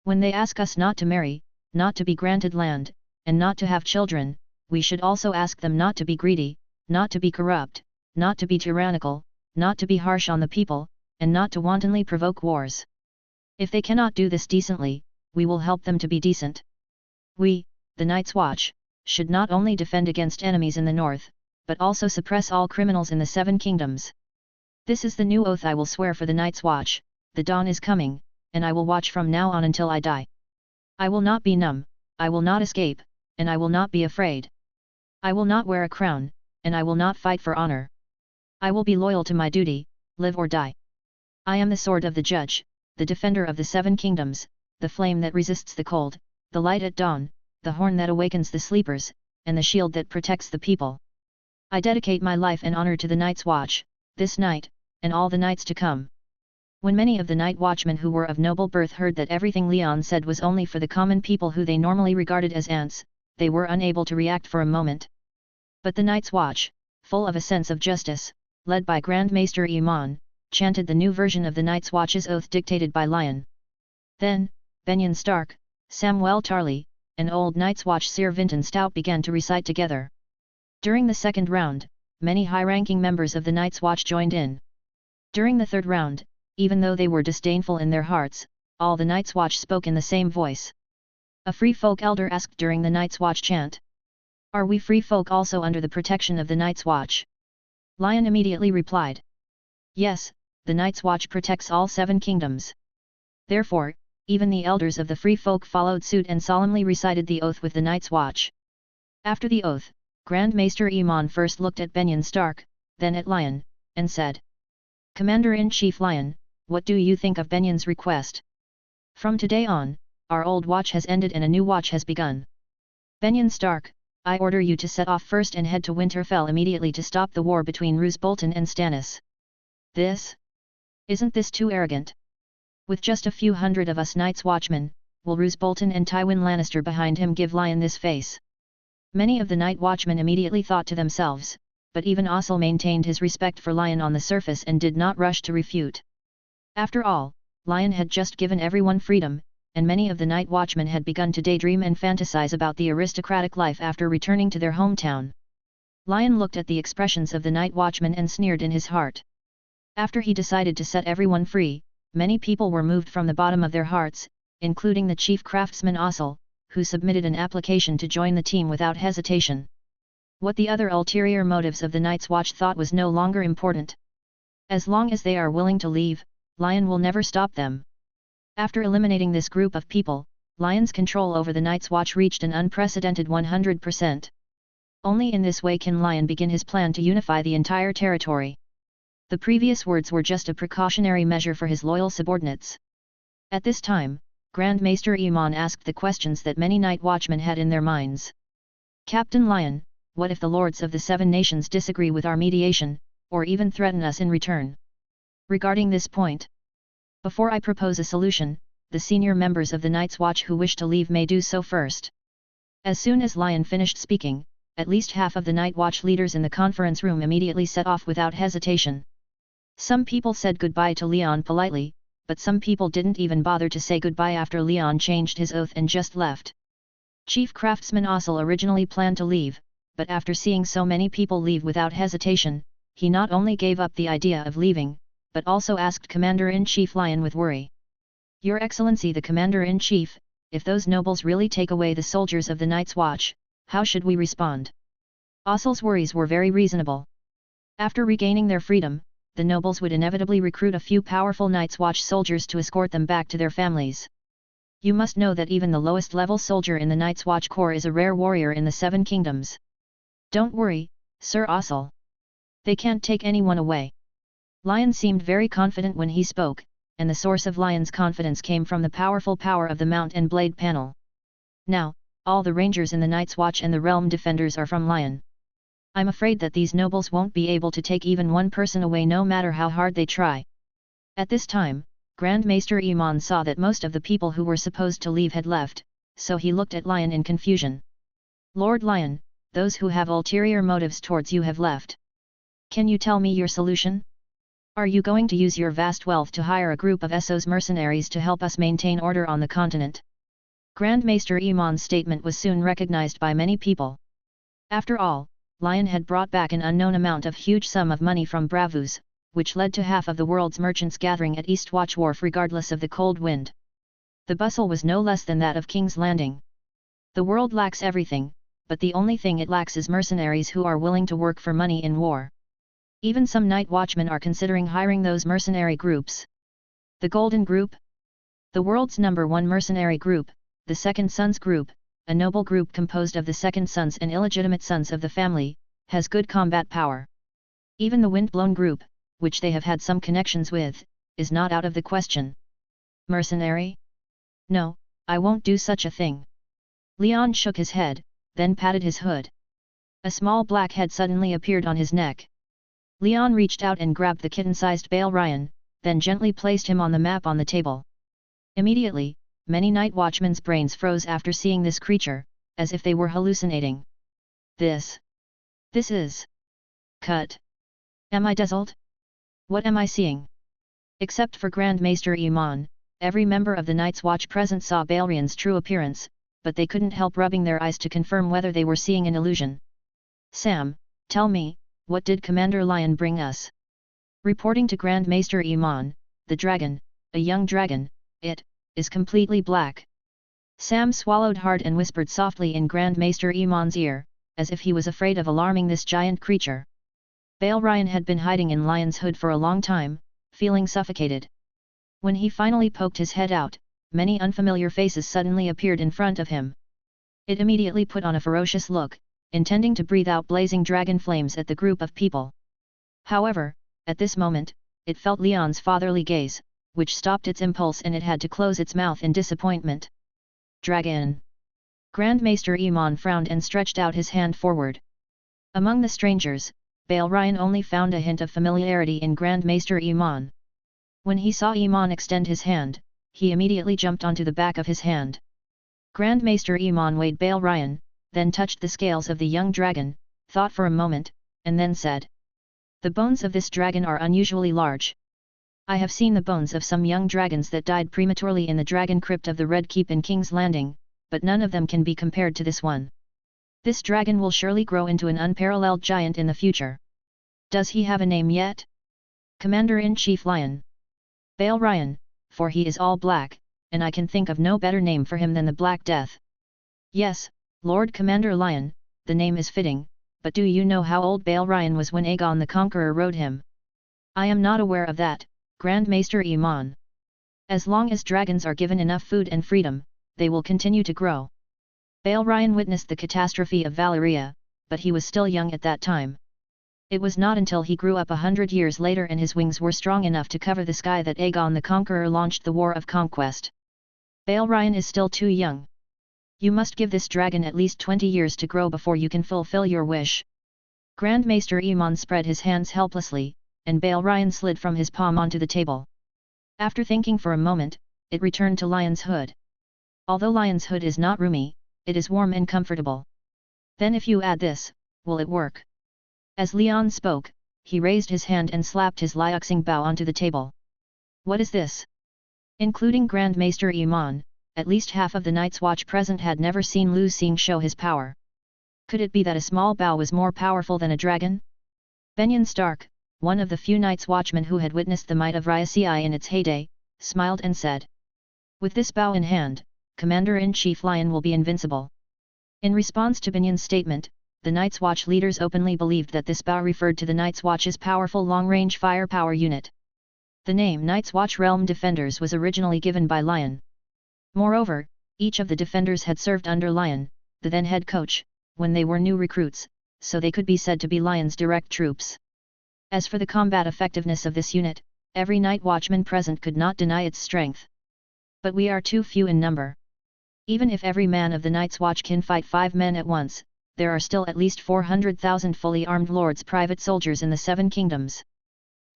When they ask us not to marry, not to be granted land, and not to have children, we should also ask them not to be greedy, not to be corrupt, not to be tyrannical, not to be harsh on the people, and not to wantonly provoke wars. If they cannot do this decently, we will help them to be decent. We, the Night's Watch, should not only defend against enemies in the north, but also suppress all criminals in the Seven Kingdoms. This is the new oath I will swear for the Night's Watch. The dawn is coming, and I will watch from now on until I die. I will not be numb, I will not escape, and I will not be afraid. I will not wear a crown, and I will not fight for honor. I will be loyal to my duty, live or die. I am the sword of the judge, the defender of the Seven Kingdoms, the flame that resists the cold, the light at dawn, the horn that awakens the sleepers, and the shield that protects the people. I dedicate my life and honor to the Night's Watch, this night, and all the nights to come. When many of the night watchmen who were of noble birth heard that everything Leon said was only for the common people who they normally regarded as ants, they were unable to react for a moment. But the Night's Watch, full of a sense of justice, led by Grand Maester Aemon, chanted the new version of the Night's Watch's oath dictated by Lion. Then, Benyon Stark, Samwell Tarly, and old Night's Watch Sir Vinton Stout began to recite together. During the second round, many high-ranking members of the Night's Watch joined in. During the third round, even though they were disdainful in their hearts, all the Night's Watch spoke in the same voice. A free folk elder asked during the Night's Watch chant. Are we free folk also under the protection of the Night's Watch? Lion immediately replied. Yes, the Night's Watch protects all Seven Kingdoms. Therefore, even the elders of the free folk followed suit and solemnly recited the oath with the Night's Watch. After the oath, Grand Maester Aemon first looked at Benyon Stark, then at Lion, and said, Commander-in-Chief Lion, what do you think of Benyon's request? From today on, our old watch has ended and a new watch has begun. Benyon Stark, I order you to set off first and head to Winterfell immediately to stop the war between Roose Bolton and Stannis. Isn't this too arrogant? With just a few hundred of us Night's Watchmen, will Roose Bolton and Tywin Lannister behind him give Lion this face? Many of the Night Watchmen immediately thought to themselves, but even Ossel maintained his respect for Lion on the surface and did not rush to refute. After all, Lion had just given everyone freedom, and many of the Night Watchmen had begun to daydream and fantasize about the aristocratic life after returning to their hometown. Lion looked at the expressions of the Night Watchmen and sneered in his heart. After he decided to set everyone free, many people were moved from the bottom of their hearts, including the chief craftsman Ossel, who submitted an application to join the team without hesitation. What the other ulterior motives of the Night's Watch thought was no longer important. As long as they are willing to leave, Lion will never stop them. After eliminating this group of people, Lion's control over the Night's Watch reached an unprecedented 100%. Only in this way can Lion begin his plan to unify the entire territory. The previous words were just a precautionary measure for his loyal subordinates. At this time, Grand Maester Aemon asked the questions that many Night Watchmen had in their minds. Captain Lion, what if the lords of the Seven Nations disagree with our mediation, or even threaten us in return? Regarding this point, before I propose a solution, the senior members of the Night's Watch who wish to leave may do so first. As soon as Lion finished speaking, at least half of the Night Watch leaders in the conference room immediately set off without hesitation. Some people said goodbye to Leon politely, but some people didn't even bother to say goodbye after Leon changed his oath and just left. Chief Craftsman Ossel originally planned to leave, but after seeing so many people leave without hesitation, he not only gave up the idea of leaving, but also asked Commander-in-Chief Lion with worry. Your Excellency the Commander-in-Chief, if those nobles really take away the soldiers of the Night's Watch, how should we respond? Ossel's worries were very reasonable. After regaining their freedom, the nobles would inevitably recruit a few powerful Night's Watch soldiers to escort them back to their families. You must know that even the lowest level soldier in the Night's Watch Corps is a rare warrior in the Seven Kingdoms. Don't worry, Sir Ossel. They can't take anyone away. Lion seemed very confident when he spoke, and the source of Lion's confidence came from the powerful power of the Mount and Blade panel. Now, all the rangers in the Night's Watch and the Realm Defenders are from Lion. I'm afraid that these nobles won't be able to take even one person away no matter how hard they try. At this time, Grand Maester Iman saw that most of the people who were supposed to leave had left, so he looked at Lion in confusion. Lord Lion, those who have ulterior motives towards you have left. Can you tell me your solution? Are you going to use your vast wealth to hire a group of Essos mercenaries to help us maintain order on the continent? Grand Maester Iman's statement was soon recognized by many people. After all, Lion had brought back an unknown amount of huge sum of money from Bravus, which led to half of the world's merchants gathering at Eastwatch Wharf regardless of the cold wind. The bustle was no less than that of King's Landing. The world lacks everything, but the only thing it lacks is mercenaries who are willing to work for money in war. Even some night watchmen are considering hiring those mercenary groups. The Golden Group? The world's #1 mercenary group, the Second Sons Group, a noble group composed of the second sons and illegitimate sons of the family, has good combat power. Even the Windblown Group, which they have had some connections with, is not out of the question. Mercenary? No, I won't do such a thing. Leon shook his head, then patted his hood. A small black head suddenly appeared on his neck. Leon reached out and grabbed the kitten-sized Bale Ryan, then gently placed him on the map on the table. Immediately, many night watchmen's brains froze after seeing this creature, as if they were hallucinating. This is... Cut. Am I dazzled? What am I seeing? Except for Grand Maester Iman, every member of the Night's Watch present saw Balerian's true appearance, but they couldn't help rubbing their eyes to confirm whether they were seeing an illusion. Sam, tell me, what did Commander Lion bring us? Reporting to Grand Maester Iman, the dragon, a young dragon, it is completely black. Sam swallowed hard and whispered softly in Grand Maester Iman's ear, as if he was afraid of alarming this giant creature. Bale Ryan had been hiding in Lion's hood for a long time, feeling suffocated. When he finally poked his head out, many unfamiliar faces suddenly appeared in front of him. It immediately put on a ferocious look, intending to breathe out blazing dragon flames at the group of people. However, at this moment, it felt Leon's fatherly gaze, which stopped its impulse and it had to close its mouth in disappointment. Dragon! Grand Maester Iman frowned and stretched out his hand forward. Among the strangers, Bale Ryan only found a hint of familiarity in Grand Maester Iman. When he saw Iman extend his hand, he immediately jumped onto the back of his hand. Grand Maester Iman weighed Bale Ryan, then touched the scales of the young dragon, thought for a moment, and then said, "The bones of this dragon are unusually large. I have seen the bones of some young dragons that died prematurely in the dragon crypt of the Red Keep in King's Landing, but none of them can be compared to this one. This dragon will surely grow into an unparalleled giant in the future. Does he have a name yet? Commander-in-Chief Lion. Bale Ryan, for he is all black, and I can think of no better name for him than the Black Death. Yes, Lord Commander Lion, the name is fitting, but do you know how old Bale Ryan was when Aegon the Conqueror rode him? I am not aware of that, Grand Maester Iman. As long as dragons are given enough food and freedom, they will continue to grow. Bale Ryan witnessed the catastrophe of Valeria, but he was still young at that time. It was not until he grew up 100 years later and his wings were strong enough to cover the sky that Aegon the Conqueror launched the War of Conquest. Bale Ryan is still too young. You must give this dragon at least 20 years to grow before you can fulfill your wish. Grand Maester Iman spread his hands helplessly, and Bale Ryan slid from his palm onto the table. After thinking for a moment, it returned to Lion's hood. Although Lion's hood is not roomy, it is warm and comfortable. Then if you add this, will it work? As Leon spoke, he raised his hand and slapped his liuxing bow onto the table. What is this? Including Grand Maester Iman, at least half of the Night's Watch present had never seen Lu Xing show his power. Could it be that a small bow was more powerful than a dragon? Benyon Stark, one of the few Night's Watchmen who had witnessed the might of Ryasei in its heyday, smiled and said, "With this bow in hand, Commander-in-Chief Lion will be invincible." In response to Benyon's statement, the Night's Watch leaders openly believed that this bow referred to the Night's Watch's powerful long-range firepower unit. The name Night's Watch Realm Defenders was originally given by Lion. Moreover, each of the defenders had served under Lion, the then head coach, when they were new recruits, so they could be said to be Lion's direct troops. As for the combat effectiveness of this unit, every night watchman present could not deny its strength. But we are too few in number. Even if every man of the Night's Watch can fight 5 men at once, there are still at least 400,000 fully armed lords private soldiers in the 7 kingdoms.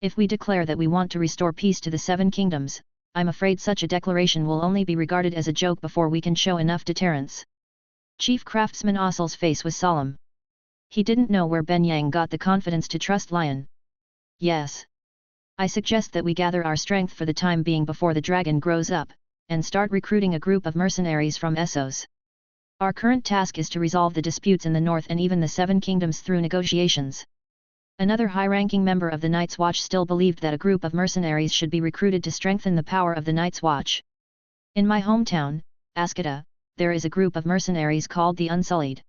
If we declare that we want to restore peace to the 7 kingdoms, I'm afraid such a declaration will only be regarded as a joke before we can show enough deterrence. Chief Craftsman Ossel's face was solemn. He didn't know where Ben Yang got the confidence to trust Lion. Yes. I suggest that we gather our strength for the time being before the dragon grows up, and start recruiting a group of mercenaries from Essos. Our current task is to resolve the disputes in the north and even the Seven Kingdoms through negotiations. Another high-ranking member of the Night's Watch still believed that a group of mercenaries should be recruited to strengthen the power of the Night's Watch. In my hometown, Askata, there is a group of mercenaries called the Unsullied.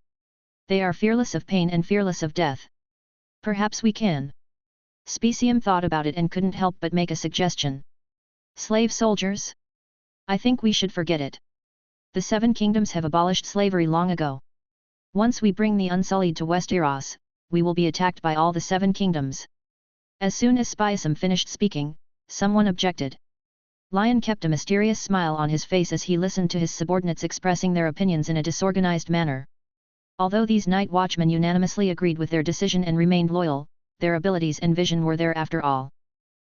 They are fearless of pain and fearless of death. Perhaps we can. Specium thought about it and couldn't help but make a suggestion. Slave soldiers? I think we should forget it. The Seven Kingdoms have abolished slavery long ago. Once we bring the Unsullied to Westeros, we will be attacked by all the Seven Kingdoms. As soon as Spiasum finished speaking, someone objected. Lion kept a mysterious smile on his face as he listened to his subordinates expressing their opinions in a disorganized manner. Although these night watchmen unanimously agreed with their decision and remained loyal, their abilities and vision were there after all.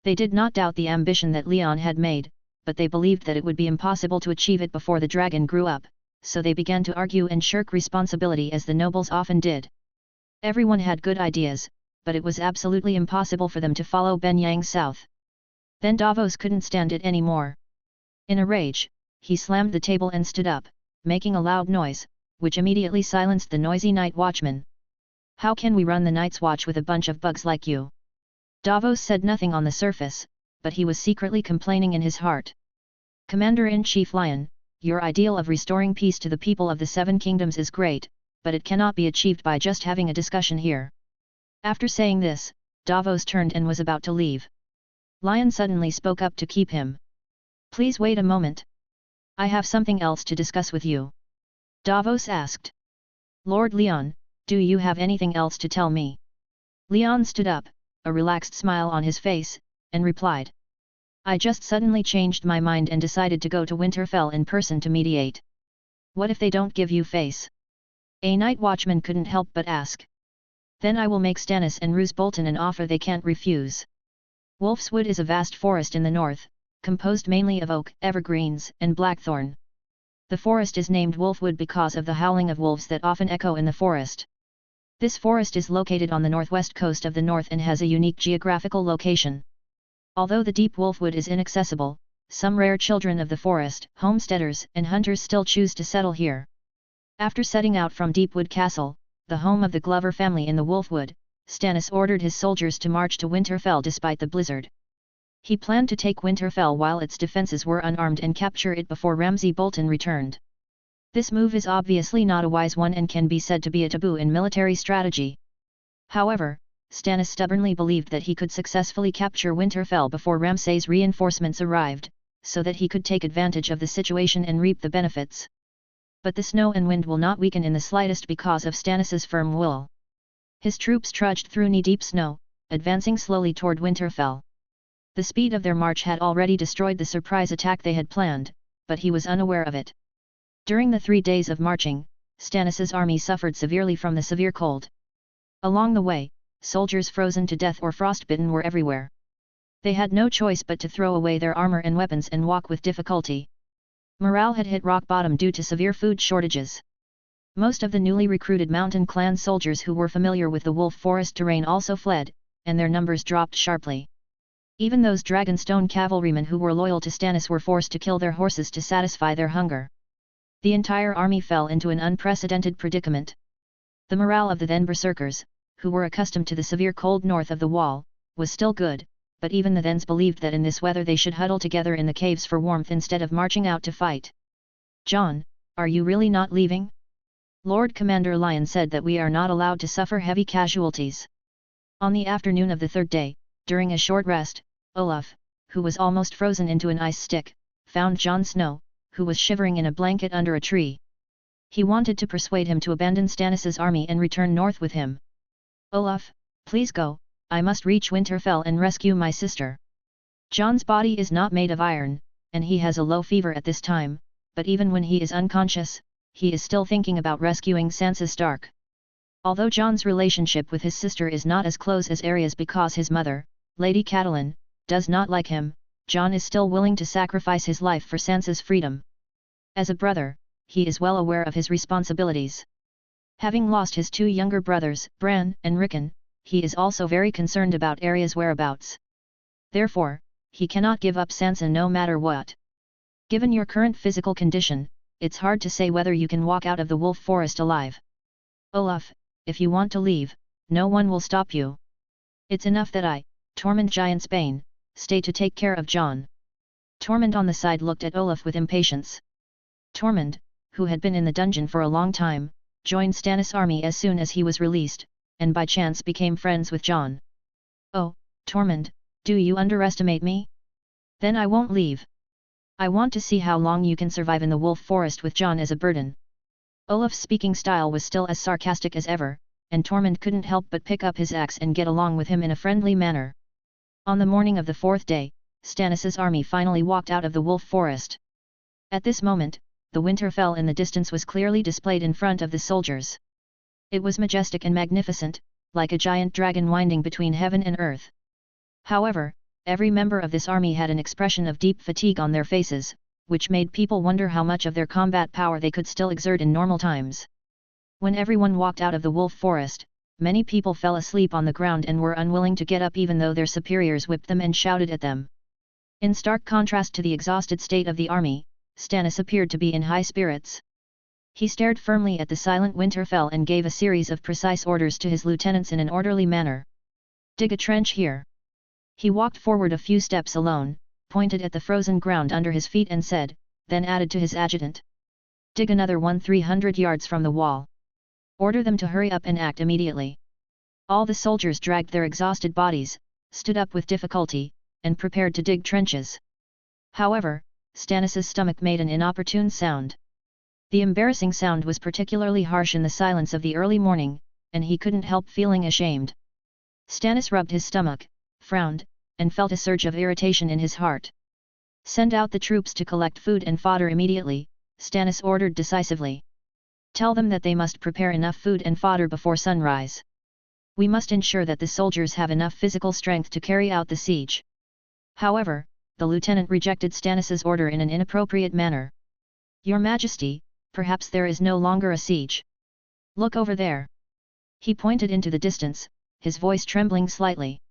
They did not doubt the ambition that Leon had made, but they believed that it would be impossible to achieve it before the dragon grew up, so they began to argue and shirk responsibility as the nobles often did. Everyone had good ideas, but it was absolutely impossible for them to follow Ben Yang south. Then Davos couldn't stand it anymore. In a rage, he slammed the table and stood up, making a loud noise, which immediately silenced the noisy night watchman. How can we run the Night's Watch with a bunch of bugs like you? Davos said nothing on the surface, but he was secretly complaining in his heart. Commander-in-Chief Lion, your ideal of restoring peace to the people of the Seven Kingdoms is great, but it cannot be achieved by just having a discussion here. After saying this, Davos turned and was about to leave. Lion suddenly spoke up to keep him. Please wait a moment. I have something else to discuss with you. Davos asked. Lord Leon, do you have anything else to tell me? Leon stood up, a relaxed smile on his face, and replied. I just suddenly changed my mind and decided to go to Winterfell in person to mediate. What if they don't give you face? A night watchman couldn't help but ask. Then I will make Stannis and Roose Bolton an offer they can't refuse. Wolf's Wood is a vast forest in the north, composed mainly of oak, evergreens, and blackthorn. The forest is named Wolfwood because of the howling of wolves that often echo in the forest. This forest is located on the northwest coast of the north and has a unique geographical location. Although the deep Wolfwood is inaccessible, some rare children of the forest, homesteaders and hunters still choose to settle here. After setting out from Deepwood Castle, the home of the Glover family in the Wolfwood, Stannis ordered his soldiers to march to Winterfell despite the blizzard. He planned to take Winterfell while its defenses were unarmed and capture it before Ramsay Bolton returned. This move is obviously not a wise one and can be said to be a taboo in military strategy. However, Stannis stubbornly believed that he could successfully capture Winterfell before Ramsay's reinforcements arrived, so that he could take advantage of the situation and reap the benefits. But the snow and wind will not weaken in the slightest because of Stannis's firm will. His troops trudged through knee-deep snow, advancing slowly toward Winterfell. The speed of their march had already destroyed the surprise attack they had planned, but he was unaware of it. During the 3 days of marching, Stannis's army suffered severely from the severe cold. Along the way, soldiers frozen to death or frostbitten were everywhere. They had no choice but to throw away their armor and weapons and walk with difficulty. Morale had hit rock bottom due to severe food shortages. Most of the newly recruited mountain clan soldiers who were familiar with the wolf forest terrain also fled, and their numbers dropped sharply. Even those Dragonstone cavalrymen who were loyal to Stannis were forced to kill their horses to satisfy their hunger. The entire army fell into an unprecedented predicament. The morale of the then berserkers, who were accustomed to the severe cold north of the wall, was still good, but even the thens believed that in this weather they should huddle together in the caves for warmth instead of marching out to fight. Jon, are you really not leaving? Lord Commander Lion said that we are not allowed to suffer heavy casualties. On the afternoon of the 3rd day, during a short rest, Olaf, who was almost frozen into an ice stick, found Jon Snow, who was shivering in a blanket under a tree. He wanted to persuade him to abandon Stannis's army and return north with him. Olaf, please go, I must reach Winterfell and rescue my sister. Jon's body is not made of iron, and he has a low fever at this time, but even when he is unconscious, he is still thinking about rescuing Sansa Stark. Although Jon's relationship with his sister is not as close as Arya's because his mother, Lady Catelyn, does not like him, John is still willing to sacrifice his life for Sansa's freedom. As a brother, he is well aware of his responsibilities. Having lost his two younger brothers, Bran and Rickon, he is also very concerned about Arya's whereabouts. Therefore, he cannot give up Sansa no matter what. Given your current physical condition, it's hard to say whether you can walk out of the wolf forest alive. Olaf, if you want to leave, no one will stop you. It's enough that I, Tormund Giantsbane, stay to take care of Jon. Tormund on the side looked at Olaf with impatience. Tormund, who had been in the dungeon for a long time, joined Stannis' army as soon as he was released, and by chance became friends with Jon. Oh, Tormund, do you underestimate me? Then I won't leave. I want to see how long you can survive in the wolf forest with Jon as a burden. Olaf's speaking style was still as sarcastic as ever, and Tormund couldn't help but pick up his axe and get along with him in a friendly manner. On the morning of the fourth day, Stannis' army finally walked out of the wolf forest. At this moment, the Winterfell in the distance was clearly displayed in front of the soldiers. It was majestic and magnificent, like a giant dragon winding between heaven and earth. However, every member of this army had an expression of deep fatigue on their faces, which made people wonder how much of their combat power they could still exert in normal times. When everyone walked out of the wolf forest, many people fell asleep on the ground and were unwilling to get up even though their superiors whipped them and shouted at them. In stark contrast to the exhausted state of the army, Stannis appeared to be in high spirits. He stared firmly at the silent Winterfell and gave a series of precise orders to his lieutenants in an orderly manner. "Dig a trench here." He walked forward a few steps alone, pointed at the frozen ground under his feet and said, then added to his adjutant. "Dig another one 300 yards from the wall. Order them to hurry up and act immediately." All the soldiers dragged their exhausted bodies, stood up with difficulty, and prepared to dig trenches. However, Stannis' stomach made an inopportune sound. The embarrassing sound was particularly harsh in the silence of the early morning, and he couldn't help feeling ashamed. Stannis rubbed his stomach, frowned, and felt a surge of irritation in his heart. "Send out the troops to collect food and fodder immediately," Stannis ordered decisively. "Tell them that they must prepare enough food and fodder before sunrise. We must ensure that the soldiers have enough physical strength to carry out the siege." However, the lieutenant rejected Stannis' order in an inappropriate manner. "Your Majesty, perhaps there is no longer a siege. Look over there." He pointed into the distance, his voice trembling slightly.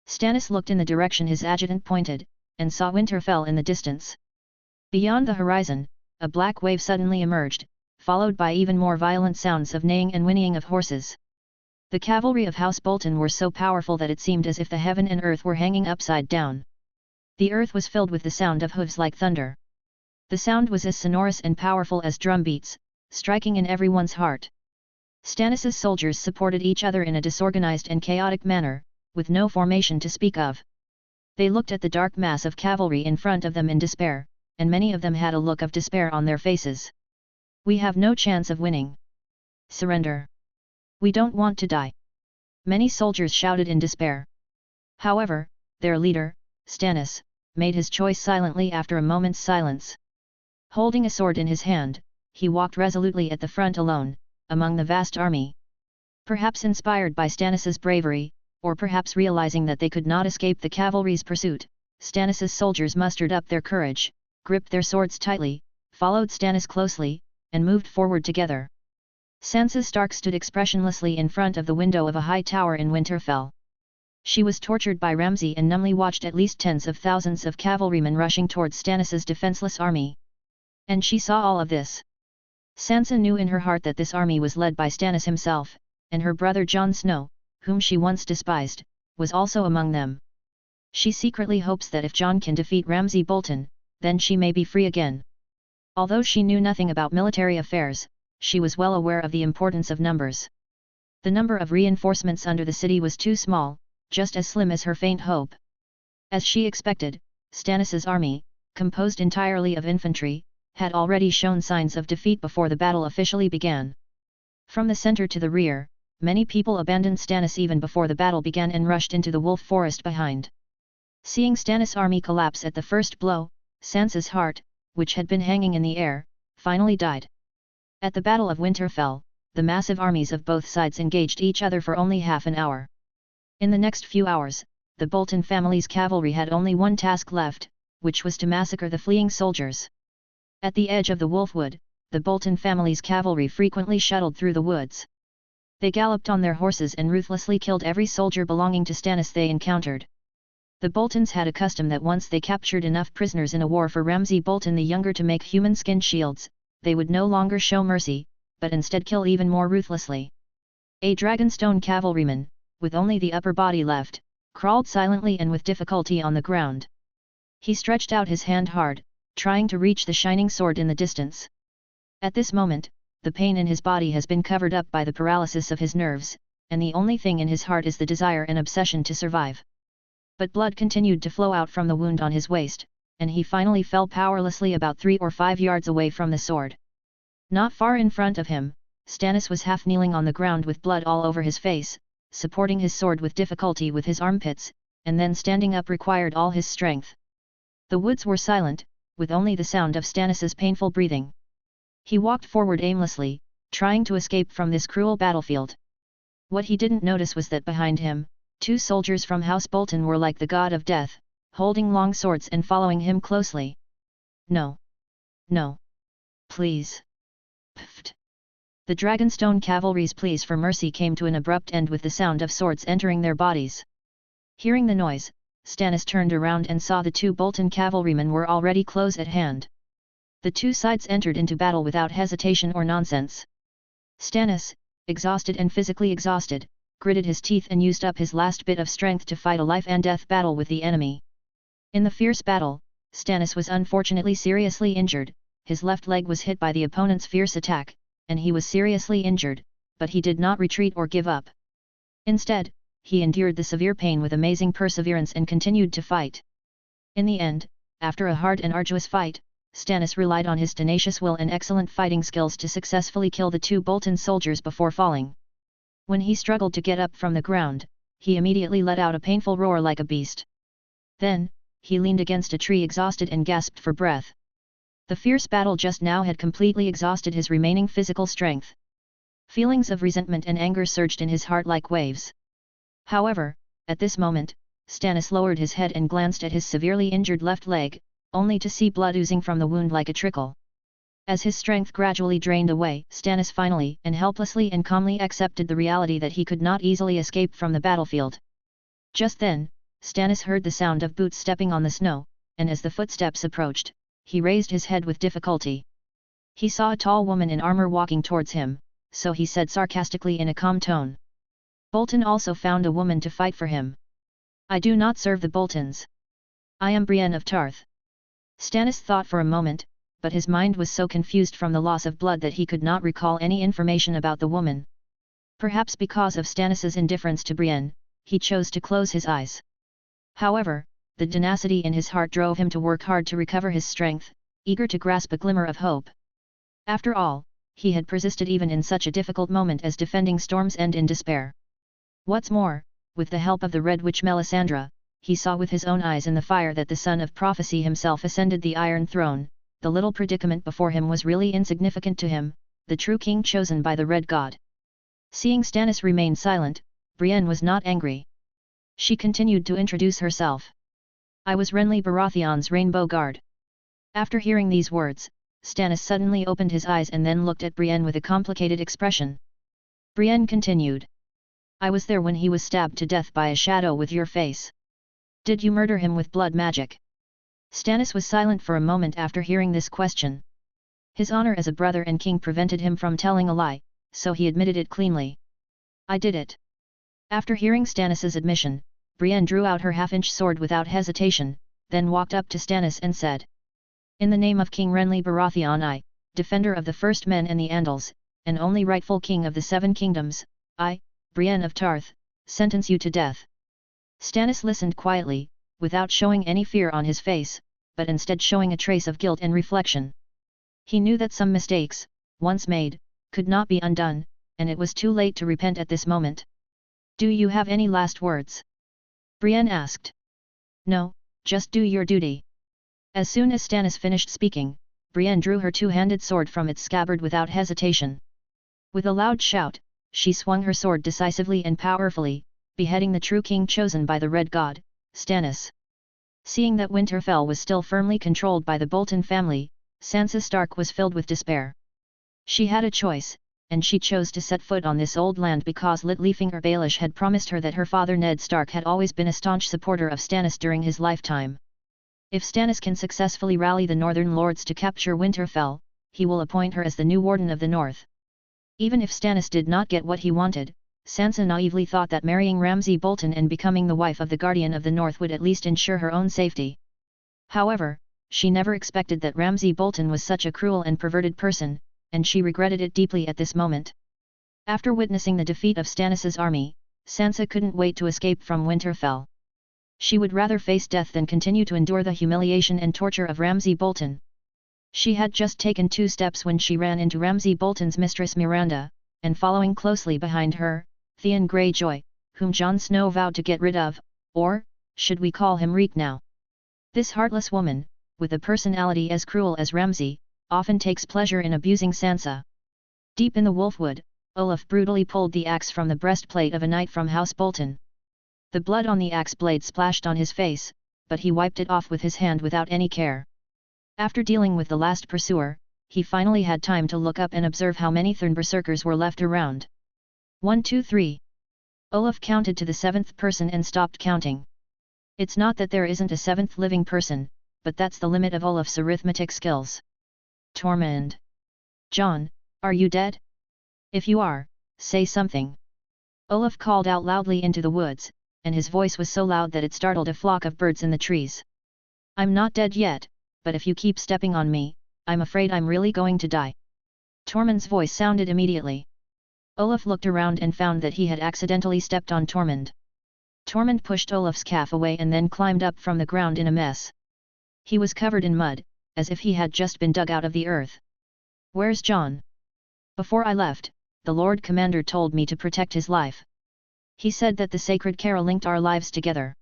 Stannis looked in the direction his adjutant pointed, and saw Winterfell in the distance. Beyond the horizon, a black wave suddenly emerged, followed by even more violent sounds of neighing and whinnying of horses. The cavalry of House Bolton were so powerful that it seemed as if the heaven and earth were hanging upside down. The earth was filled with the sound of hooves like thunder. The sound was as sonorous and powerful as drum beats, striking in everyone's heart. Stannis' soldiers supported each other in a disorganized and chaotic manner, with no formation to speak of. They looked at the dark mass of cavalry in front of them in despair, and many of them had a look of despair on their faces. "We have no chance of winning. Surrender. We don't want to die." Many soldiers shouted in despair. However, their leader, Stannis, made his choice silently after a moment's silence. Holding a sword in his hand, he walked resolutely at the front alone, among the vast army. Perhaps inspired by Stannis' bravery, or perhaps realizing that they could not escape the cavalry's pursuit, Stannis' soldiers mustered up their courage, gripped their swords tightly, followed Stannis closely, and moved forward together. Sansa Stark stood expressionlessly in front of the window of a high tower in Winterfell. She was tortured by Ramsay and numbly watched at least tens of thousands of cavalrymen rushing towards Stannis' defenseless army. And she saw all of this. Sansa knew in her heart that this army was led by Stannis himself, and her brother Jon Snow, whom she once despised, was also among them. She secretly hopes that if Jon can defeat Ramsay Bolton, then she may be free again. Although she knew nothing about military affairs, she was well aware of the importance of numbers. The number of reinforcements under the city was too small, just as slim as her faint hope. As she expected, Stannis' army, composed entirely of infantry, had already shown signs of defeat before the battle officially began. From the center to the rear, many people abandoned Stannis even before the battle began and rushed into the wolf forest behind. Seeing Stannis' army collapse at the first blow, Sansa's heart, which had been hanging in the air, finally died. At the Battle of Winterfell, the massive armies of both sides engaged each other for only half an hour. In the next few hours, the Bolton family's cavalry had only one task left, which was to massacre the fleeing soldiers. At the edge of the Wolfwood, the Bolton family's cavalry frequently shuttled through the woods. They galloped on their horses and ruthlessly killed every soldier belonging to Stannis they encountered. The Boltons had a custom that once they captured enough prisoners in a war for Ramsay Bolton the Younger to make human skin shields, they would no longer show mercy, but instead kill even more ruthlessly. A Dragonstone cavalryman, with only the upper body left, crawled silently and with difficulty on the ground. He stretched out his hand hard, trying to reach the shining sword in the distance. At this moment, the pain in his body has been covered up by the paralysis of his nerves, and the only thing in his heart is the desire and obsession to survive. But blood continued to flow out from the wound on his waist, and he finally fell powerlessly about 3 or 5 yards away from the sword. Not far in front of him, Stannis was half kneeling on the ground with blood all over his face, supporting his sword with difficulty with his armpits, and then standing up required all his strength. The woods were silent, with only the sound of Stannis's painful breathing. He walked forward aimlessly, trying to escape from this cruel battlefield. What he didn't notice was that behind him, 2 soldiers from House Bolton were like the god of death, holding long swords and following him closely. No. No. Please. Pfft. The Dragonstone cavalry's pleas for mercy came to an abrupt end with the sound of swords entering their bodies. Hearing the noise, Stannis turned around and saw the 2 Bolton cavalrymen were already close at hand. The 2 sides entered into battle without hesitation or nonsense. Stannis, exhausted and physically exhausted, gritted his teeth and used up his last bit of strength to fight a life-and-death battle with the enemy. In the fierce battle, Stannis was unfortunately seriously injured. His left leg was hit by the opponent's fierce attack, and he was seriously injured, but he did not retreat or give up. Instead, he endured the severe pain with amazing perseverance and continued to fight. In the end, after a hard and arduous fight, Stannis relied on his tenacious will and excellent fighting skills to successfully kill the 2 Bolton soldiers before falling. When he struggled to get up from the ground, he immediately let out a painful roar like a beast. Then, he leaned against a tree exhausted and gasped for breath. The fierce battle just now had completely exhausted his remaining physical strength. Feelings of resentment and anger surged in his heart like waves. However, at this moment, Stannis lowered his head and glanced at his severely injured left leg, only to see blood oozing from the wound like a trickle. As his strength gradually drained away, Stannis finally and helplessly and calmly accepted the reality that he could not easily escape from the battlefield. Just then, Stannis heard the sound of boots stepping on the snow, and as the footsteps approached, he raised his head with difficulty. He saw a tall woman in armor walking towards him, so he said sarcastically in a calm tone. Bolton also found a woman to fight for him. I do not serve the Boltons. I am Brienne of Tarth. Stannis thought for a moment, but his mind was so confused from the loss of blood that he could not recall any information about the woman. Perhaps because of Stannis's indifference to Brienne, he chose to close his eyes. However, the tenacity in his heart drove him to work hard to recover his strength, eager to grasp a glimmer of hope. After all, he had persisted even in such a difficult moment as defending Storm's End in despair. What's more, with the help of the Red Witch Melisandre, he saw with his own eyes in the fire that the son of prophecy himself ascended the Iron Throne. The little predicament before him was really insignificant to him, the true king chosen by the Red God. Seeing Stannis remain silent, Brienne was not angry. She continued to introduce herself. I was Renly Baratheon's Rainbow Guard. After hearing these words, Stannis suddenly opened his eyes and then looked at Brienne with a complicated expression. Brienne continued. I was there when he was stabbed to death by a shadow with your face. Did you murder him with blood magic? Stannis was silent for a moment after hearing this question. His honor as a brother and king prevented him from telling a lie, so he admitted it cleanly. I did it. After hearing Stannis's admission, Brienne drew out her half-inch sword without hesitation, then walked up to Stannis and said. In the name of King Renly Baratheon I, defender of the first men and the Andals, and only rightful king of the 7 kingdoms, I, Brienne of Tarth, sentence you to death. Stannis listened quietly, without showing any fear on his face, but instead showing a trace of guilt and reflection. He knew that some mistakes, once made, could not be undone, and it was too late to repent at this moment. Do you have any last words? Brienne asked. No, just do your duty. As soon as Stannis finished speaking, Brienne drew her 2-handed sword from its scabbard without hesitation. With a loud shout, she swung her sword decisively and powerfully, beheading the true king chosen by the Red God, Stannis. Seeing that Winterfell was still firmly controlled by the Bolton family, Sansa Stark was filled with despair. She had a choice, and she chose to set foot on this old land because Littlefinger Baelish had promised her that her father Ned Stark had always been a staunch supporter of Stannis during his lifetime. If Stannis can successfully rally the Northern Lords to capture Winterfell, he will appoint her as the new Warden of the North. Even if Stannis did not get what he wanted, Sansa naively thought that marrying Ramsay Bolton and becoming the wife of the Guardian of the North would at least ensure her own safety. However, she never expected that Ramsay Bolton was such a cruel and perverted person, and she regretted it deeply at this moment. After witnessing the defeat of Stannis's army, Sansa couldn't wait to escape from Winterfell. She would rather face death than continue to endure the humiliation and torture of Ramsay Bolton. She had just taken 2 steps when she ran into Ramsay Bolton's mistress Miranda, and following closely behind her, Theon Greyjoy, whom Jon Snow vowed to get rid of, or, should we call him Reek now? This heartless woman, with a personality as cruel as Ramsay, often takes pleasure in abusing Sansa. Deep in the Wolfwood, Olaf brutally pulled the axe from the breastplate of a knight from House Bolton. The blood on the axe blade splashed on his face, but he wiped it off with his hand without any care. After dealing with the last pursuer, he finally had time to look up and observe how many Thorn berserkers were left around. 1, 2, 3. Olaf counted to the 7th person and stopped counting. It's not that there isn't a 7th living person, but that's the limit of Olaf's arithmetic skills. Tormund. Jon, are you dead? If you are, say something. Olaf called out loudly into the woods, and his voice was so loud that it startled a flock of birds in the trees. I'm not dead yet, but if you keep stepping on me, I'm afraid I'm really going to die. Tormund's voice sounded immediately. Olaf looked around and found that he had accidentally stepped on Tormund. Tormund pushed Olaf's calf away and then climbed up from the ground in a mess. He was covered in mud, as if he had just been dug out of the earth. Where's Jon? Before I left, the Lord Commander told me to protect his life. He said that the sacred Carol linked our lives together.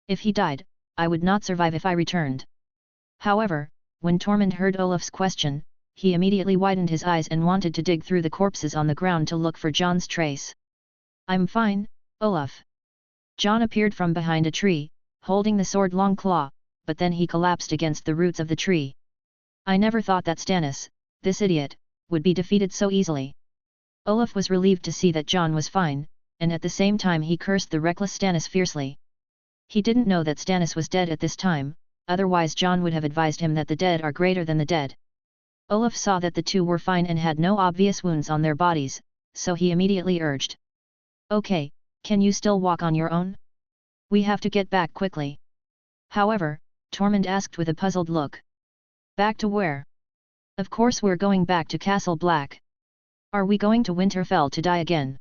If he died, I would not survive if I returned. However, when Tormund heard Olaf's question, he immediately widened his eyes and wanted to dig through the corpses on the ground to look for Jon's trace. I'm fine, Olaf. Jon appeared from behind a tree, holding the sword Longclaw, but then he collapsed against the roots of the tree. I never thought that Stannis, this idiot, would be defeated so easily. Olaf was relieved to see that Jon was fine, and at the same time he cursed the reckless Stannis fiercely. He didn't know that Stannis was dead at this time, otherwise Jon would have advised him that the dead are greater than the dead. Olaf saw that the two were fine and had no obvious wounds on their bodies, so he immediately urged. Okay, can you still walk on your own? We have to get back quickly. However, Tormund asked with a puzzled look. Back to where? Of course we're going back to Castle Black. Are we going to Winterfell to die again?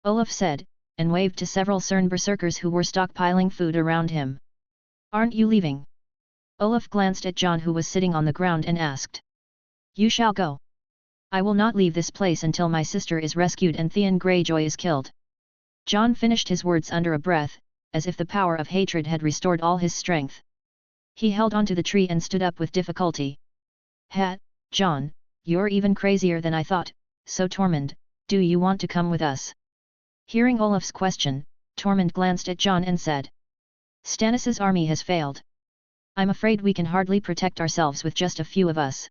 Olaf said, and waved to several Cern berserkers who were stockpiling food around him. Aren't you leaving? Olaf glanced at Jon who was sitting on the ground and asked. You shall go. I will not leave this place until my sister is rescued and Theon Greyjoy is killed. Jon finished his words under a breath, as if the power of hatred had restored all his strength. He held onto the tree and stood up with difficulty. Jon, you're even crazier than I thought, so Tormund, do you want to come with us? Hearing Olaf's question, Tormund glanced at Jon and said. Stannis's army has failed. I'm afraid we can hardly protect ourselves with just a few of us.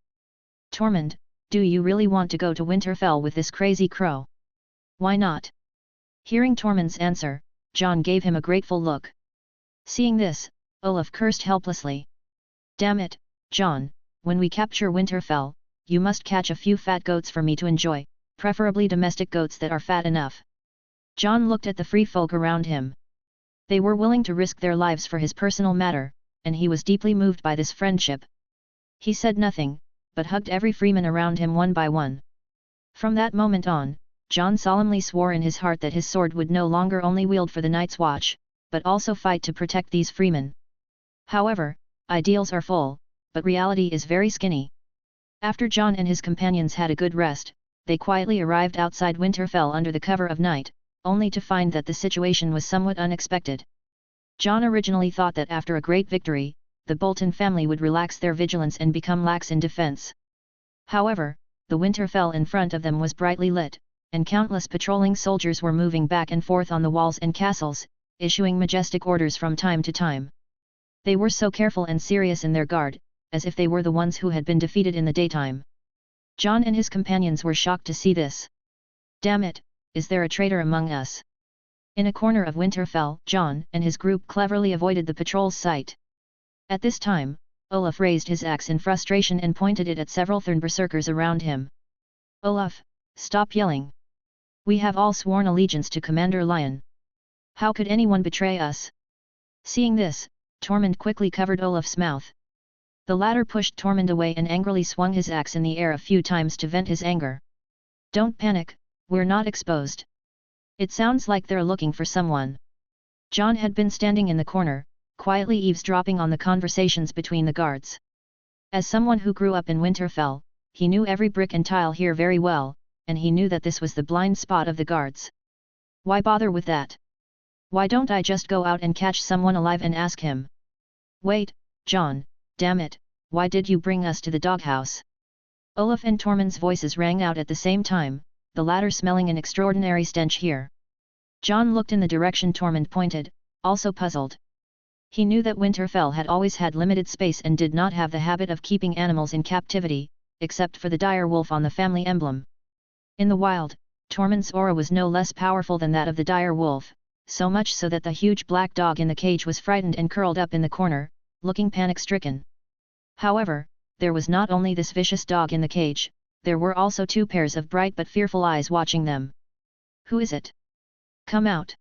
Tormund, do you really want to go to Winterfell with this crazy crow? Why not? Hearing Tormund's answer, Jon gave him a grateful look. Seeing this, Olaf cursed helplessly. Damn it, Jon, when we capture Winterfell, you must catch a few fat goats for me to enjoy, preferably domestic goats that are fat enough. Jon looked at the free folk around him. They were willing to risk their lives for his personal matter, and he was deeply moved by this friendship. He said nothing, but hugged every freeman around him one by one. From that moment on, Jon solemnly swore in his heart that his sword would no longer only wield for the Night's Watch, but also fight to protect these freemen. However, ideals are full, but reality is very skinny. After Jon and his companions had a good rest, they quietly arrived outside Winterfell under the cover of night, only to find that the situation was somewhat unexpected. Jon originally thought that after a great victory, the Bolton family would relax their vigilance and become lax in defense. However, the Winterfell in front of them was brightly lit, and countless patrolling soldiers were moving back and forth on the walls and castles, issuing majestic orders from time to time. They were so careful and serious in their guard, as if they were the ones who had been defeated in the daytime. John and his companions were shocked to see this. Damn it, is there a traitor among us? In a corner of Winterfell, John and his group cleverly avoided the patrol's sight. At this time, Olaf raised his axe in frustration and pointed it at several Thorn berserkers around him. Olaf, stop yelling. We have all sworn allegiance to Commander Lion. How could anyone betray us? Seeing this, Tormund quickly covered Olaf's mouth. The latter pushed Tormund away and angrily swung his axe in the air a few times to vent his anger. Don't panic, we're not exposed. It sounds like they're looking for someone. John had been standing in the corner, quietly eavesdropping on the conversations between the guards. As someone who grew up in Winterfell, he knew every brick and tile here very well, and he knew that this was the blind spot of the guards. Why bother with that? Why don't I just go out and catch someone alive and ask him? Wait, John, damn it, why did you bring us to the doghouse? Olaf and Tormund's voices rang out at the same time, the latter smelling an extraordinary stench here. John looked in the direction Tormund pointed, also puzzled. He knew that Winterfell had always had limited space and did not have the habit of keeping animals in captivity, except for the dire wolf on the family emblem. In the wild, Tormund's aura was no less powerful than that of the dire wolf, so much so that the huge black dog in the cage was frightened and curled up in the corner, looking panic-stricken. However, there was not only this vicious dog in the cage, there were also two pairs of bright but fearful eyes watching them. Who is it? Come out!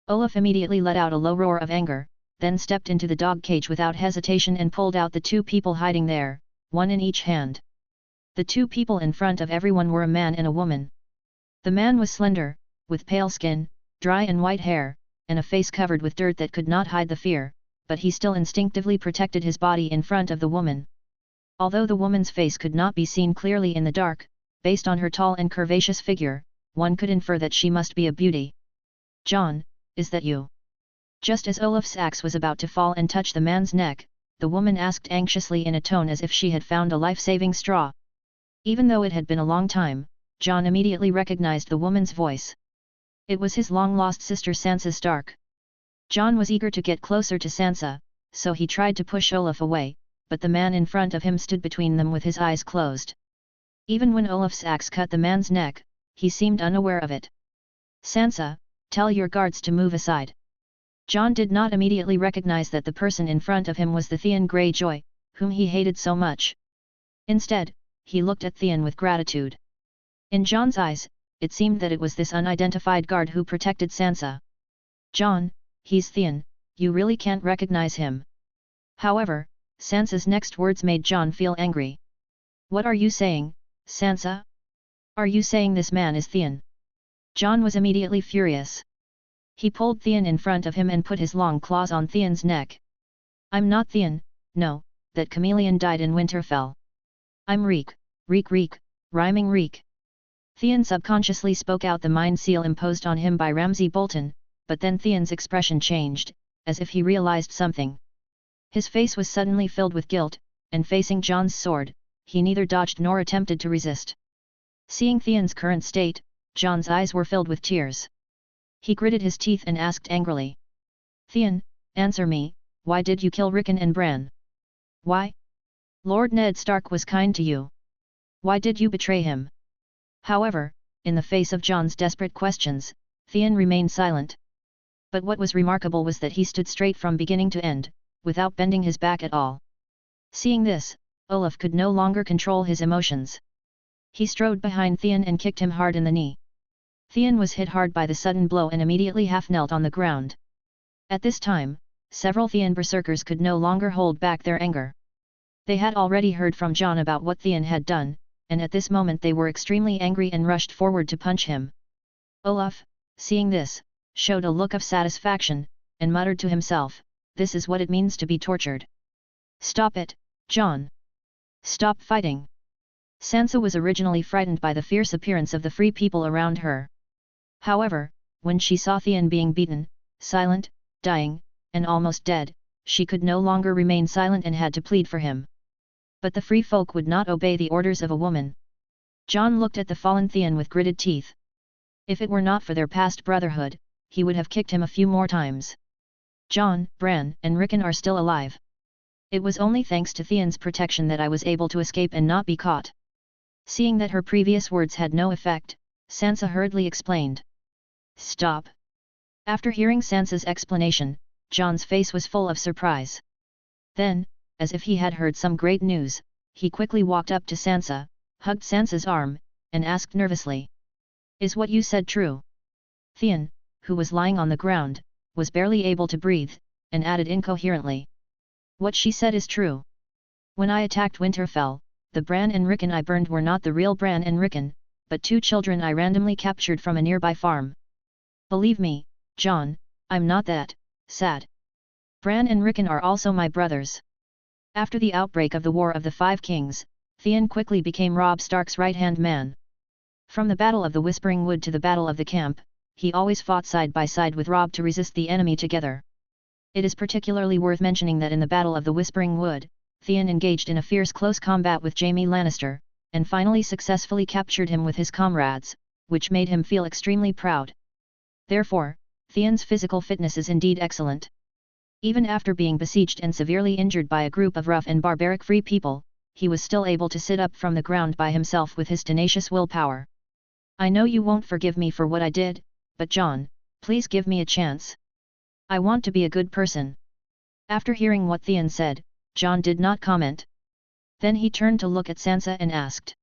Olaf immediately let out a low roar of anger, then stepped into the dog cage without hesitation and pulled out the two people hiding there, one in each hand. The two people in front of everyone were a man and a woman. The man was slender, with pale skin, dry and white hair, and a face covered with dirt that could not hide the fear, but he still instinctively protected his body in front of the woman. Although the woman's face could not be seen clearly in the dark, based on her tall and curvaceous figure, one could infer that she must be a beauty. John, is that you? Just as Olaf's axe was about to fall and touch the man's neck, the woman asked anxiously in a tone as if she had found a life-saving straw. Even though it had been a long time, John immediately recognized the woman's voice. It was his long-lost sister Sansa Stark. John was eager to get closer to Sansa, so he tried to push Olaf away, but the man in front of him stood between them with his eyes closed. Even when Olaf's axe cut the man's neck, he seemed unaware of it. Sansa, tell your guards to move aside. John did not immediately recognize that the person in front of him was the Theon Greyjoy, whom he hated so much. Instead, he looked at Theon with gratitude. In John's eyes, it seemed that it was this unidentified guard who protected Sansa. John, he's Theon, you really can't recognize him. However, Sansa's next words made John feel angry. What are you saying, Sansa? Are you saying this man is Theon? John was immediately furious. He pulled Theon in front of him and put his long claws on Theon's neck. I'm not Theon, no, that chameleon died in Winterfell. I'm Reek, rhyming Reek. Theon subconsciously spoke out the mind seal imposed on him by Ramsay Bolton, but then Theon's expression changed, as if he realized something. His face was suddenly filled with guilt, and facing John's sword, he neither dodged nor attempted to resist. Seeing Theon's current state, John's eyes were filled with tears. He gritted his teeth and asked angrily. Theon, answer me, why did you kill Rickon and Bran? Why? Lord Ned Stark was kind to you. Why did you betray him? However, in the face of John's desperate questions, Theon remained silent. But what was remarkable was that he stood straight from beginning to end, without bending his back at all. Seeing this, Olaf could no longer control his emotions. He strode behind Theon and kicked him hard in the knee. Theon was hit hard by the sudden blow and immediately half-knelt on the ground. At this time, several Theon berserkers could no longer hold back their anger. They had already heard from John about what Theon had done, and at this moment they were extremely angry and rushed forward to punch him. Olaf, seeing this, showed a look of satisfaction, and muttered to himself, this is what it means to be tortured. Stop it, John. Stop fighting. Sansa was originally frightened by the fierce appearance of the free people around her. However, when she saw Theon being beaten, silent, dying, and almost dead, she could no longer remain silent and had to plead for him. But the free folk would not obey the orders of a woman. John looked at the fallen Theon with gritted teeth. If it were not for their past brotherhood, he would have kicked him a few more times. John, Bran, and Rickon are still alive. It was only thanks to Theon's protection that I was able to escape and not be caught. Seeing that her previous words had no effect, Sansa hurriedly explained. Stop. After hearing Sansa's explanation, John's face was full of surprise. Then, as if he had heard some great news, he quickly walked up to Sansa, hugged Sansa's arm, and asked nervously. Is what you said true? Theon, who was lying on the ground, was barely able to breathe, and added incoherently. What she said is true. When I attacked Winterfell, the Bran and Rickon I burned were not the real Bran and Rickon, but 2 children I randomly captured from a nearby farm. Believe me, John, I'm not that sad. Bran and Rickon are also my brothers. After the outbreak of the War of the Five Kings, Theon quickly became Robb Stark's right-hand man. From the Battle of the Whispering Wood to the Battle of the Camp, he always fought side by side with Robb to resist the enemy together. It is particularly worth mentioning that in the Battle of the Whispering Wood, Theon engaged in a fierce close combat with Jaime Lannister, and finally successfully captured him with his comrades, which made him feel extremely proud. Therefore, Theon's physical fitness is indeed excellent. Even after being besieged and severely injured by a group of rough and barbaric free people, he was still able to sit up from the ground by himself with his tenacious willpower. I know you won't forgive me for what I did, but John, please give me a chance. I want to be a good person. After hearing what Theon said, John did not comment. Then he turned to look at Sansa and asked.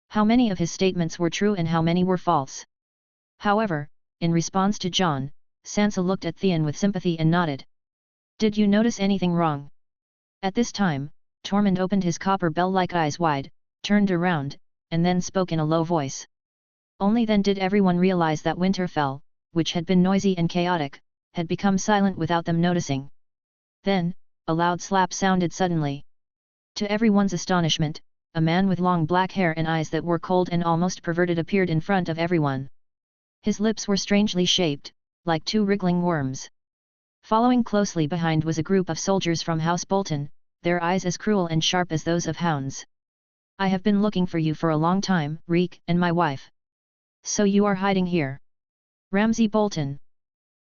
How many of his statements were true and how many were false? However, in response to John, Sansa looked at Theon with sympathy and nodded. Did you notice anything wrong? At this time, Tormund opened his copper bell-like eyes wide, turned around, and then spoke in a low voice. Only then did everyone realize that Winterfell, which had been noisy and chaotic, had become silent without them noticing. Then, a loud slap sounded suddenly. To everyone's astonishment, a man with long black hair and eyes that were cold and almost perverted appeared in front of everyone. His lips were strangely shaped, like 2 wriggling worms. Following closely behind was a group of soldiers from House Bolton, their eyes as cruel and sharp as those of hounds. I have been looking for you for a long time, Reek and my wife. So you are hiding here. Ramsay Bolton.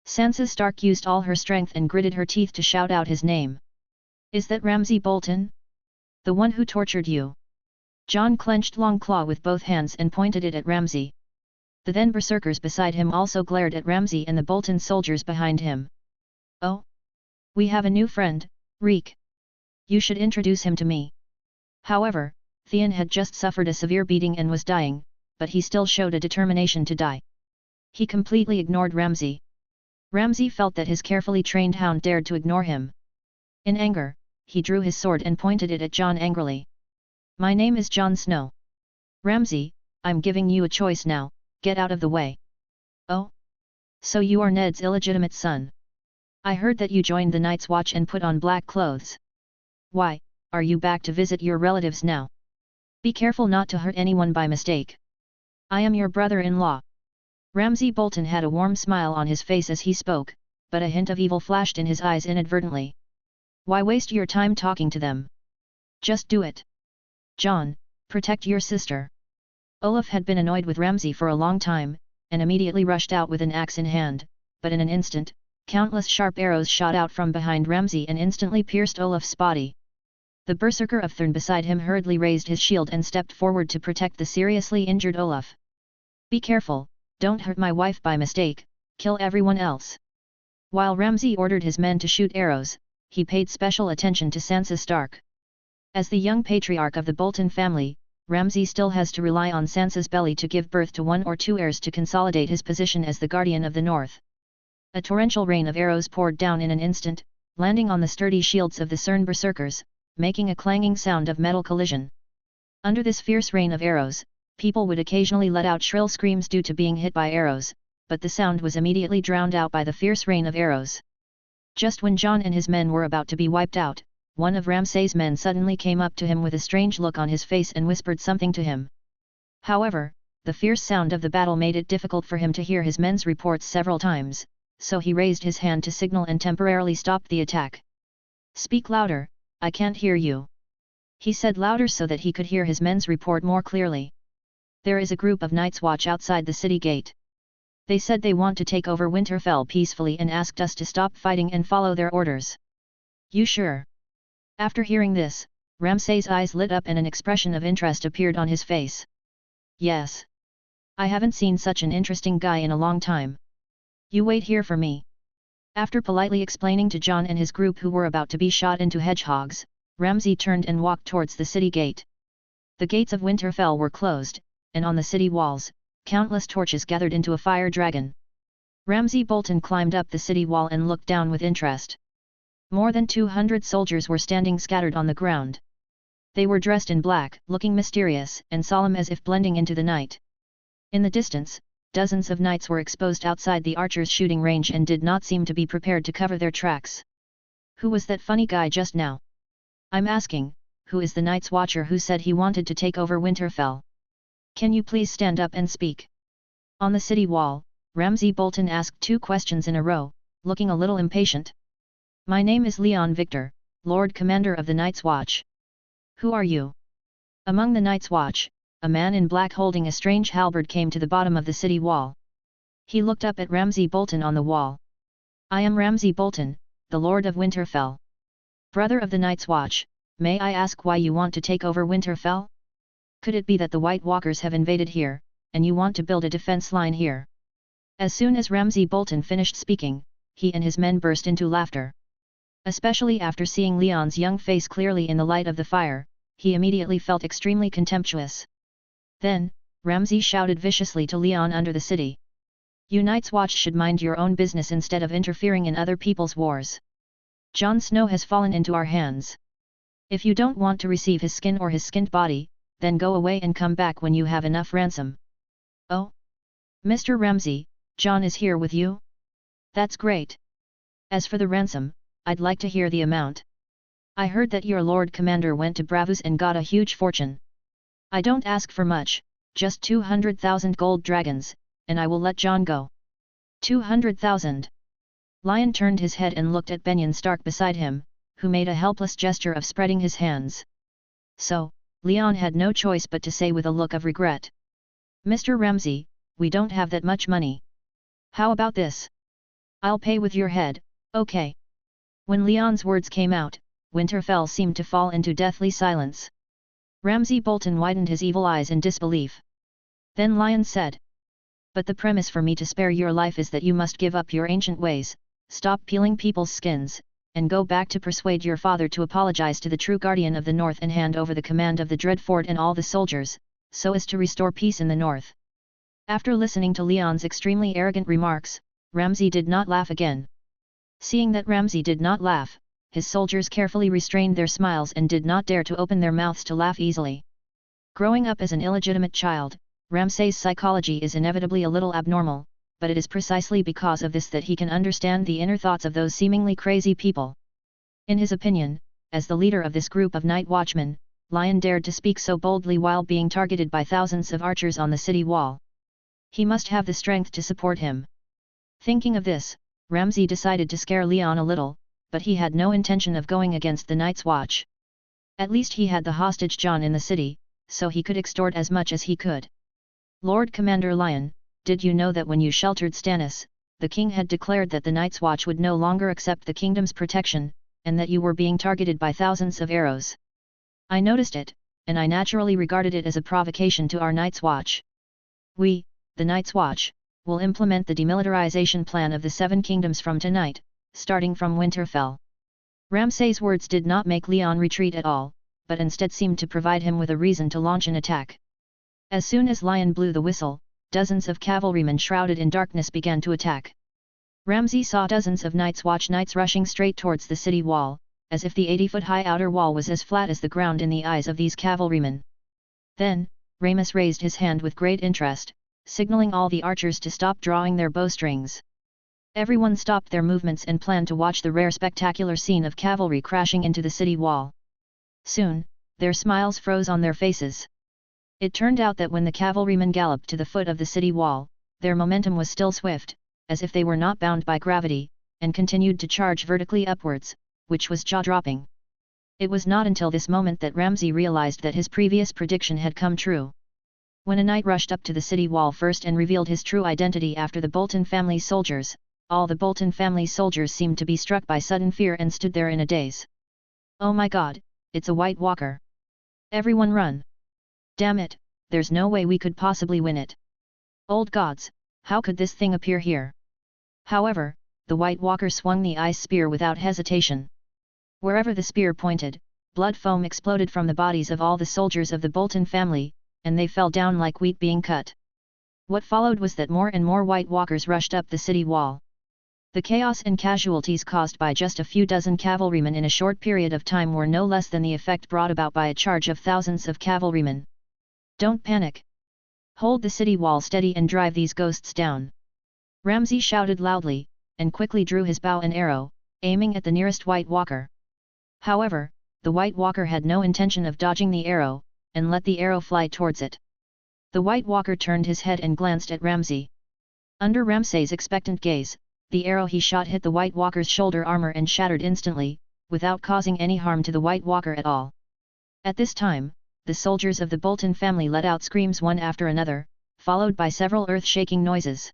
Sansa Stark used all her strength and gritted her teeth to shout out his name. Is that Ramsay Bolton? The one who tortured you? John clenched Longclaw with both hands and pointed it at Ramsay. The then berserkers beside him also glared at Ramsay and the Bolton soldiers behind him. Oh? We have a new friend, Reek. You should introduce him to me. However, Theon had just suffered a severe beating and was dying, but he still showed a determination to die. He completely ignored Ramsay. Ramsay felt that his carefully trained hound dared to ignore him. In anger, he drew his sword and pointed it at Jon angrily. My name is Jon Snow. Ramsay, I'm giving you a choice now, get out of the way. Oh? So you are Ned's illegitimate son. I heard that you joined the Night's Watch and put on black clothes. Why, are you back to visit your relatives now? Be careful not to hurt anyone by mistake. I am your brother-in-law. Ramsay Bolton had a warm smile on his face as he spoke, but a hint of evil flashed in his eyes inadvertently. Why waste your time talking to them? Just do it. Jon, protect your sister. Olaf had been annoyed with Ramsay for a long time, and immediately rushed out with an axe in hand, but in an instant, countless sharp arrows shot out from behind Ramsay and instantly pierced Olaf's body. The berserker of Thurn beside him hurriedly raised his shield and stepped forward to protect the seriously injured Olaf. Be careful, don't hurt my wife by mistake, kill everyone else. While Ramsay ordered his men to shoot arrows, he paid special attention to Sansa Stark. As the young patriarch of the Bolton family, Ramsay still has to rely on Sansa's belly to give birth to 1 or 2 heirs to consolidate his position as the Guardian of the North. A torrential rain of arrows poured down in an instant, landing on the sturdy shields of the Cern berserkers, making a clanging sound of metal collision. Under this fierce rain of arrows, people would occasionally let out shrill screams due to being hit by arrows, but the sound was immediately drowned out by the fierce rain of arrows. Just when Jon and his men were about to be wiped out, one of Ramsay's men suddenly came up to him with a strange look on his face and whispered something to him. However, the fierce sound of the battle made it difficult for him to hear his men's reports several times, so he raised his hand to signal and temporarily stopped the attack. Speak louder, I can't hear you. He said louder so that he could hear his men's report more clearly. There is a group of Night's Watch outside the city gate. They said they want to take over Winterfell peacefully and asked us to stop fighting and follow their orders. You sure? After hearing this, Ramsay's eyes lit up and an expression of interest appeared on his face. Yes. I haven't seen such an interesting guy in a long time. You wait here for me. After politely explaining to Jon and his group who were about to be shot into hedgehogs, Ramsay turned and walked towards the city gate. The gates of Winterfell were closed, and on the city walls, countless torches gathered into a fire dragon. Ramsay Bolton climbed up the city wall and looked down with interest. More than 200 soldiers were standing scattered on the ground. They were dressed in black, looking mysterious and solemn as if blending into the night. In the distance, dozens of knights were exposed outside the archers' shooting range and did not seem to be prepared to cover their tracks. Who was that funny guy just now? I'm asking, who is the Night's Watcher who said he wanted to take over Winterfell? Can you please stand up and speak? On the city wall, Ramsay Bolton asked 2 questions in a row, looking a little impatient. My name is Leon Victor, Lord Commander of the Night's Watch. Who are you? Among the Night's Watch, a man in black holding a strange halberd came to the bottom of the city wall. He looked up at Ramsay Bolton on the wall. I am Ramsay Bolton, the Lord of Winterfell. Brother of the Night's Watch, may I ask why you want to take over Winterfell? Could it be that the White Walkers have invaded here, and you want to build a defense line here? As soon as Ramsay Bolton finished speaking, he and his men burst into laughter. Especially after seeing Leon's young face clearly in the light of the fire, he immediately felt extremely contemptuous. Then, Ramsay shouted viciously to Leon under the city. You Night's Watch should mind your own business instead of interfering in other people's wars. Jon Snow has fallen into our hands. If you don't want to receive his skin or his skinned body, then go away and come back when you have enough ransom. Oh? Mr. Ramsay, Jon is here with you? That's great. As for the ransom, I'd like to hear the amount. I heard that your Lord Commander went to Bravos and got a huge fortune. I don't ask for much, just 200,000 gold dragons, and I will let Jon go. 200,000. Lion turned his head and looked at Benyon Stark beside him, who made a helpless gesture of spreading his hands. So, Leon had no choice but to say with a look of regret. Mr. Ramsay, we don't have that much money. How about this? I'll pay with your head, okay? When Leon's words came out, Winterfell seemed to fall into deathly silence. Ramsay Bolton widened his evil eyes in disbelief. Then Lion said. But the premise for me to spare your life is that you must give up your ancient ways, stop peeling people's skins, and go back to persuade your father to apologize to the true Guardian of the North and hand over the command of the Dread Fort and all the soldiers, so as to restore peace in the North. After listening to Leon's extremely arrogant remarks, Ramsay did not laugh again. Seeing that Ramsay did not laugh, his soldiers carefully restrained their smiles and did not dare to open their mouths to laugh easily. Growing up as an illegitimate child, Ramsay's psychology is inevitably a little abnormal, but it is precisely because of this that he can understand the inner thoughts of those seemingly crazy people. In his opinion, as the leader of this group of night watchmen, Lion dared to speak so boldly while being targeted by thousands of archers on the city wall. He must have the strength to support him. Thinking of this, Ramsay decided to scare Leon a little, but he had no intention of going against the Night's Watch. At least he had the hostage Jon in the city, so he could extort as much as he could. Lord Commander Lion, did you know that when you sheltered Stannis, the king had declared that the Night's Watch would no longer accept the kingdom's protection, and that you were being targeted by thousands of arrows? I noticed it, and I naturally regarded it as a provocation to our Night's Watch. We, the Night's Watch, will implement the demilitarization plan of the 7 kingdoms from tonight, starting from Winterfell. Ramsay's words did not make Leon retreat at all, but instead seemed to provide him with a reason to launch an attack. As soon as Lion blew the whistle, dozens of cavalrymen shrouded in darkness began to attack. Ramsay saw dozens of Night's Watch knights rushing straight towards the city wall, as if the 80-foot-high outer wall was as flat as the ground in the eyes of these cavalrymen. Then, Ramus raised his hand with great interest, signaling all the archers to stop drawing their bowstrings. Everyone stopped their movements and planned to watch the rare spectacular scene of cavalry crashing into the city wall. Soon, their smiles froze on their faces. It turned out that when the cavalrymen galloped to the foot of the city wall, their momentum was still swift, as if they were not bound by gravity, and continued to charge vertically upwards, which was jaw-dropping. It was not until this moment that Ramsay realized that his previous prediction had come true. When a knight rushed up to the city wall first and revealed his true identity after the Bolton family soldiers, all the Bolton family soldiers seemed to be struck by sudden fear and stood there in a daze. "Oh my god, it's a White Walker! Everyone run! Damn it, there's no way we could possibly win it! Old gods, how could this thing appear here?" However, the White Walker swung the ice spear without hesitation. Wherever the spear pointed, blood foam exploded from the bodies of all the soldiers of the Bolton family, and they fell down like wheat being cut. What followed was that more and more White Walkers rushed up the city wall. The chaos and casualties caused by just a few dozen cavalrymen in a short period of time were no less than the effect brought about by a charge of thousands of cavalrymen. "Don't panic! Hold the city wall steady and drive these ghosts down!" Ramsay shouted loudly, and quickly drew his bow and arrow, aiming at the nearest White Walker. However, the White Walker had no intention of dodging the arrow, and let the arrow fly towards it. The White Walker turned his head and glanced at Ramsay. Under Ramsay's expectant gaze, the arrow he shot hit the White Walker's shoulder armor and shattered instantly, without causing any harm to the White Walker at all. At this time, the soldiers of the Bolton family let out screams one after another, followed by several earth-shaking noises.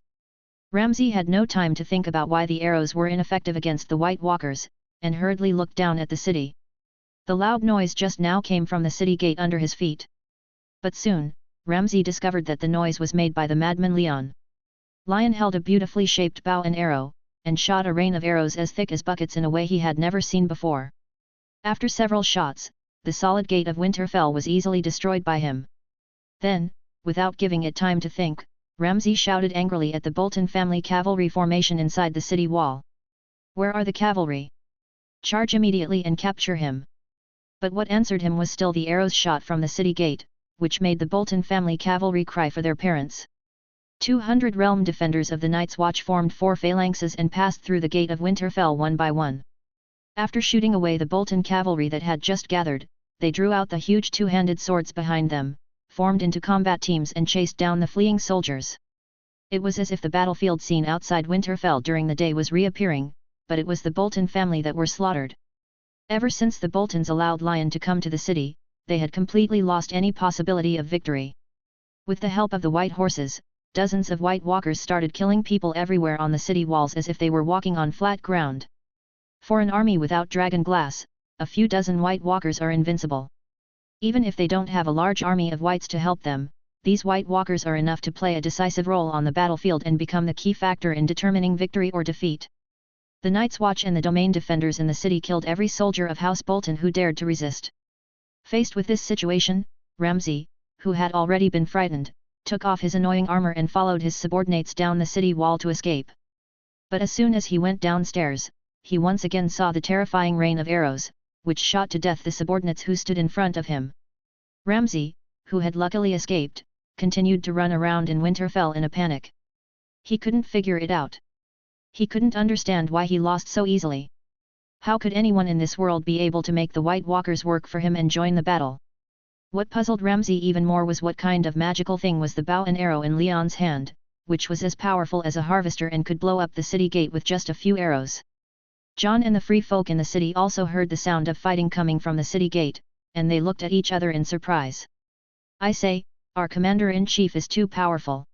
Ramsay had no time to think about why the arrows were ineffective against the White Walkers, and hurriedly looked down at the city. The loud noise just now came from the city gate under his feet. But soon, Ramsay discovered that the noise was made by the madman Leon. Lion held a beautifully shaped bow and arrow, and shot a rain of arrows as thick as buckets in a way he had never seen before. After several shots, the solid gate of Winterfell was easily destroyed by him. Then, without giving it time to think, Ramsay shouted angrily at the Bolton family cavalry formation inside the city wall. "Where are the cavalry? Charge immediately and capture him!" But what answered him was still the arrows shot from the city gate, which made the Bolton family cavalry cry for their parents. 200 realm defenders of the Night's Watch formed 4 phalanxes and passed through the gate of Winterfell one by one. After shooting away the Bolton cavalry that had just gathered, they drew out the huge two-handed swords behind them, formed into combat teams and chased down the fleeing soldiers. It was as if the battlefield scene outside Winterfell during the day was reappearing, but it was the Bolton family that were slaughtered. Ever since the Boltons allowed Lion to come to the city, they had completely lost any possibility of victory. With the help of the White Horses, dozens of White Walkers started killing people everywhere on the city walls as if they were walking on flat ground. For an army without dragon glass, a few dozen White Walkers are invincible. Even if they don't have a large army of Whites to help them, these White Walkers are enough to play a decisive role on the battlefield and become the key factor in determining victory or defeat. The Night's Watch and the domain defenders in the city killed every soldier of House Bolton who dared to resist. Faced with this situation, Ramsay, who had already been frightened, took off his annoying armor and followed his subordinates down the city wall to escape. But as soon as he went downstairs, he once again saw the terrifying rain of arrows, which shot to death the subordinates who stood in front of him. Ramsay, who had luckily escaped, continued to run around in Winterfell in a panic. He couldn't figure it out. He couldn't understand why he lost so easily. How could anyone in this world be able to make the White Walkers work for him and join the battle? What puzzled Ramsay even more was what kind of magical thing was the bow and arrow in Leon's hand, which was as powerful as a harvester and could blow up the city gate with just a few arrows. Jon and the free folk in the city also heard the sound of fighting coming from the city gate, and they looked at each other in surprise. "I say, our commander-in-chief is too powerful.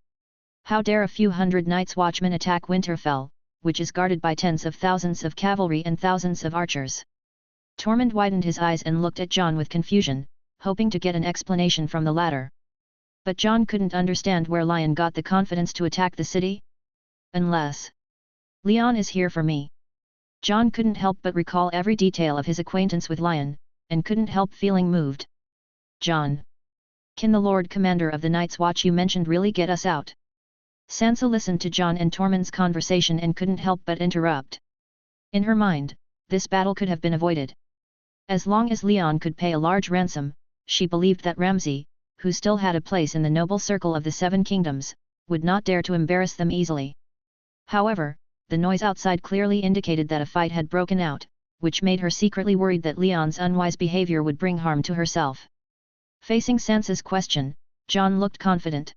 How dare a few hundred Night's Watchmen attack Winterfell, which is guarded by tens of thousands of cavalry and thousands of archers?" Tormund widened his eyes and looked at Jon with confusion, hoping to get an explanation from the latter. But Jon couldn't understand where Lion got the confidence to attack the city. Unless Leon is here for me. Jon couldn't help but recall every detail of his acquaintance with Lion, and couldn't help feeling moved. "Jon, can the Lord Commander of the Night's Watch you mentioned really get us out?" Sansa listened to Jon and Tormund's conversation and couldn't help but interrupt. In her mind, this battle could have been avoided. As long as Leon could pay a large ransom, she believed that Ramsay, who still had a place in the noble circle of the Seven Kingdoms, would not dare to embarrass them easily. However, the noise outside clearly indicated that a fight had broken out, which made her secretly worried that Leon's unwise behavior would bring harm to herself. Facing Sansa's question, Jon looked confident.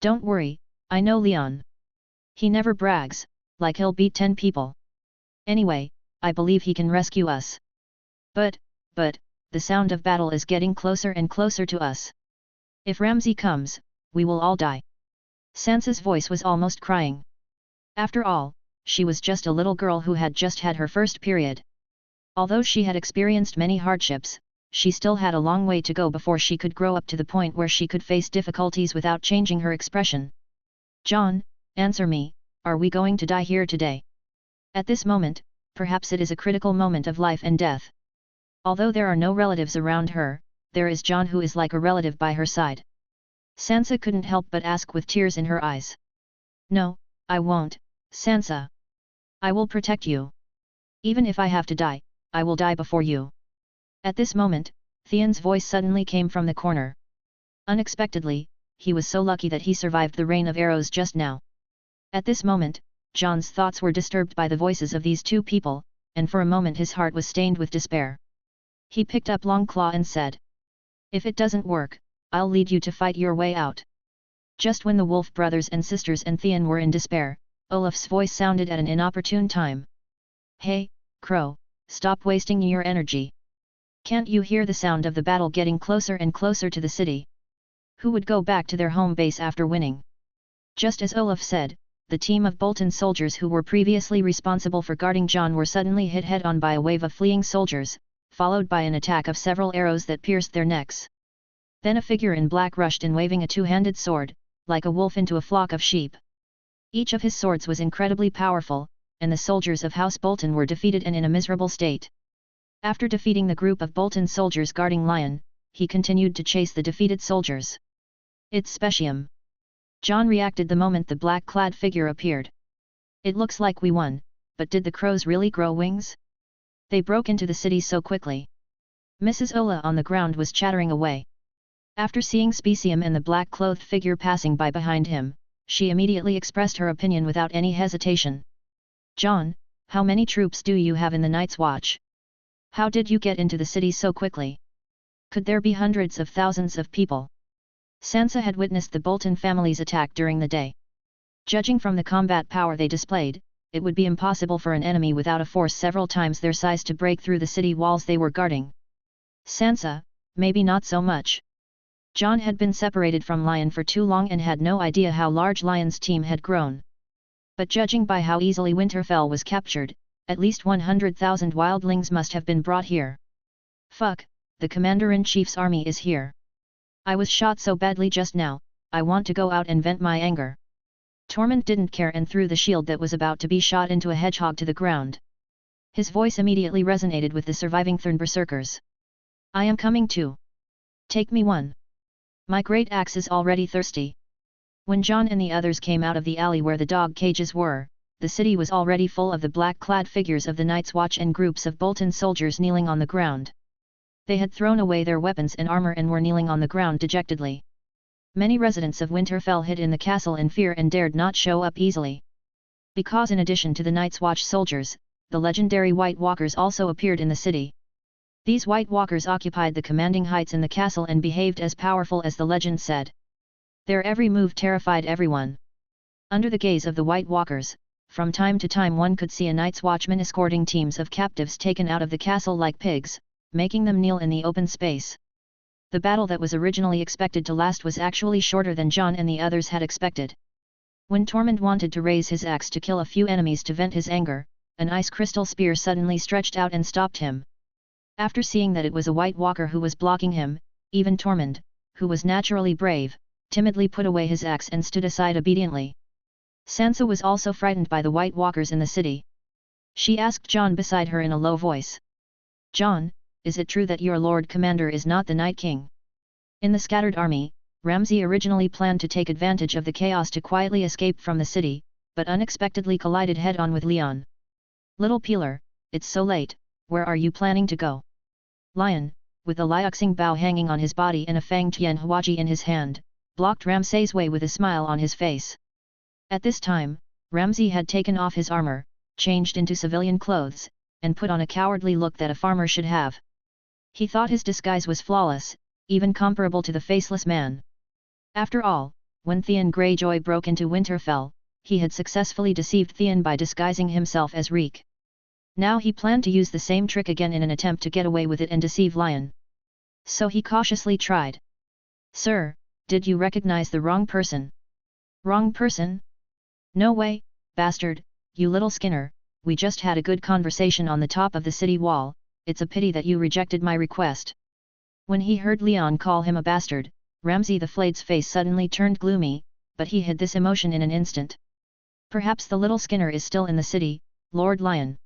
"Don't worry, I know Leon. He never brags, like he'll beat 10 people. Anyway, I believe he can rescue us. But, the sound of battle is getting closer and closer to us. If Ramsay comes, we will all die. Sansa's voice was almost crying. After all, she was just a little girl who had just had her first period. Although she had experienced many hardships, she still had a long way to go before she could grow up to the point where she could face difficulties without changing her expression. Jon, answer me, are we going to die here today? At this moment, perhaps it is a critical moment of life and death. Although there are no relatives around her, there is Jon who is like a relative by her side. Sansa couldn't help but ask with tears in her eyes. No, I won't, Sansa. I will protect you. Even if I have to die, I will die before you. At this moment, Theon's voice suddenly came from the corner. Unexpectedly, he was so lucky that he survived the rain of arrows just now. At this moment, Jon's thoughts were disturbed by the voices of these two people, and for a moment his heart was stained with despair. He picked up Longclaw and said, "If it doesn't work, I'll lead you to fight your way out." Just when the Wolf brothers and sisters and Theon were in despair, Olaf's voice sounded at an inopportune time. "Hey, Crow, stop wasting your energy. Can't you hear the sound of the battle getting closer and closer to the city? Who would go back to their home base after winning?" Just as Olaf said, the team of Bolton soldiers who were previously responsible for guarding Jon were suddenly hit head-on by a wave of fleeing soldiers, followed by an attack of several arrows that pierced their necks. Then a figure in black rushed in waving a two-handed sword, like a wolf into a flock of sheep. Each of his swords was incredibly powerful, and the soldiers of House Bolton were defeated and in a miserable state. After defeating the group of Bolton soldiers guarding Lion, he continued to chase the defeated soldiers. "It's specium." Jon reacted the moment the black-clad figure appeared. "It looks like we won, but did the crows really grow wings? They broke into the city so quickly." Mrs. Ola on the ground was chattering away. After seeing Specium and the black-clothed figure passing by behind him, she immediately expressed her opinion without any hesitation. "Jon, how many troops do you have in the Night's Watch? How did you get into the city so quickly? Could there be hundreds of thousands of people?" Sansa had witnessed the Bolton family's attack during the day. Judging from the combat power they displayed, it would be impossible for an enemy without a force several times their size to break through the city walls they were guarding. Sansa, maybe not so much. Jon had been separated from Lion for too long and had no idea how large Lion's team had grown. But judging by how easily Winterfell was captured, at least 100,000 wildlings must have been brought here. Fuck, the Commander-in-Chief's army is here. I was shot so badly just now, I want to go out and vent my anger. Tormund didn't care and threw the shield that was about to be shot into a hedgehog to the ground. His voice immediately resonated with the surviving Thorn berserkers. "I am coming too. Take me one. My great axe is already thirsty." When Jon and the others came out of the alley where the dog cages were, the city was already full of the black-clad figures of the Night's Watch and groups of Bolton soldiers kneeling on the ground. They had thrown away their weapons and armor and were kneeling on the ground dejectedly. Many residents of Winterfell hid in the castle in fear and dared not show up easily. Because in addition to the Night's Watch soldiers, the legendary White Walkers also appeared in the city. These White Walkers occupied the commanding heights in the castle and behaved as powerful as the legend said. Their every move terrified everyone. Under the gaze of the White Walkers, from time to time one could see a Night's Watchman escorting teams of captives taken out of the castle like pigs, making them kneel in the open space. The battle that was originally expected to last was actually shorter than Jon and the others had expected. When Tormund wanted to raise his axe to kill a few enemies to vent his anger, an ice crystal spear suddenly stretched out and stopped him. After seeing that it was a White Walker who was blocking him, even Tormund, who was naturally brave, timidly put away his axe and stood aside obediently. Sansa was also frightened by the White Walkers in the city. She asked Jon beside her in a low voice. "Jon, is it true that your Lord Commander is not the Night King?" In the scattered army, Ramsay originally planned to take advantage of the chaos to quietly escape from the city, but unexpectedly collided head-on with Lion. "Little Peeler, it's so late, where are you planning to go?" Lion, with a Liuxing bow hanging on his body and a Fang Tian Huaji in his hand, blocked Ramsay's way with a smile on his face. At this time, Ramsay had taken off his armor, changed into civilian clothes, and put on a cowardly look that a farmer should have. He thought his disguise was flawless, even comparable to the Faceless Man. After all, when Theon Greyjoy broke into Winterfell, he had successfully deceived Theon by disguising himself as Reek. Now he planned to use the same trick again in an attempt to get away with it and deceive Lion. So he cautiously tried. "Sir, Did you recognize the wrong person? Wrong person? No way, bastard, you little Skinner, we just had a good conversation on the top of the city wall, it's a pity that you rejected my request. When he heard Leon call him a bastard, Ramsay the Flayed's face suddenly turned gloomy, but he hid this emotion in an instant. Perhaps the little Skinner is still in the city, Lord Lion.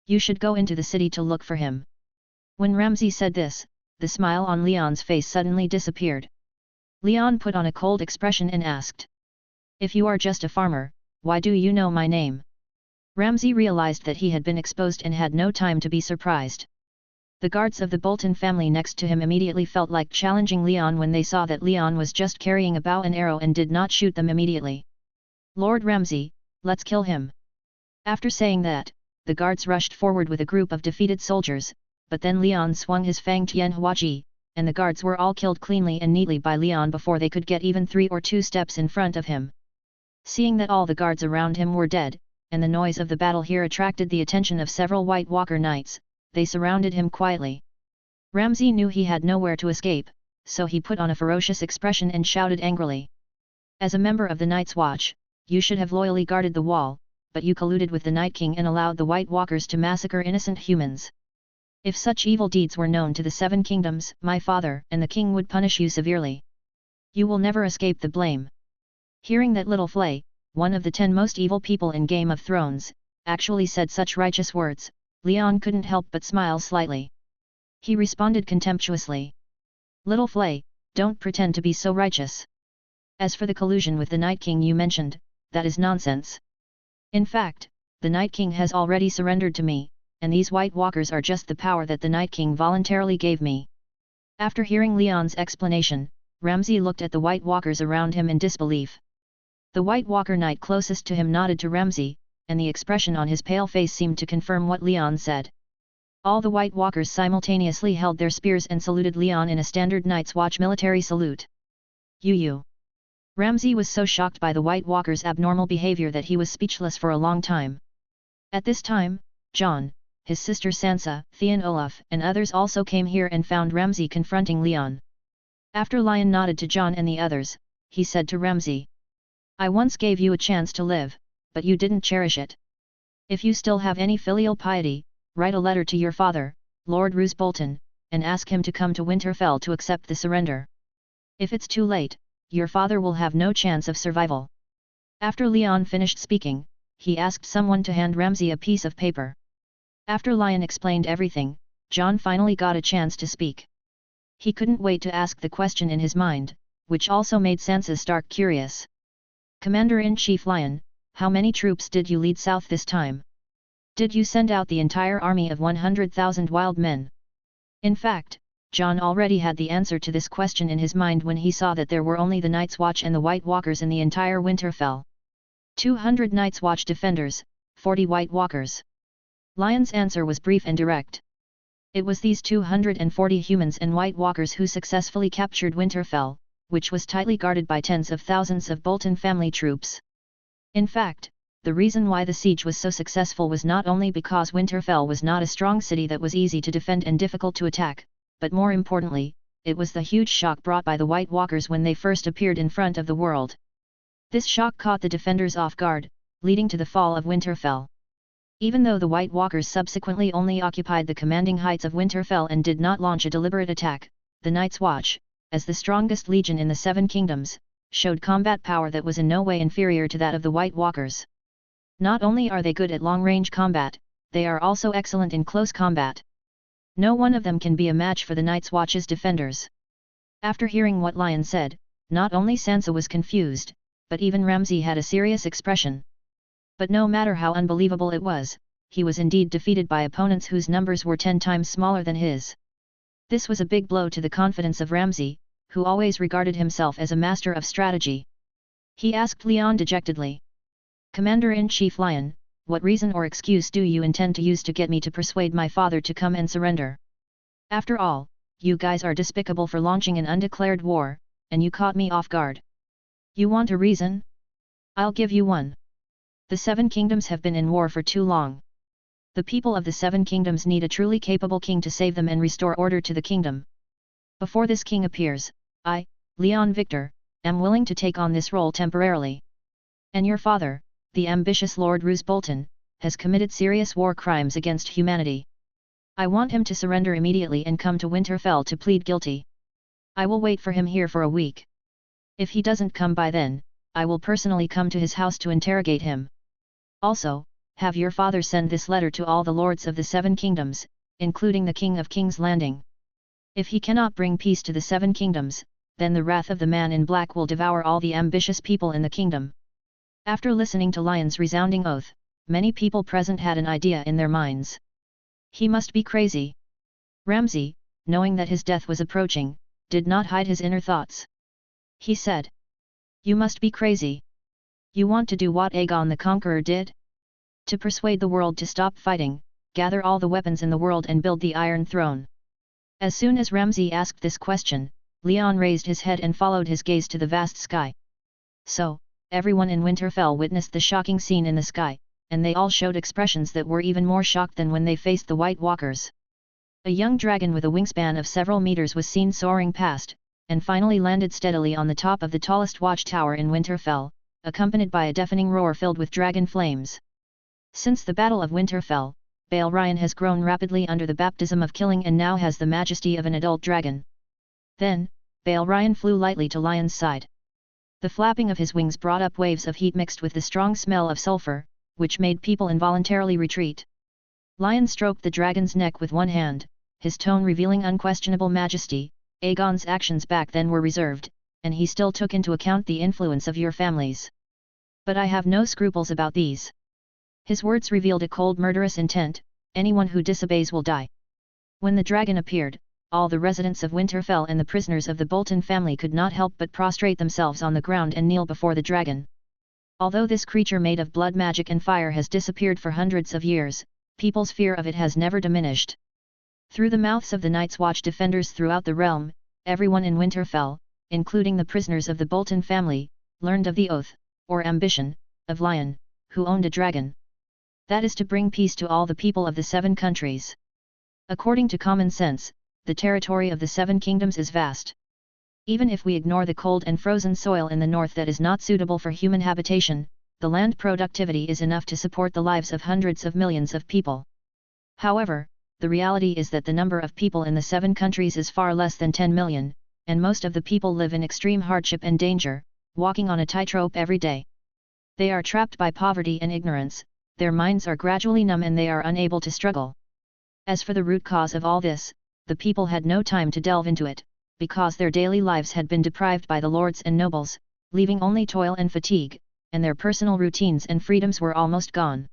You should go into the city to look for him. When Ramsay said this, the smile on Leon's face suddenly disappeared. Leon put on a cold expression and asked. If you are just a farmer, why do you know my name? Ramsay realized that he had been exposed and had no time to be surprised. The guards of the Bolton family next to him immediately felt like challenging Leon when they saw that Leon was just carrying a bow and arrow and did not shoot them immediately. Lord Ramsay, let's kill him. After saying that, the guards rushed forward with a group of defeated soldiers, but then Leon swung his Fang Tian Huaji, and the guards were all killed cleanly and neatly by Leon before they could get even 3 or 2 steps in front of him. Seeing that all the guards around him were dead, and the noise of the battle here attracted the attention of several White Walker knights, they surrounded him quietly. Ramsay knew he had nowhere to escape, so he put on a ferocious expression and shouted angrily. As a member of the Night's Watch, you should have loyally guarded the wall, but you colluded with the Night King and allowed the White Walkers to massacre innocent humans. If such evil deeds were known to the 7 kingdoms, my father and the king would punish you severely. You will never escape the blame. Hearing that Little Flay, one of the 10 most evil people in Game of Thrones, actually said such righteous words, Leon couldn't help but smile slightly. He responded contemptuously. Little Flay, don't pretend to be so righteous. As for the collusion with the Night King you mentioned, that is nonsense. In fact, the Night King has already surrendered to me, and these White Walkers are just the power that the Night King voluntarily gave me. After hearing Leon's explanation, Ramsay looked at the White Walkers around him in disbelief. The White Walker knight closest to him nodded to Ramsay, and the expression on his pale face seemed to confirm what Leon said. All the White Walkers simultaneously held their spears and saluted Leon in a standard Night's Watch military salute. You. Ramsay was so shocked by the White Walkers' abnormal behavior that he was speechless for a long time. At this time, John, his sister Sansa, Theon Olaf and others also came here and found Ramsay confronting Leon. After Lion nodded to John and the others, he said to Ramsay. I once gave you a chance to live, but you didn't cherish it. If you still have any filial piety, write a letter to your father, Lord Roose Bolton, and ask him to come to Winterfell to accept the surrender. If it's too late, your father will have no chance of survival. After Leon finished speaking, he asked someone to hand Ramsay a piece of paper. After Lion explained everything, John finally got a chance to speak. He couldn't wait to ask the question in his mind, which also made Sansa Stark curious. Commander-in-Chief Lion, how many troops did you lead south this time? Did you send out the entire army of 100,000 wild men? In fact, John already had the answer to this question in his mind when he saw that there were only the Night's Watch and the White Walkers in the entire Winterfell. 200 Night's Watch defenders, 40 White Walkers. Lion's answer was brief and direct. It was these 240 humans and White Walkers who successfully captured Winterfell, which was tightly guarded by tens of thousands of Bolton family troops. In fact, the reason why the siege was so successful was not only because Winterfell was not a strong city that was easy to defend and difficult to attack, but more importantly, it was the huge shock brought by the White Walkers when they first appeared in front of the world. This shock caught the defenders off guard, leading to the fall of Winterfell. Even though the White Walkers subsequently only occupied the commanding heights of Winterfell and did not launch a deliberate attack, the Night's Watch, as the strongest legion in the 7 kingdoms, showed combat power that was in no way inferior to that of the White Walkers. Not only are they good at long-range combat, they are also excellent in close combat. No one of them can be a match for the Night's Watch's defenders. After hearing what Lion said, not only Sansa was confused, but even Ramsay had a serious expression. But no matter how unbelievable it was, he was indeed defeated by opponents whose numbers were 10 times smaller than his. This was a big blow to the confidence of Ramsay, who always regarded himself as a master of strategy. He asked Leon dejectedly. Commander-in-Chief Lion, what reason or excuse do you intend to use to get me to persuade my father to come and surrender? After all, you guys are despicable for launching an undeclared war, and you caught me off guard. You want a reason? I'll give you one. The 7 kingdoms have been in war for too long. The people of the 7 kingdoms need a truly capable king to save them and restore order to the kingdom. Before this king appears, I, Leon Victor, am willing to take on this role temporarily. And your father, the ambitious Lord Roose Bolton, has committed serious war crimes against humanity. I want him to surrender immediately and come to Winterfell to plead guilty. I will wait for him here for a week. If he doesn't come by then, I will personally come to his house to interrogate him. Also, have your father send this letter to all the lords of the Seven Kingdoms, including the King of King's Landing. If he cannot bring peace to the Seven Kingdoms, then the wrath of the man in black will devour all the ambitious people in the kingdom. After listening to Lyon's resounding oath, many people present had an idea in their minds. He must be crazy. Ramsay, knowing that his death was approaching, did not hide his inner thoughts. He said, "You must be crazy. You want to do what Aegon the Conqueror did? To persuade the world to stop fighting, gather all the weapons in the world and build the Iron Throne." As soon as Ramsay asked this question, Leon raised his head and followed his gaze to the vast sky. So, everyone in Winterfell witnessed the shocking scene in the sky, and they all showed expressions that were even more shocked than when they faced the White Walkers. A young dragon with a wingspan of several meters was seen soaring past, and finally landed steadily on the top of the tallest watchtower in Winterfell, accompanied by a deafening roar filled with dragon flames. Since the Battle of Winterfell, Balerion has grown rapidly under the baptism of killing and now has the majesty of an adult dragon. Then, Balerion flew lightly to Lyon's side. The flapping of his wings brought up waves of heat mixed with the strong smell of sulfur, which made people involuntarily retreat. Lyon stroked the dragon's neck with one hand, his tone revealing unquestionable majesty. "Aegon's actions back then were reserved, and he still took into account the influence of your families. But I have no scruples about these." His words revealed a cold murderous intent. "Anyone who disobeys will die." When the dragon appeared, all the residents of Winterfell and the prisoners of the Bolton family could not help but prostrate themselves on the ground and kneel before the dragon. Although this creature made of blood magic and fire has disappeared for hundreds of years, people's fear of it has never diminished. Through the mouths of the Night's Watch defenders throughout the realm, everyone in Winterfell, including the prisoners of the Bolton family, learned of the oath, or ambition, of Lyon, who owned a dragon. That is to bring peace to all the people of the Seven Countries. According to common sense, the territory of the Seven Kingdoms is vast. Even if we ignore the cold and frozen soil in the north that is not suitable for human habitation, the land productivity is enough to support the lives of hundreds of millions of people. However, the reality is that the number of people in the Seven Countries is far less than 10 million, and most of the people live in extreme hardship and danger, walking on a tightrope every day. They are trapped by poverty and ignorance, their minds are gradually numb and they are unable to struggle. As for the root cause of all this, the people had no time to delve into it, because their daily lives had been deprived by the lords and nobles, leaving only toil and fatigue, and their personal routines and freedoms were almost gone.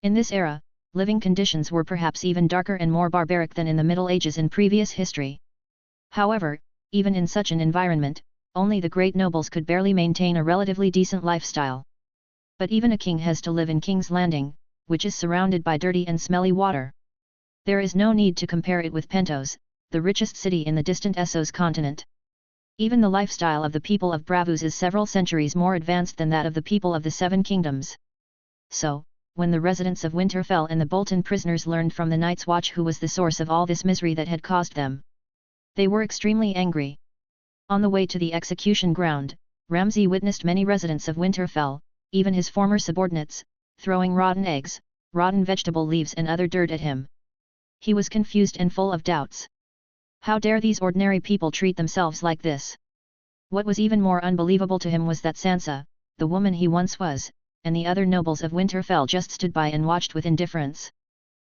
In this era, living conditions were perhaps even darker and more barbaric than in the Middle Ages in previous history. However, even in such an environment, only the great nobles could barely maintain a relatively decent lifestyle. But even a king has to live in King's Landing, which is surrounded by dirty and smelly water. There is no need to compare it with Pentos, the richest city in the distant Essos continent. Even the lifestyle of the people of Bravos is several centuries more advanced than that of the people of the Seven Kingdoms. So, when the residents of Winterfell and the Bolton prisoners learned from the Night's Watch who was the source of all this misery that had caused them, they were extremely angry. On the way to the execution ground, Ramsay witnessed many residents of Winterfell, even his former subordinates, throwing rotten eggs, rotten vegetable leaves and other dirt at him. He was confused and full of doubts. How dare these ordinary people treat themselves like this? What was even more unbelievable to him was that Sansa, the woman he once was, and the other nobles of Winterfell just stood by and watched with indifference.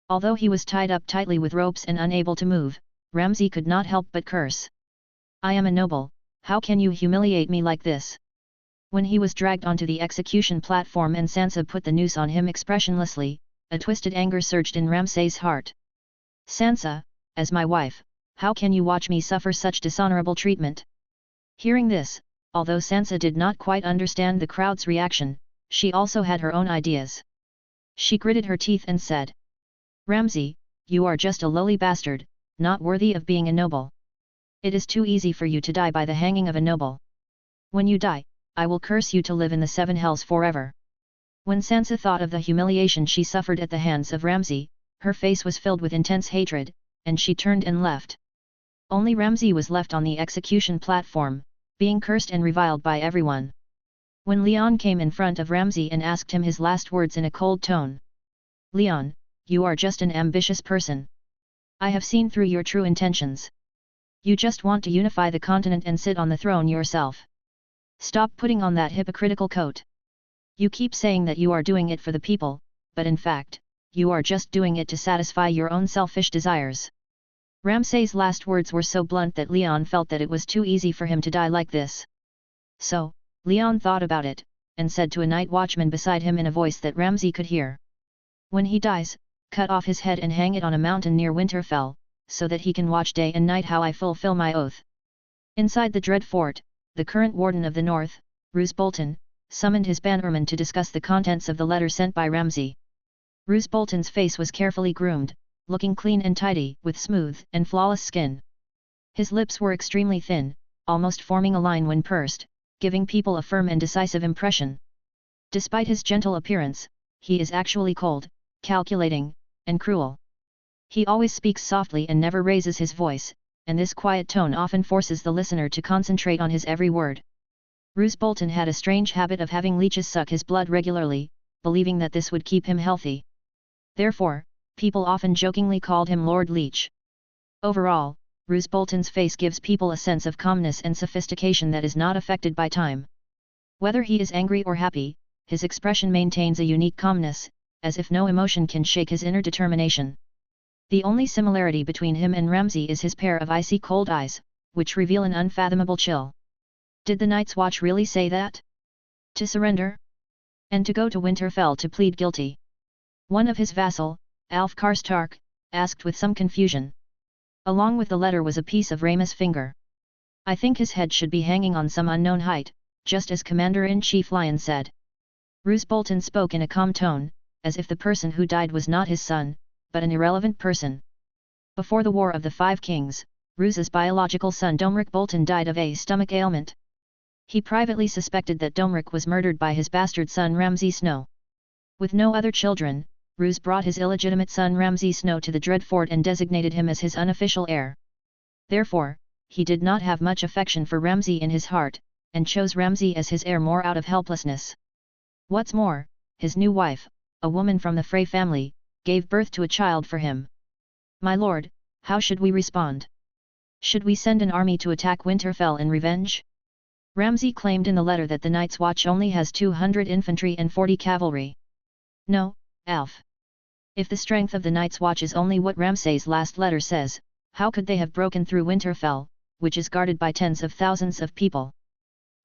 Although he was tied up tightly with ropes and unable to move, Ramsay could not help but curse. "I am a noble, how can you humiliate me like this?" When he was dragged onto the execution platform and Sansa put the noose on him expressionlessly, a twisted anger surged in Ramsay's heart. "Sansa, as my wife, how can you watch me suffer such dishonorable treatment?" Hearing this, although Sansa did not quite understand the crowd's reaction, she also had her own ideas. She gritted her teeth and said, "Ramsay, you are just a lowly bastard, not worthy of being a noble. It is too easy for you to die by the hanging of a noble. When you die, I will curse you to live in the seven hells forever." When Sansa thought of the humiliation she suffered at the hands of Ramsay, her face was filled with intense hatred, and she turned and left. Only Ramsay was left on the execution platform, being cursed and reviled by everyone. When Leon came in front of Ramsay and asked him his last words in a cold tone. "Leon, you are just an ambitious person. I have seen through your true intentions. You just want to unify the continent and sit on the throne yourself. Stop putting on that hypocritical coat. You keep saying that you are doing it for the people, but in fact, you are just doing it to satisfy your own selfish desires." Ramsay's last words were so blunt that Leon felt that it was too easy for him to die like this. So, Leon thought about it, and said to a night watchman beside him in a voice that Ramsay could hear. "When he dies, cut off his head and hang it on a mountain near Winterfell, so that he can watch day and night how I fulfill my oath." Inside the Dread Fort, the current Warden of the North, Roose Bolton, summoned his bannerman to discuss the contents of the letter sent by Ramsay. Roose Bolton's face was carefully groomed, looking clean and tidy, with smooth and flawless skin. His lips were extremely thin, almost forming a line when pursed, giving people a firm and decisive impression. Despite his gentle appearance, he is actually cold, calculating, and cruel. He always speaks softly and never raises his voice, and this quiet tone often forces the listener to concentrate on his every word. Roose Bolton had a strange habit of having leeches suck his blood regularly, believing that this would keep him healthy. Therefore, people often jokingly called him Lord Leech. Overall, Roose Bolton's face gives people a sense of calmness and sophistication that is not affected by time. Whether he is angry or happy, his expression maintains a unique calmness, as if no emotion can shake his inner determination. The only similarity between him and Ramsay is his pair of icy cold eyes, which reveal an unfathomable chill. Did the Night's Watch really say that? To surrender? And to go to Winterfell to plead guilty? One of his vassal, Alf Karstark, asked with some confusion. Along with the letter was a piece of Rhaemus' finger. "I think his head should be hanging on some unknown height, just as Commander-in-Chief Lyon said." Roose Bolton spoke in a calm tone, as if the person who died was not his son, but an irrelevant person. Before the War of the Five Kings, Roose's biological son Domeric Bolton died of a stomach ailment. He privately suspected that Domeric was murdered by his bastard son Ramsay Snow. With no other children, Roose brought his illegitimate son Ramsay Snow to the Dread Fort and designated him as his unofficial heir. Therefore, he did not have much affection for Ramsay in his heart, and chose Ramsay as his heir more out of helplessness. What's more, his new wife, a woman from the Frey family, gave birth to a child for him. "My lord, how should we respond? Should we send an army to attack Winterfell in revenge?" Ramsay claimed in the letter that the Night's Watch only has 200 infantry and 40 cavalry. "No, Alf. If the strength of the Night's Watch is only what Ramsay's last letter says, how could they have broken through Winterfell, which is guarded by tens of thousands of people?"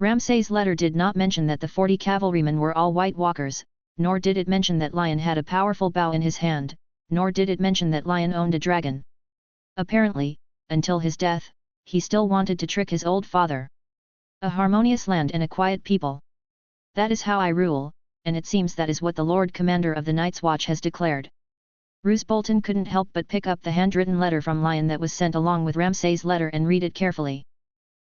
Ramsay's letter did not mention that the 40 cavalrymen were all White Walkers, nor did it mention that Lyon had a powerful bow in his hand, nor did it mention that Lyon owned a dragon. Apparently, until his death, he still wanted to trick his old father. A harmonious land and a quiet people. That is how I rule, and it seems that is what the Lord Commander of the Night's Watch has declared. Roose Bolton couldn't help but pick up the handwritten letter from Lyon that was sent along with Ramsay's letter and read it carefully.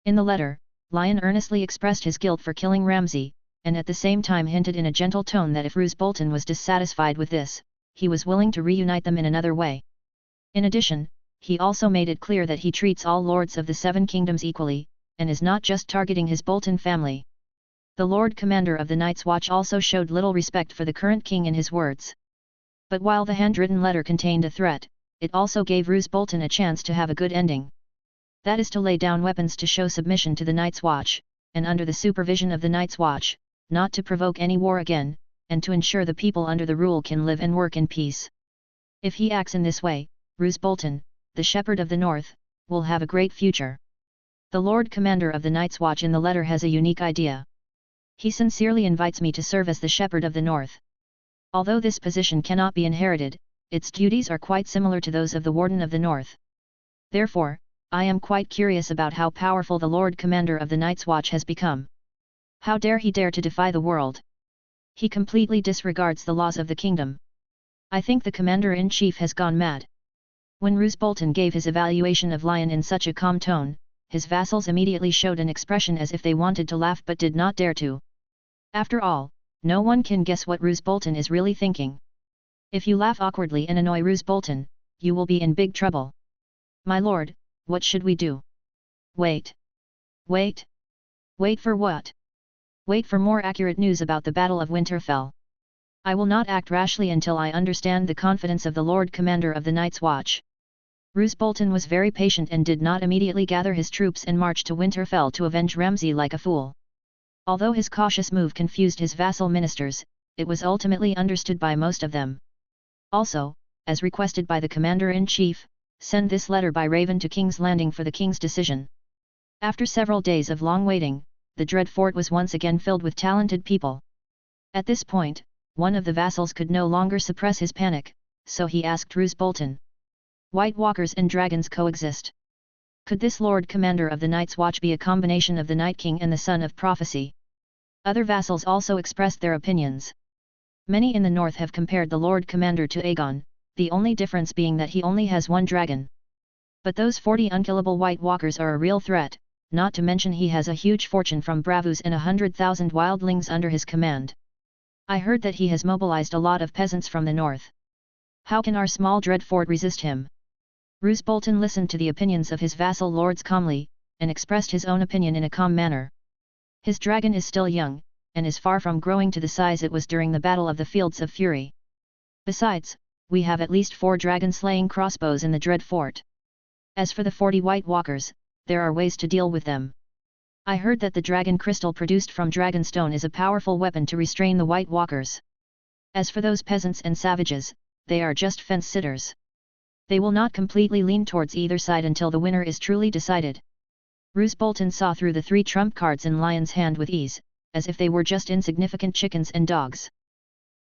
In the letter, Lyon earnestly expressed his guilt for killing Ramsay, and at the same time hinted in a gentle tone that if Roose Bolton was dissatisfied with this, he was willing to reunite them in another way. In addition, he also made it clear that he treats all lords of the Seven Kingdoms equally, and is not just targeting his Bolton family. The Lord Commander of the Night's Watch also showed little respect for the current king in his words. But while the handwritten letter contained a threat, it also gave Roose Bolton a chance to have a good ending. That is to lay down weapons to show submission to the Night's Watch, and under the supervision of the Night's Watch, not to provoke any war again, and to ensure the people under the rule can live and work in peace. If he acts in this way, Roose Bolton, the Shepherd of the North, will have a great future. The Lord Commander of the Night's Watch in the letter has a unique idea. He sincerely invites me to serve as the Shepherd of the North. Although this position cannot be inherited, its duties are quite similar to those of the Warden of the North. Therefore, I am quite curious about how powerful the Lord Commander of the Night's Watch has become. How dare he dare to defy the world? He completely disregards the laws of the kingdom. I think the Commander-in-Chief has gone mad. When Roose Bolton gave his evaluation of Lyon in such a calm tone, his vassals immediately showed an expression as if they wanted to laugh but did not dare to. After all, no one can guess what Roose Bolton is really thinking. If you laugh awkwardly and annoy Roose Bolton, you will be in big trouble. "My lord, what should we do?" "Wait. Wait. Wait for what? Wait for more accurate news about the Battle of Winterfell. I will not act rashly until I understand the confidence of the Lord Commander of the Night's Watch. Roose Bolton was very patient and did not immediately gather his troops and march to Winterfell to avenge Ramsay like a fool. Although his cautious move confused his vassal ministers, it was ultimately understood by most of them. Also, as requested by the Commander-in-Chief, send this letter by Raven to King's Landing for the King's decision. After several days of long waiting, the dread fort was once again filled with talented people. At this point, one of the vassals could no longer suppress his panic, so he asked Roose Bolton. White Walkers and dragons coexist. Could this Lord Commander of the Night's Watch be a combination of the Night King and the Son of Prophecy? Other vassals also expressed their opinions. Many in the north have compared the Lord Commander to Aegon, the only difference being that he only has one dragon. But those 40 unkillable White Walkers are a real threat, not to mention he has a huge fortune from Bravos and 100,000 wildlings under his command. I heard that he has mobilized a lot of peasants from the north. How can our small dread fort resist him? Roose Bolton listened to the opinions of his vassal lords calmly, and expressed his own opinion in a calm manner. His dragon is still young, and is far from growing to the size it was during the Battle of the Fields of Fury. Besides, we have at least 4 dragon-slaying crossbows in the dread fort. As for the 40 White Walkers, there are ways to deal with them. I heard that the dragon crystal produced from Dragonstone is a powerful weapon to restrain the White Walkers. As for those peasants and savages, they are just fence-sitters. They will not completely lean towards either side until the winner is truly decided. Roose Bolton saw through the 3 trump cards in Lion's hand with ease, as if they were just insignificant chickens and dogs.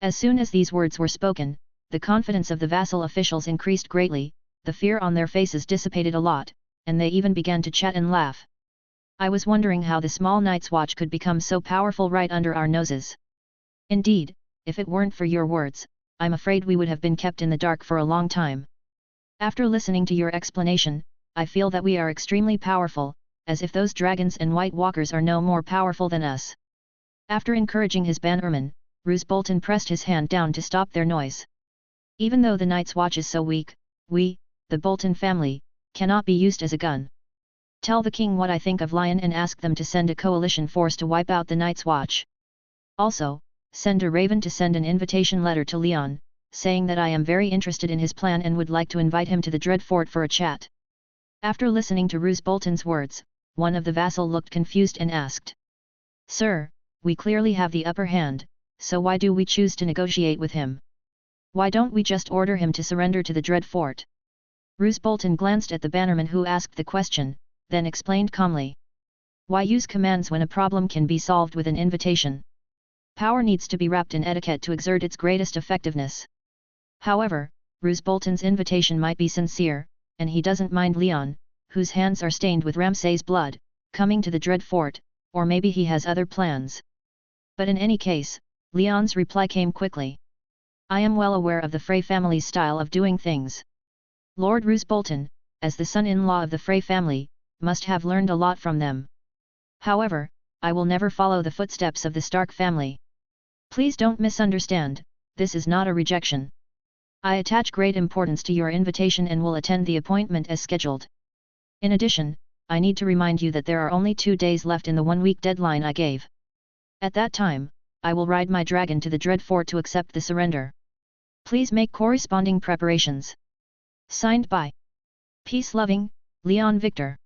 As soon as these words were spoken, the confidence of the vassal officials increased greatly, the fear on their faces dissipated a lot, and they even began to chat and laugh. I was wondering how the small Night's Watch could become so powerful right under our noses. Indeed, if it weren't for your words, I'm afraid we would have been kept in the dark for a long time. After listening to your explanation, I feel that we are extremely powerful, as if those dragons and White Walkers are no more powerful than us. After encouraging his bannermen, Roose Bolton pressed his hand down to stop their noise. Even though the Night's Watch is so weak, we, the Bolton family, cannot be used as a gun. Tell the king what I think of Lion and ask them to send a coalition force to wipe out the Night's Watch. Also, send a raven to send an invitation letter to Leon, saying that I am very interested in his plan and would like to invite him to the Dread Fort for a chat. After listening to Roose Bolton's words, one of the vassal looked confused and asked. Sir, we clearly have the upper hand, so why do we choose to negotiate with him? Why don't we just order him to surrender to the Dread Fort? Roose Bolton glanced at the bannerman who asked the question, then explained calmly. Why use commands when a problem can be solved with an invitation? Power needs to be wrapped in etiquette to exert its greatest effectiveness. However, Roose Bolton's invitation might be sincere, and he doesn't mind Leon, whose hands are stained with Ramsay's blood, coming to the Dread Fort, or maybe he has other plans. But in any case, Leon's reply came quickly. I am well aware of the Frey family's style of doing things. Lord Roose Bolton, as the son-in-law of the Frey family, must have learned a lot from them. However, I will never follow the footsteps of the Stark family. Please don't misunderstand, this is not a rejection. I attach great importance to your invitation and will attend the appointment as scheduled. In addition, I need to remind you that there are only 2 days left in the 1-week deadline I gave. At that time, I will ride my dragon to the Dread Fort to accept the surrender. Please make corresponding preparations. Signed by Peace-loving, Leon Victor.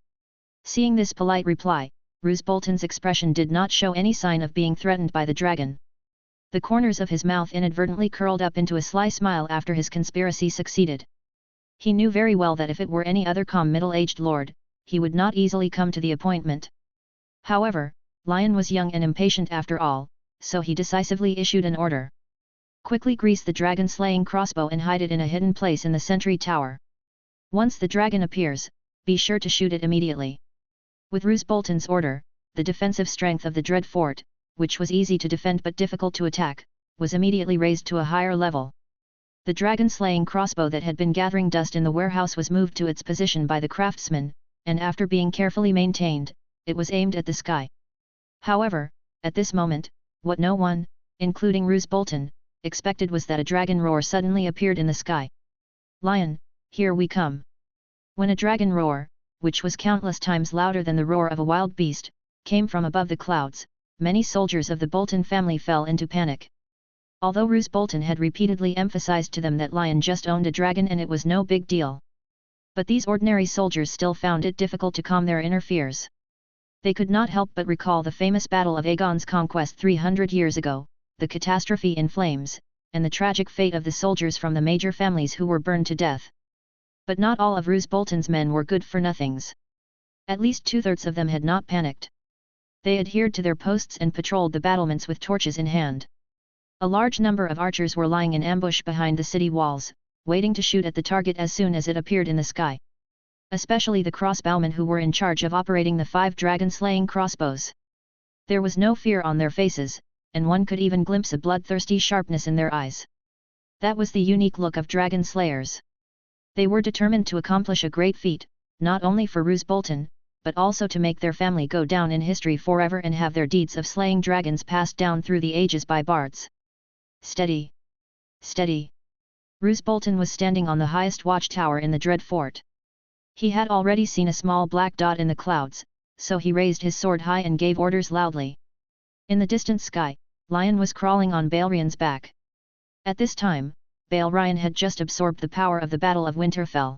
Seeing this polite reply, Roose Bolton's expression did not show any sign of being threatened by the dragon. The corners of his mouth inadvertently curled up into a sly smile after his conspiracy succeeded. He knew very well that if it were any other calm middle-aged lord, he would not easily come to the appointment. However, Lion was young and impatient after all, so he decisively issued an order. Quickly grease the dragon-slaying crossbow and hide it in a hidden place in the sentry tower. Once the dragon appears, be sure to shoot it immediately. With Roose Bolton's order, the defensive strength of the Dread Fort, which was easy to defend but difficult to attack, was immediately raised to a higher level. The dragon-slaying crossbow that had been gathering dust in the warehouse was moved to its position by the craftsman, and after being carefully maintained, it was aimed at the sky. However, at this moment, what no one, including Roose Bolton, expected was that a dragon roar suddenly appeared in the sky. Lion, here we come. When a dragon roar, which was countless times louder than the roar of a wild beast, came from above the clouds. Many soldiers of the Bolton family fell into panic. Although Roose Bolton had repeatedly emphasized to them that Lion just owned a dragon and it was no big deal. But these ordinary soldiers still found it difficult to calm their inner fears. They could not help but recall the famous Battle of Aegon's Conquest 300 years ago, the catastrophe in flames, and the tragic fate of the soldiers from the major families who were burned to death. But not all of Roose Bolton's men were good-for-nothings. At least 2/3 of them had not panicked. They adhered to their posts and patrolled the battlements with torches in hand. A large number of archers were lying in ambush behind the city walls, waiting to shoot at the target as soon as it appeared in the sky. Especially the crossbowmen who were in charge of operating the 5 dragon-slaying crossbows. There was no fear on their faces, and one could even glimpse a bloodthirsty sharpness in their eyes. That was the unique look of dragon slayers. They were determined to accomplish a great feat, not only for Roose Bolton, but also to make their family go down in history forever and have their deeds of slaying dragons passed down through the ages by bards. Steady! Steady! Roose Bolton was standing on the highest watchtower in the dread fort. He had already seen a small black dot in the clouds, so he raised his sword high and gave orders loudly. In the distant sky, Lion was crawling on Balrion's back. At this time, Balrion had just absorbed the power of the Battle of Winterfell.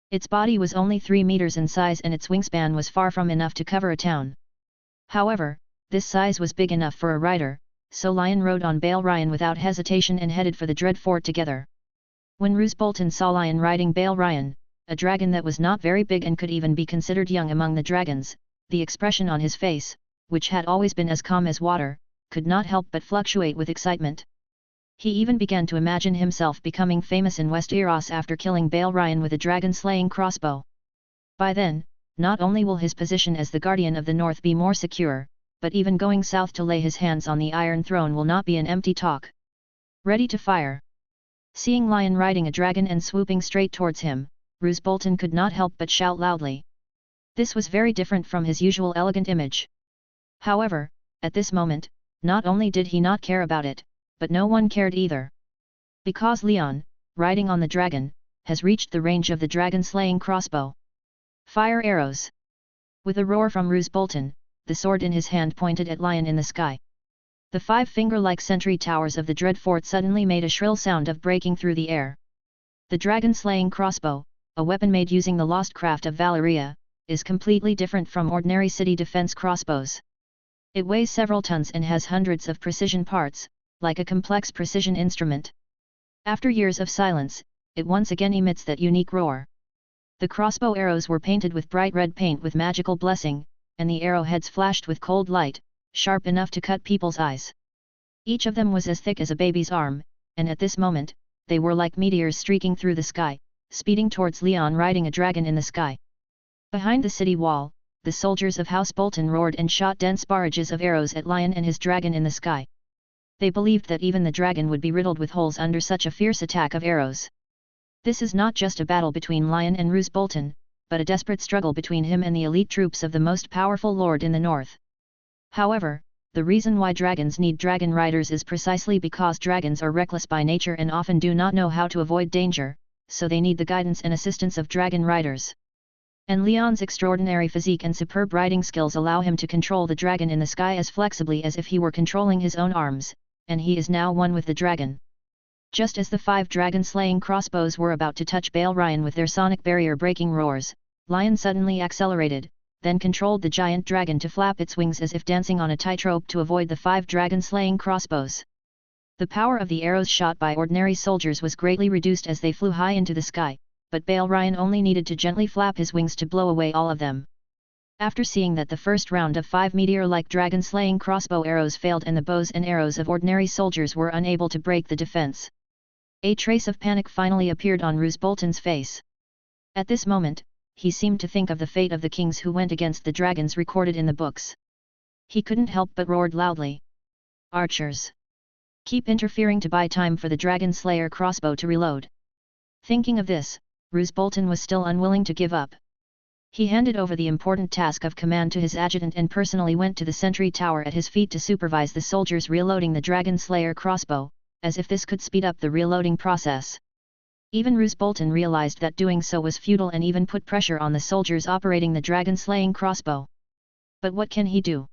Its body was only 3 meters in size and its wingspan was far from enough to cover a town. However, this size was big enough for a rider, so Lion rode on Balryon without hesitation and headed for the dread fort together. When Roose Bolton saw Lion riding Balryon, a dragon that was not very big and could even be considered young among the dragons, the expression on his face, which had always been as calm as water, could not help but fluctuate with excitement. He even began to imagine himself becoming famous in Westeros after killing Balryon with a dragon-slaying crossbow. By then, not only will his position as the Guardian of the North be more secure, but even going south to lay his hands on the Iron Throne will not be an empty talk. Ready to fire! Seeing Lion riding a dragon and swooping straight towards him, Roose Bolton could not help but shout loudly. This was very different from his usual elegant image. However, at this moment, not only did he not care about it, but no one cared either. Because Leon, riding on the dragon, has reached the range of the dragon-slaying crossbow. Fire arrows! With a roar from Roose Bolton, the sword in his hand pointed at Lion in the sky. The 5 finger-like sentry towers of the dread fort suddenly made a shrill sound of breaking through the air. The dragon-slaying crossbow, a weapon made using the lost craft of Valyria, is completely different from ordinary city defense crossbows. It weighs several tons and has hundreds of precision parts, like a complex precision instrument. After years of silence, it once again emits that unique roar. The crossbow arrows were painted with bright red paint with magical blessing, and the arrowheads flashed with cold light, sharp enough to cut people's eyes. Each of them was as thick as a baby's arm, and at this moment, they were like meteors streaking through the sky, speeding towards Leon riding a dragon in the sky. Behind the city wall, the soldiers of House Bolton roared and shot dense barrages of arrows at Lion and his dragon in the sky. They believed that even the dragon would be riddled with holes under such a fierce attack of arrows. This is not just a battle between Lion and Roose Bolton, but a desperate struggle between him and the elite troops of the most powerful lord in the north. However, the reason why dragons need dragon riders is precisely because dragons are reckless by nature and often do not know how to avoid danger, so they need the guidance and assistance of dragon riders. And Leon's extraordinary physique and superb riding skills allow him to control the dragon in the sky as flexibly as if he were controlling his own arms, and he is now one with the dragon. Just as the 5 dragon-slaying crossbows were about to touch Balryon with their sonic barrier-breaking roars, Lion suddenly accelerated, then controlled the giant dragon to flap its wings as if dancing on a tightrope to avoid the 5 dragon-slaying crossbows. The power of the arrows shot by ordinary soldiers was greatly reduced as they flew high into the sky, but Balryon only needed to gently flap his wings to blow away all of them. After seeing that the first round of 5 meteor-like dragon-slaying crossbow arrows failed and the bows and arrows of ordinary soldiers were unable to break the defense, a trace of panic finally appeared on Roose Bolton's face. At this moment, he seemed to think of the fate of the kings who went against the dragons recorded in the books. He couldn't help but roared loudly. Archers! Keep interfering to buy time for the dragon slayer crossbow to reload. Thinking of this, Roose Bolton was still unwilling to give up. He handed over the important task of command to his adjutant and personally went to the sentry tower at his feet to supervise the soldiers reloading the dragon slayer crossbow, as if this could speed up the reloading process. Even Roose Bolton realized that doing so was futile and even put pressure on the soldiers operating the dragon-slaying crossbow. But what can he do?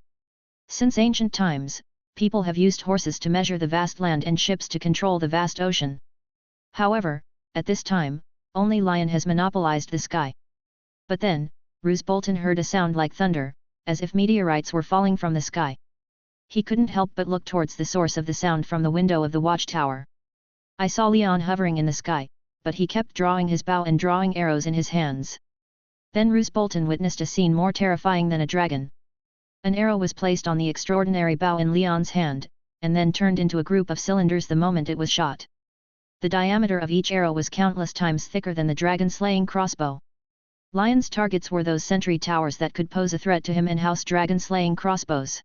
Since ancient times, people have used horses to measure the vast land and ships to control the vast ocean. However, at this time, only Lion has monopolized the sky. But then, Roose Bolton heard a sound like thunder, as if meteorites were falling from the sky. He couldn't help but look towards the source of the sound from the window of the watchtower. I saw Leon hovering in the sky, but he kept drawing his bow and drawing arrows in his hands. Then Roose Bolton witnessed a scene more terrifying than a dragon. An arrow was placed on the extraordinary bow in Leon's hand, and then turned into a group of cylinders the moment it was shot. The diameter of each arrow was countless times thicker than the dragon-slaying crossbow. Lion's targets were those sentry towers that could pose a threat to him and house dragon-slaying crossbows.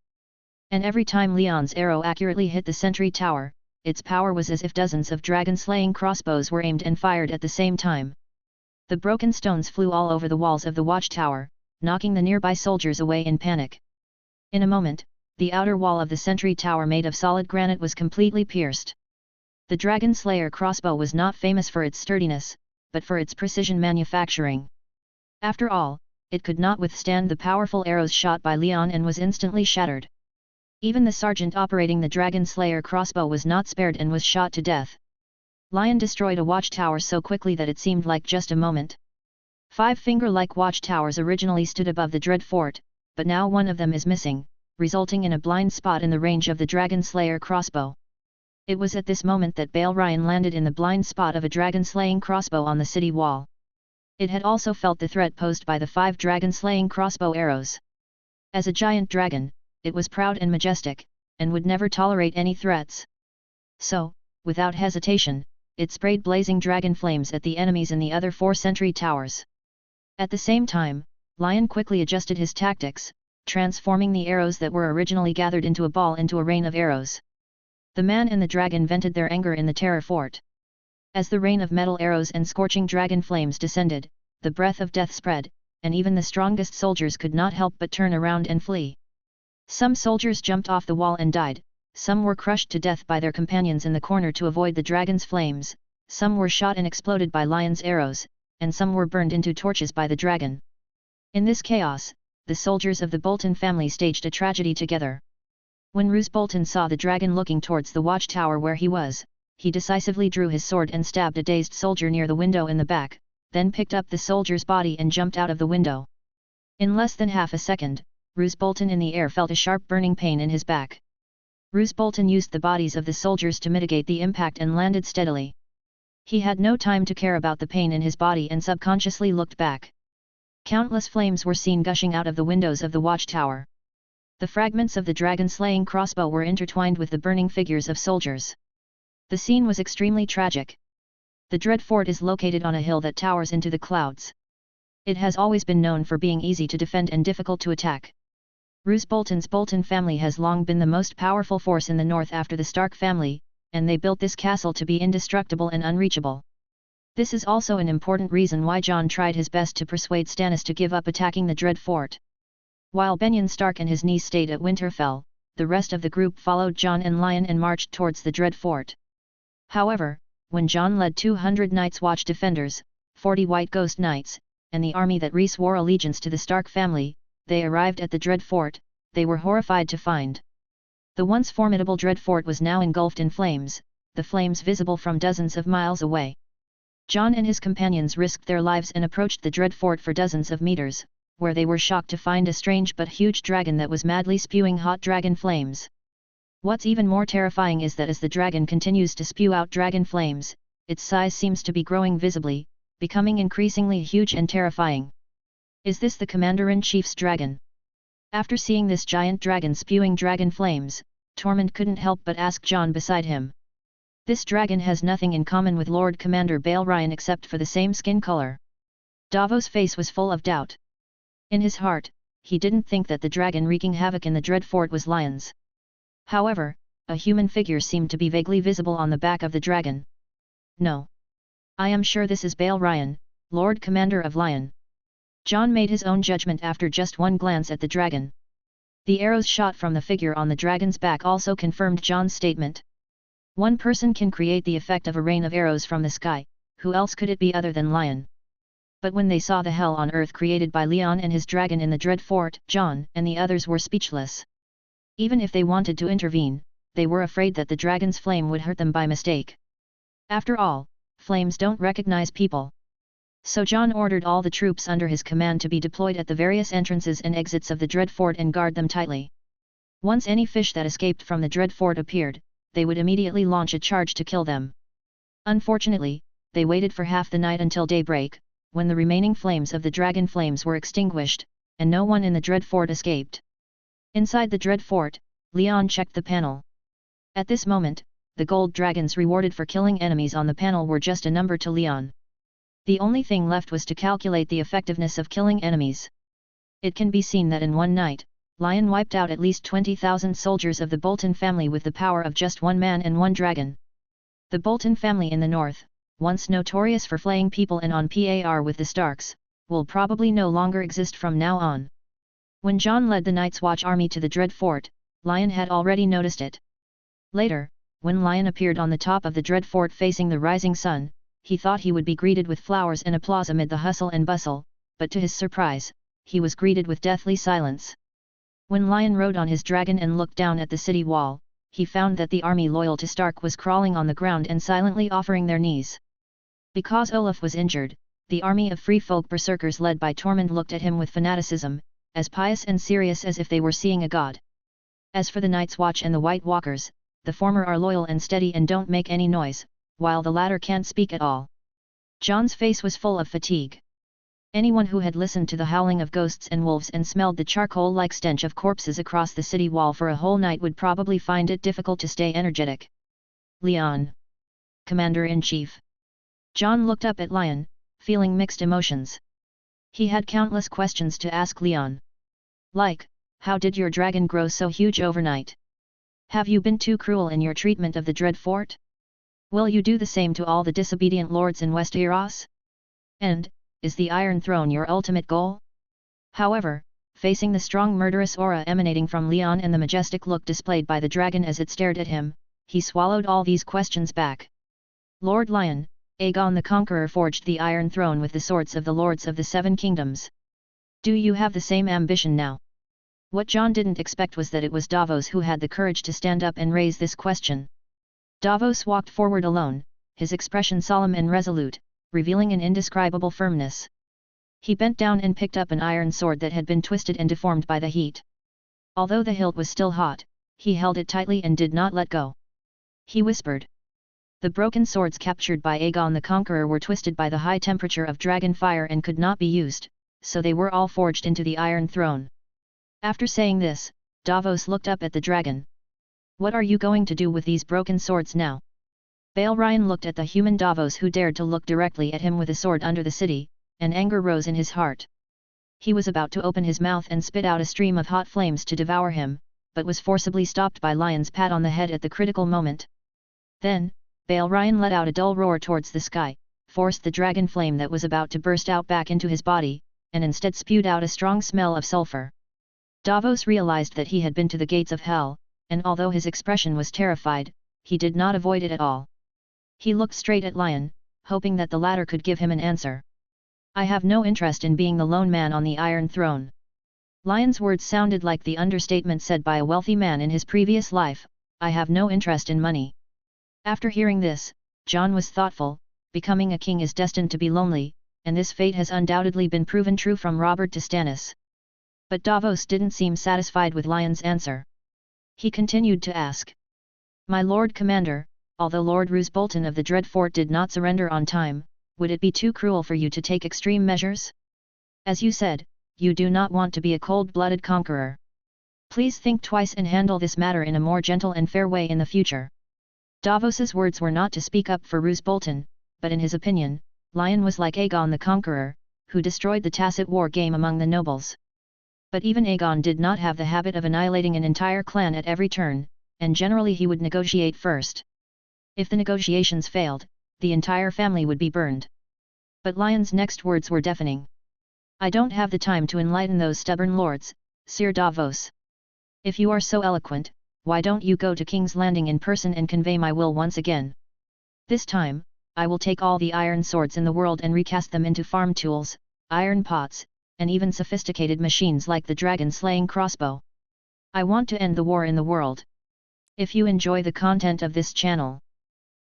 And every time Leon's arrow accurately hit the sentry tower, its power was as if dozens of dragon-slaying crossbows were aimed and fired at the same time. The broken stones flew all over the walls of the watchtower, knocking the nearby soldiers away in panic. In a moment, the outer wall of the sentry tower made of solid granite was completely pierced. The Dragon Slayer crossbow was not famous for its sturdiness, but for its precision manufacturing. After all, it could not withstand the powerful arrows shot by Leon and was instantly shattered. Even the sergeant operating the Dragon Slayer crossbow was not spared and was shot to death. Lion destroyed a watchtower so quickly that it seemed like just a moment. 5 finger-like watchtowers originally stood above the Dread Fort, but now one of them is missing, resulting in a blind spot in the range of the Dragon Slayer crossbow. It was at this moment that Balryan landed in the blind spot of a dragon-slaying crossbow on the city wall. It had also felt the threat posed by the 5 dragon-slaying crossbow arrows. As a giant dragon, it was proud and majestic, and would never tolerate any threats. So, without hesitation, it sprayed blazing dragon flames at the enemies in the other 4 sentry towers. At the same time, Lion quickly adjusted his tactics, transforming the arrows that were originally gathered into a ball into a rain of arrows. The man and the dragon vented their anger in the terror fort. As the rain of metal arrows and scorching dragon flames descended, the breath of death spread, and even the strongest soldiers could not help but turn around and flee. Some soldiers jumped off the wall and died, some were crushed to death by their companions in the corner to avoid the dragon's flames, some were shot and exploded by Lion's arrows, and some were burned into torches by the dragon. In this chaos, the soldiers of the Bolton family staged a tragedy together. When Roose Bolton saw the dragon looking towards the watchtower where he was, he decisively drew his sword and stabbed a dazed soldier near the window in the back, then picked up the soldier's body and jumped out of the window. In less than half a second, Roose Bolton in the air felt a sharp burning pain in his back. Roose Bolton used the bodies of the soldiers to mitigate the impact and landed steadily. He had no time to care about the pain in his body and subconsciously looked back. Countless flames were seen gushing out of the windows of the watchtower. The fragments of the dragon-slaying crossbow were intertwined with the burning figures of soldiers. The scene was extremely tragic. The Dread Fort is located on a hill that towers into the clouds. It has always been known for being easy to defend and difficult to attack. Roose Bolton's Bolton family has long been the most powerful force in the north after the Stark family, and they built this castle to be indestructible and unreachable. This is also an important reason why Jon tried his best to persuade Stannis to give up attacking the Dread Fort. While Benyon Stark and his niece stayed at Winterfell, the rest of the group followed Jon and Lion and marched towards the Dread Fort. However, when Jon led 200 Night's Watch defenders, 40 White Ghost Knights, and the army that swore allegiance to the Stark family, they arrived at the Dread Fort, they were horrified to find. The once formidable Dread Fort was now engulfed in flames, the flames visible from dozens of miles away. Jon and his companions risked their lives and approached the Dread Fort for dozens of meters, where they were shocked to find a strange but huge dragon that was madly spewing hot dragon flames. What's even more terrifying is that as the dragon continues to spew out dragon flames, its size seems to be growing visibly, becoming increasingly huge and terrifying. Is this the Commander-in-Chief's dragon? After seeing this giant dragon spewing dragon flames, Tormund couldn't help but ask Jon beside him. This dragon has nothing in common with Lord Commander Balryan except for the same skin color. Davos' face was full of doubt. In his heart, he didn't think that the dragon wreaking havoc in the Dread Fort was Lion's. However, a human figure seemed to be vaguely visible on the back of the dragon. No. I am sure this is Balryan, Lord Commander of Lion. Jon made his own judgment after just one glance at the dragon. The arrows shot from the figure on the dragon's back also confirmed Jon's statement. One person can create the effect of a rain of arrows from the sky, who else could it be other than Lion? But when they saw the hell on earth created by Leon and his dragon in the Dread Fort, John and the others were speechless. Even if they wanted to intervene, they were afraid that the dragon's flame would hurt them by mistake. After all, flames don't recognize people. So John ordered all the troops under his command to be deployed at the various entrances and exits of the Dread Fort and guard them tightly. Once any fish that escaped from the Dread Fort appeared, they would immediately launch a charge to kill them. Unfortunately, they waited for half the night until daybreak, when the remaining flames of the dragon flames were extinguished, and no one in the Dread Fort escaped. Inside the Dread Fort, Leon checked the panel. At this moment, the gold dragons rewarded for killing enemies on the panel were just a number to Leon. The only thing left was to calculate the effectiveness of killing enemies. It can be seen that in one night, Lion wiped out at least 20,000 soldiers of the Bolton family with the power of just one man and one dragon. The Bolton family in the north, once notorious for flaying people and on par with the Starks, will probably no longer exist from now on. When John led the Night's Watch army to the Dread Fort, Lion had already noticed it. Later, when Lion appeared on the top of the Dread Fort facing the rising sun, he thought he would be greeted with flowers and applause amid the hustle and bustle, but to his surprise, he was greeted with deathly silence. When Lion rode on his dragon and looked down at the city wall, he found that the army loyal to Stark was crawling on the ground and silently offering their knees. Because Olaf was injured, the army of free folk berserkers led by Tormund looked at him with fanaticism, as pious and serious as if they were seeing a god. As for the Night's Watch and the White Walkers, the former are loyal and steady and don't make any noise, while the latter can't speak at all. John's face was full of fatigue. Anyone who had listened to the howling of ghosts and wolves and smelled the charcoal-like stench of corpses across the city wall for a whole night would probably find it difficult to stay energetic. Leon. Commander-in-Chief. John looked up at Lion, feeling mixed emotions. He had countless questions to ask Leon. Like, how did your dragon grow so huge overnight? Have you been too cruel in your treatment of the Dread Fort? Will you do the same to all the disobedient lords in Westeros? And, is the Iron Throne your ultimate goal? However, facing the strong murderous aura emanating from Leon and the majestic look displayed by the dragon as it stared at him, he swallowed all these questions back. Lord Lion, Aegon the Conqueror forged the Iron Throne with the swords of the Lords of the Seven Kingdoms. Do you have the same ambition now? What John didn't expect was that it was Davos who had the courage to stand up and raise this question. Davos walked forward alone, his expression solemn and resolute, revealing an indescribable firmness. He bent down and picked up an iron sword that had been twisted and deformed by the heat. Although the hilt was still hot, he held it tightly and did not let go. He whispered. The broken swords captured by Aegon the Conqueror were twisted by the high temperature of dragon fire and could not be used, so they were all forged into the Iron Throne. After saying this, Davos looked up at the dragon. What are you going to do with these broken swords now? Balerion looked at the human Davos who dared to look directly at him with a sword under the city, and anger rose in his heart. He was about to open his mouth and spit out a stream of hot flames to devour him, but was forcibly stopped by Lion's pat on the head at the critical moment. Then, Balerion let out a dull roar towards the sky, forced the dragon flame that was about to burst out back into his body, and instead spewed out a strong smell of sulfur. Davos realized that he had been to the gates of hell, and although his expression was terrified, he did not avoid it at all. He looked straight at Lion, hoping that the latter could give him an answer. I have no interest in being the lone man on the Iron Throne. Lion's words sounded like the understatement said by a wealthy man in his previous life, I have no interest in money. After hearing this, John was thoughtful, becoming a king is destined to be lonely, and this fate has undoubtedly been proven true from Robert to Stannis. But Davos didn't seem satisfied with Lion's answer. He continued to ask. My Lord Commander, although Lord Roose Bolton of the Dread Fort did not surrender on time, would it be too cruel for you to take extreme measures? As you said, you do not want to be a cold-blooded conqueror. Please think twice and handle this matter in a more gentle and fair way in the future. Davos's words were not to speak up for Roose Bolton, but in his opinion, Lion was like Aegon the Conqueror, who destroyed the tacit war game among the nobles. But even Aegon did not have the habit of annihilating an entire clan at every turn, and generally he would negotiate first. If the negotiations failed, the entire family would be burned. But Lion's next words were deafening. I don't have the time to enlighten those stubborn lords, Sir Davos. If you are so eloquent, why don't you go to King's Landing in person and convey my will once again? This time, I will take all the iron swords in the world and recast them into farm tools, iron pots, and even sophisticated machines like the dragon-slaying crossbow. I want to end the war in the world. If you enjoy the content of this channel,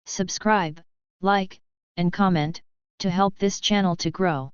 subscribe, like, and comment, to help this channel to grow.